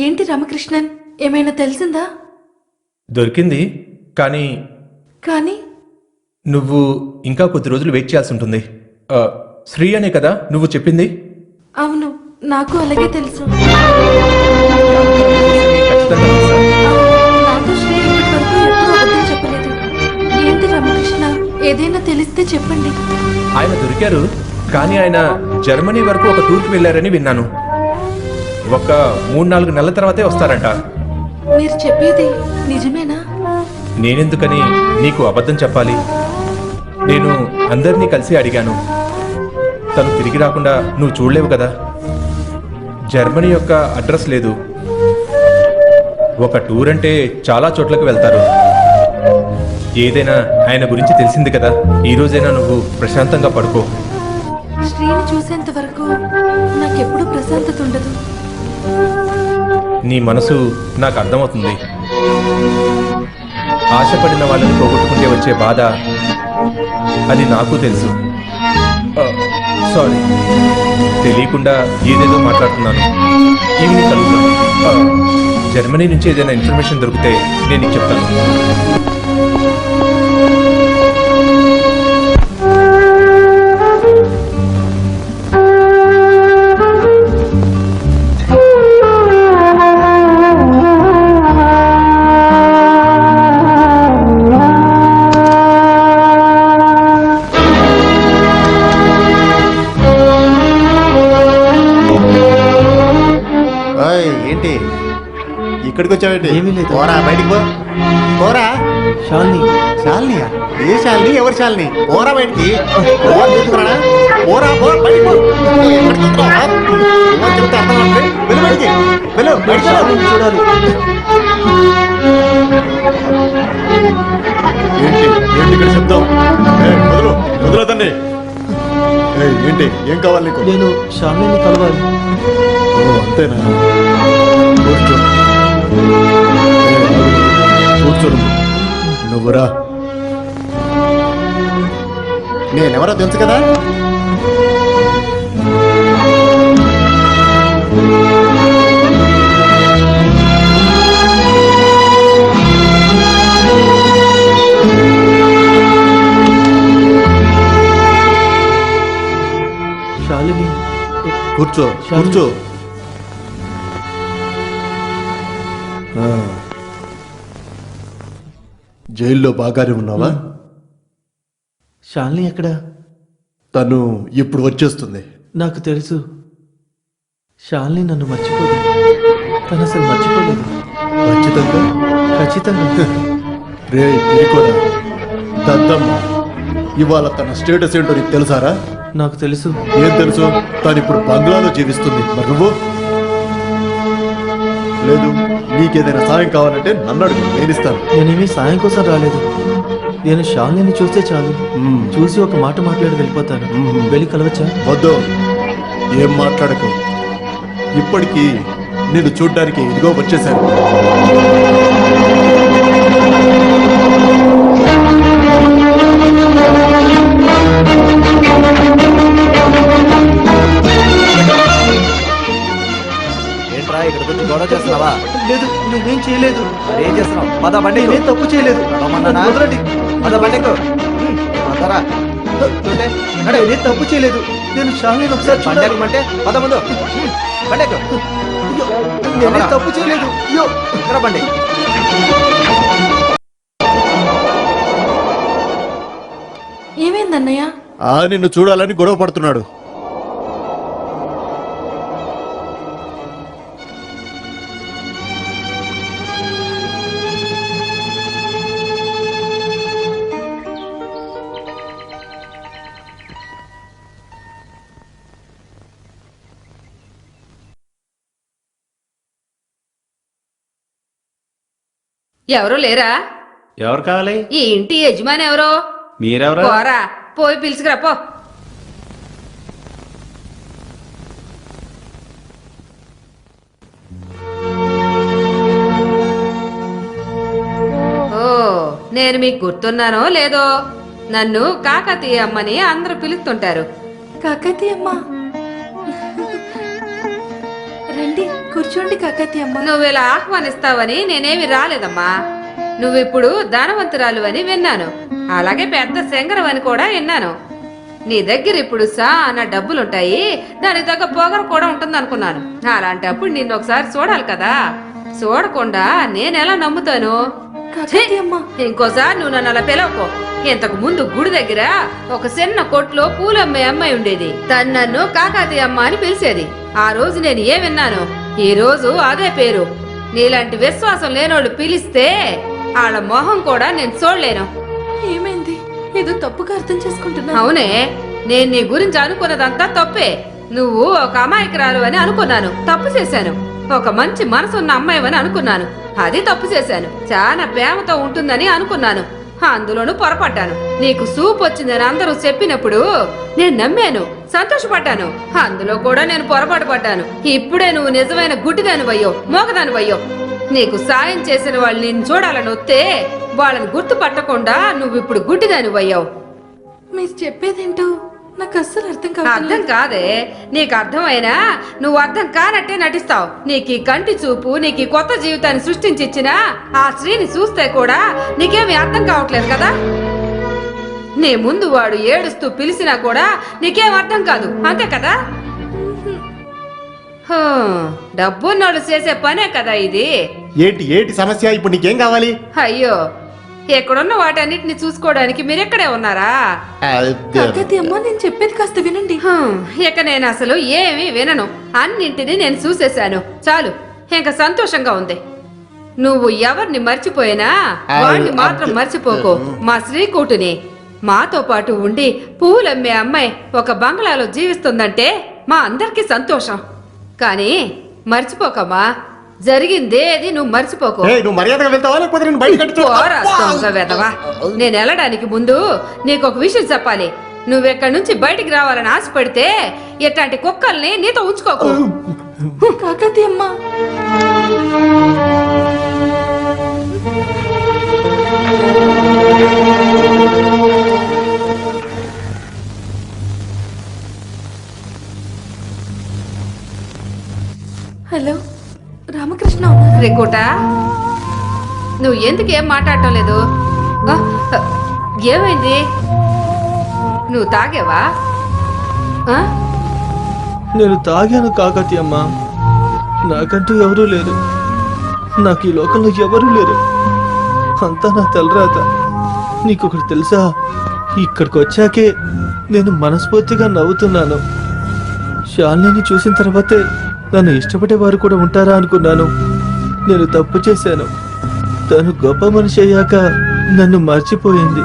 ఏంటి రామకృష్ణన్, ఏమైనా తెలిసిందా? దొరికింది, కానీ కానీ నువ్వు ఇంకా కొద్ది రోజులు వెయిట్ చేయాల్సి ఉంటుంది. శ్రీ అనే కదా నువ్వు చెప్పింది? అవును, నాకు అలాగే తెలుసు. ఖచ్చితంగా తెలుసా? నాతో శ్రీ ఇప్పటివరకు ఎప్పుడూ అబద్ధం చెప్పలేదు. ఏంటి రామకృష్ణ, ఏదైనా తెలిస్తే చెప్పండి. ఆయన దొరికారు, కానీ ఆయన జర్మనీ వరకు ఒక టూర్కి వెళ్లారని విన్నాను. ఒక 3-4 నెలల తర్వాతే వస్తారంట. మీరు చెప్పేది నిజమేనా? నేనెందుకని నీకు అబద్ధం చెప్పాలి? నేను అందరినీ కలిసి అడిగాను. తను తిరిగి రాకుండా నువ్వు చూడలేవు కదా. జర్మనీ యొక్క అడ్రస్ లేదు. ఒక టూర్ అంటే చాలా చోట్లకు వెళ్తారు. ఏదైనా ఆయన గురించి తెలిసింది కదా. ఈ రోజైనా నువ్వు ప్రశాంతంగా పడుకో. శ్రీని చూసేంత వరకు నాకెప్పుడు ప్రశాంతత ఉండదు. నీ మనసు నాకు అర్థమవుతుంది. ఆశపడిన వాళ్ళని పోగొట్టుకుంటే వచ్చే బాధ అది నాకు తెలుసు. సారీ, తెలియకుండా ఏదేదో మాట్లాడుతున్నాను. ఈవినింగ్ కలుగుతాను. జర్మనీ నుంచి ఏదైనా ఇన్ఫర్మేషన్ దొరికితే నేను నీకు చెప్తాను. ఇక్కడికి వచ్చావేంటి ఏమీ లేదు. పోరా బయటికి పో పోరా శాలిని శాలినియా ఏ శాలిని ఎవరు శాలిని పోరా బయటికి పోరా, తీసుకురానా? పోరా పో బయటికి పో ఎక్కడికి వెళ్తున్నావురా? ఏమని చెప్తే అర్థం అవ్వట్లే. వెళ్ళు బయటికి వెళ్ళు బయటికి వెళ్ళు. శాలిని చూడాలి. ఏంటి ఏంటి ఇక్కడ శబ్దం వదులు వదులదండి ఏంటి ఏం కావాలి నీకు నేను శాలిని కలవాలి. ఓ, అంతేనా కూర్చో కూర్చో నువ్వురా నేనెవరో తెలుసు కదా శాలిని కూర్చో కూర్చో ఆ. జైల్లో బాగానే ఉన్నావా శాలిని ఎక్కడ? తను ఇప్పుడు వచ్చేస్తుంది నాకు తెలుసు. శాలిని నన్ను మర్చిపోదు. తను అసలు మర్చిపోలేదు. ఖచ్చితంగా ఖచ్చితంగా. రే పిరికోడా దద్దమ్మ ఇవాళ తన స్టేటస్ ఏంటో నీకు తెలుసారా నాకు తెలుసు. ఏం తెలుసు తను ఇప్పుడు బంగ్లాలో జీవిస్తుంది మరి నువ్వు లేదు నీకేదైనా సాయం కావాలంటే నన్ను అడుగు నేను ఇస్తాను నేనేమీ సాయం కోసం రాలేదు. నేను శాలిని చూస్తే చాలు. మ్మ్. చూసి ఒక మాట మాట్లాడి వెళ్ళిపోతాను. వెళ్ళి కలవచ్చా? వద్దు ఏం మాట్లాడకు ఇప్పటికీ నేను చూడ్డానికి ఇదిగో వచ్చేసాను ఏంట్రా ఇక్కడికి వచ్చి గొడవ చేస్తున్నావా? లేదు, నేనేం చేయలేదు. మరి ఏం చేస్తున్నావు? పద బండి నేనేం తప్పు చేయలేదు. రమ్మన్నానా? వదలండి. పద బండికు పదరా చూడే నేనేం తప్పు చేయలేదు. నేను శాలిని ఒకసారి చూడాలి. బండెకు అంటే పద ముందు బండెకు అయ్యో, నేనేం తప్పు చేయలేదు. అయ్యో, ఇక్కడ బండి ఏమైందన్నయ్య? నిన్ను చూడాలని గొడవ పడుతున్నాడు ఎవరు లేరా? ఎవరు కావాలి? ఈ ఇంటి యజమాని ఎవరో? మీరెవరా? పోరా, పోయి పిలుచుకురా పో. ఓ, నేను మీకు గుర్తున్నానో లేదో? నన్ను కాకతీయ అమ్మని అందరూ పిలుస్తుంటారు. కాకతీయమ్మ, రండి కూర్చోండి కాకతీయమ్మ. నువ్విలా ఆహ్వానిస్తావని నేనేమి రాలేదమ్మా. నువ్విప్పుడు ధనవంతురాలు అని విన్నాను. అలాగే పెద్ద శంకరం అని కూడా విన్నాను. నీ దగ్గర ఇప్పుడు చాలా డబ్బులుంటాయి, దానికి తగ్గ పొగరు కూడా ఉంటుంది అనుకున్నాను. అలాంటప్పుడు నిన్ను ఒకసారి చూడాలి కదా. చూడకుండా నేనెలా నమ్ముతాను? కాకతీయమ్మ, ఇంకోసారి నువ్వు నన్ను అలా పిలవకో. ఇంతకు ముందు గుడి దగ్గర ఒక చిన్న కొట్లో పూలమ్మే అమ్మాయి ఉండేది. తను నన్ను కాకతీయ అమ్మ అని పిలిచేది. ఆ రోజు నేను ఏ విన్నాను, ఈ రోజు అదే పేరు. నీలాంటి విశ్వాసం లేనోళ్ళు పిలిస్తే వాళ్ళ మొహం కూడా నేను చూడలేను. ఏమైంది? ఏదో తప్పుగా అర్థం చేసుకుంటున్నా. అవునే, నేను నీ గురించి అనుకున్నదంతా తప్పే. నువ్వు ఒక అమాయకురాలు అని అనుకున్నాను, తప్పు చేశాను. ఒక మంచి మనసున్న అమ్మాయివని అనుకున్నాను, అది తప్పు చేశాను. చాలా ప్రేమతో ఉంటుందని అనుకున్నాను, అందులోనూ పొరపడ్డాను. నీకు సూప్ వచ్చిందని అందరూ చెప్పినప్పుడు నేను నమ్మాను, సంతోషపడ్డాను. అందులో కూడా నేను పొరపాటు పడ్డాను. ఇప్పుడే నువ్వు నిజమైన గుడ్డిదానివయ్యో, మోగదానివయ్యో. నీకు సాయం చేసిన వాళ్ళు నేను చూడాలని వస్తే వాళ్ళని గుర్తుపట్టకుండా నువ్వు ఇప్పుడు గుడ్డిదానివయ్యావు. మీరు చెప్పేదేంటో నాకు అస్సలు అర్థం అర్థం కాదు. కాదే, నీకు అర్థమైనా నువ్వు అర్థం కానట్టే నటిస్తావు. నీకు ఈ కంటి చూపు, నీకు ఈ కొత్త జీవితాన్ని సృష్టించి ఇచ్చిన ఆ స్త్రీని చూస్తే కూడా నీకేమీ అర్థం కావట్లేదు కదా. నీ ముందు వాడు ఏడుస్తూ పిలిచినా కూడా నీకేం అర్థం కాదు, అంతే కదా. డబ్బున్నోళ్ళు చేసే పనే కదా ఇది. ఏంటి ఏంటి సమస్య ఇప్పుడు నీకేం కావాలి అయ్యో, ఎక్కడున్న వాటన్నిటిని చూసుకోవడానికి మీరెక్కడే ఉన్నారా? కాకతీయమ్మ, నేను చెప్పేది కాస్త వినండి. ఇక నేను అసలు ఏమీ వినను. అన్నింటినీ నేను చూసేశాను, చాలు. ఇంకా సంతోషంగా ఉంది. నువ్వు ఎవరిని మర్చిపోయినా వాడిని మాత్రం మర్చిపోకు. మా శ్రీకూటుని మాతో పాటు ఉండి పూలమ్మే అమ్మాయి ఒక బంగ్లాలో జీవిస్తుందంటే మా అందరికీ సంతోషం. కానీ మర్చిపోకమ్మా, జరిగిందేది నువ్వు మర్చిపోకు. నువ్వు మర్యాదగా వెళ్తావా లేకపోతే నేను బయట పోరా దొంగ వెధవా. నేను వెళ్ళడానికి ముందు నీకు ఒక విషయం చెప్పాలి. నువ్వెక్కడి నుంచి బయటికి రావాలని ఆశపడితే ఇట్లాంటి కుక్కల్ని నీతో ఉంచుకోకు. కాకతీయమ్మ, హలో, రామకృష్ణ ఉన్నారు? రేకోట, నువ్వు ఎందుకు ఏం మాట్లాడటం లేదు? ఆ, ఏమైంది? నువ్వు తాగేవా? ఆ? నేను తాగాను కాకతీయమ్మ. నాకంటూ ఎవరూ లేరు. నాకు ఈ లోకంలో ఎవరూ లేరు. అంతా నా తలరాత. నీకొకటి తెలుసా? ఇక్కడికి వచ్చాకే నేను మనస్ఫూర్తిగా నవ్వుతున్నాను. శాలిని చూసిన తర్వాతే నన్ను ఇష్టపడే వారు కూడా ఉంటారా అనుకున్నాను. నేను తప్పు చేశాను. తను గొప్ప మనిషి అయ్యాక నన్ను మర్చిపోయింది.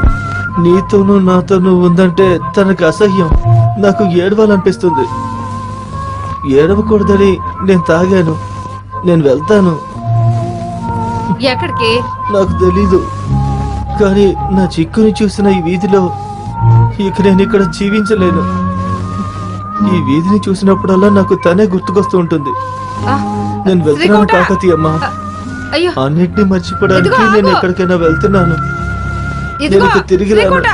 నీతోనూ నాతోనూ ఉందంటే తనకు అసహ్యం. నాకు ఏడవాలనిపిస్తుంది. ఏడవకూడదని నేను తాగాను. నేను వెళ్తాను. ఎక్కడికి? నాకు తెలీదు, కానీ నా చిక్కుని చూసిన ఈ వీధిలో ఇక నేను ఇక్కడ జీవించలేను. ఈ వీధిని చూసినప్పుడల్లా నాకు తనే గుర్తుకొస్తూ ఉంటుంది. ఆ, నేను వెళ్తున్నాను శ్రీకోట! కాకతీయమ్మ. అయ్యో, అన్నిటినీ మర్చిపోవడానికి ఇదిగో నేను ఆగు. ఎక్కడికైనా వెళ్తున్నాను. నేను ఇదిగో ఇక తిరిగి రాను. శ్రీకోట!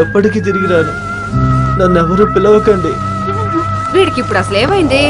ఎప్పటికీ తిరిగి రాను. నన్ను ఎవరు పిలవకండి. వీడికి ఇప్పుడు అసలు ఏమైంది?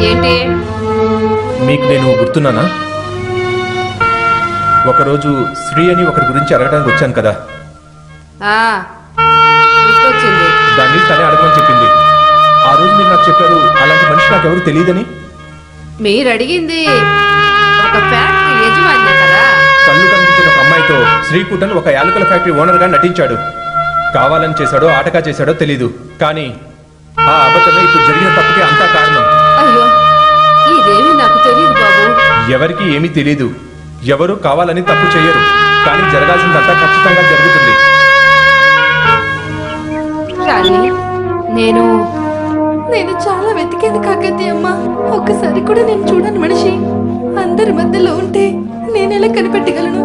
ఏంటి? మీకు నేను గుర్తున్నానా? ఒకరోజు శ్రీ అని ఒకరి గురించి అడగడానికి వచ్చాను కదా. ఆ, గుర్తొచ్చింది. దాన్ని తనే అడగమని చెప్పింది. ఆ రోజు మీరు నాకు చెప్పారు అలాంటి మనిషి నాకు ఎవరు తెలియదని. మీరు అడిగింది ఒక ఫ్యాక్టరీ యజమాని కదా. కళ్ళు కనిపించిన ఒక అమ్మాయితో శ్రీకూటన్ ఒక యాలకుల ఫ్యాక్టరీ ఓనర్గా నటించాడు. కావాలని చేశాడో ఆటగా చేశాడో తెలీదు, కానీ ఆ అబద్ధమే ఇప్పుడు జరిగిన తప్పుకి అంతా కారణం. అయ్యో, ఇదేమీ నాకు తెలియదు బాబు. ఎవరికి ఏమీ తెలీదు. ఎవరు కావాలని తప్పు చేయరు, కానీ జరగాల్సిందంతా ఖచ్చితంగా జరుగుతుంది. కానీ నేను నేను చాలా వెతికేది కాకతీయమ్మ. ఒక్కసారి కూడా నేను చూడని మనిషి అందరి మధ్యలో ఉంటే నేనెలా కనిపెట్టగలను?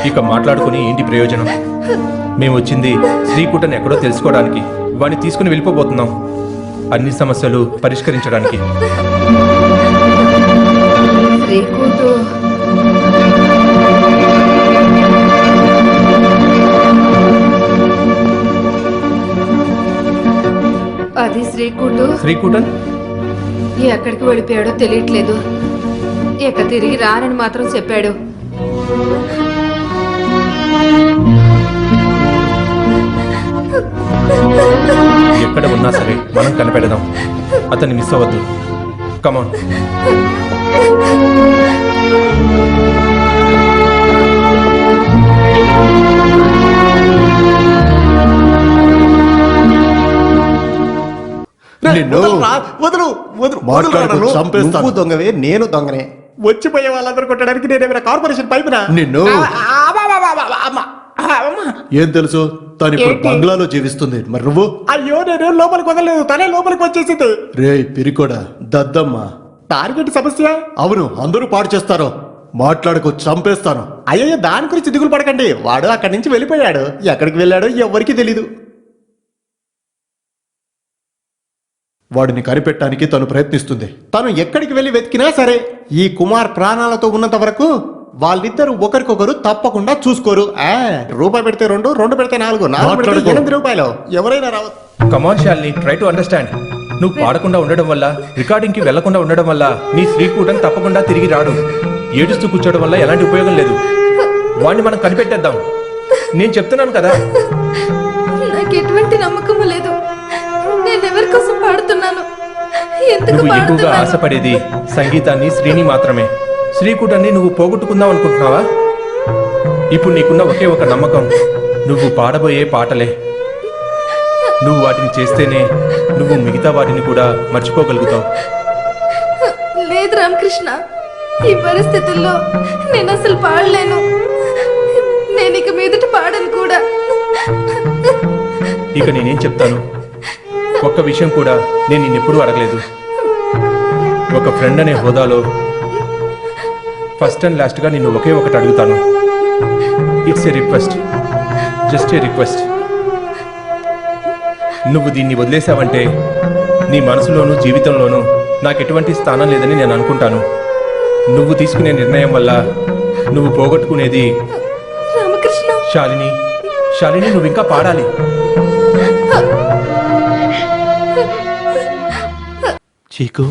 ఇక మాట్లాడుకుని ఏంటి ప్రయోజనం? మేము వచ్చింది శ్రీకూటన్ ఎక్కడో తెలుసుకోవడానికి. వాడిని తీసుకుని వెళ్ళిపోబోతున్నాం, అన్ని సమస్యలు పరిష్కరించడానికి. శ్రీకూటు అది శ్రీకూటన్ ఎక్కడికి వెళ్ళిపోయాడో తెలియట్లేదు. ఇక తిరిగి రానని మాత్రం చెప్పాడు. ఎక్కడ ఉన్నా సరే మనం కనిపెడదాం. అతన్ని మిస్ అవ్వద్దు. కమాన్. నువ్వు దొంగవే, నేను దొంగనే. వచ్చిపోయే వాళ్ళందరూ కొట్టడానికి నేనేమైనా కార్పొరేషన్ పైపునా? నిన్ను ఏం తెలుసు? తను ఇప్పుడు బంగ్లాలో జీవిస్తుంది. మరి నువ్వు? అయ్యో, నేను లోపలికి వదలలేదు, తనే లోపలికి వచ్చేసింది. రే పిరికోడా, దద్దమ్మ. టార్గెట్ సమస్య? అవును, అందరూ పాడు చేస్తారు. మాట్లాడుకో, చంపేస్తాను. అయ్యో, దాని గురించి దిగులు పడకండి. వాడు అక్కడి నుంచి వెళ్ళిపోయాడు. ఎక్కడికి వెళ్ళాడో ఎవరికి తెలీదు. వాడిని కనిపెట్టడానికి తను ప్రయత్నిస్తుంది. తను ఎక్కడికి వెళ్ళి వెతికినా సరే ఈ కుమార్ ప్రాణాలతో ఉన్నంత వరకు వాళ్ళిద్దరు ఒకరికొకరు తప్పకుండా చూసుకోరు. రూపాయి పెడితే 2, 2 పెడితే 4, 4 పెడితే 8 రూపాయలు. ఎవరైనా రావచ్చు. కమాన్ శాలిని, ట్రై టు అండర్స్టాండ్. నువ్వు పాడకుండా ఉండడం వల్ల, రికార్డింగ్ కి వెళ్లకుండా ఉండడం వల్ల నీ శ్రీకూటన్ తప్పకుండా తిరిగి రాడు. ఏడుస్తూ కూర్చోవడం వల్ల ఎలాంటి ఉపయోగం లేదు. వాణ్ణి మనం కనిపెట్టేద్దాం. నేను చెప్తున్నాను కదా. నాకు ఎటువంటి నమ్మకము లేదు. నేను ఎవరి కోసం పాడుతున్నాను, ఎందుకు నువ్వు ఎక్కువగా పాడుతున్నాను? ఆశపడేది సంగీతాన్ని, శ్రీని మాత్రమే. శ్రీకుటాన్ని నువ్వు పోగొట్టుకుందాం అనుకుంటున్నావా? ఇప్పుడు నీకున్న ఒకే ఒక నమ్మకం నువ్వు పాడబోయే పాటలే. నువ్వు వాటిని చేస్తేనే నువ్వు మిగతా వాటిని కూడా మర్చిపోగలుగుతావు. లేదు రామకృష్ణ, ఈ పరిస్థితుల్లో నేను అసలు పాడలేను. నేను ఇక మీదట పాడను కూడా. ఇక నేనేం చెప్తాను? ఒక్క విషయం కూడా నేను నిన్నెప్పుడూ అడగలేదు. ఒక ఫ్రెండ్ అనే హోదాలో ఫస్ట్ అండ్ లాస్ట్గా నిన్ను ఒకే ఒకటి అడుగుతాను. It's a request, just a request. నువ్వు దీన్ని వదిలేసావంటే నీ మనసులోనూ జీవితంలోనూ నాకు ఎటువంటి స్థానం లేదని నేను అనుకుంటాను. నువ్వు తీసుకునే నిర్ణయం వల్ల నువ్వు పోగొట్టుకునేది రామకృష్ణ, శాలిని. శాలిని, నువ్వు ఇంకా పాడాలి. చీకు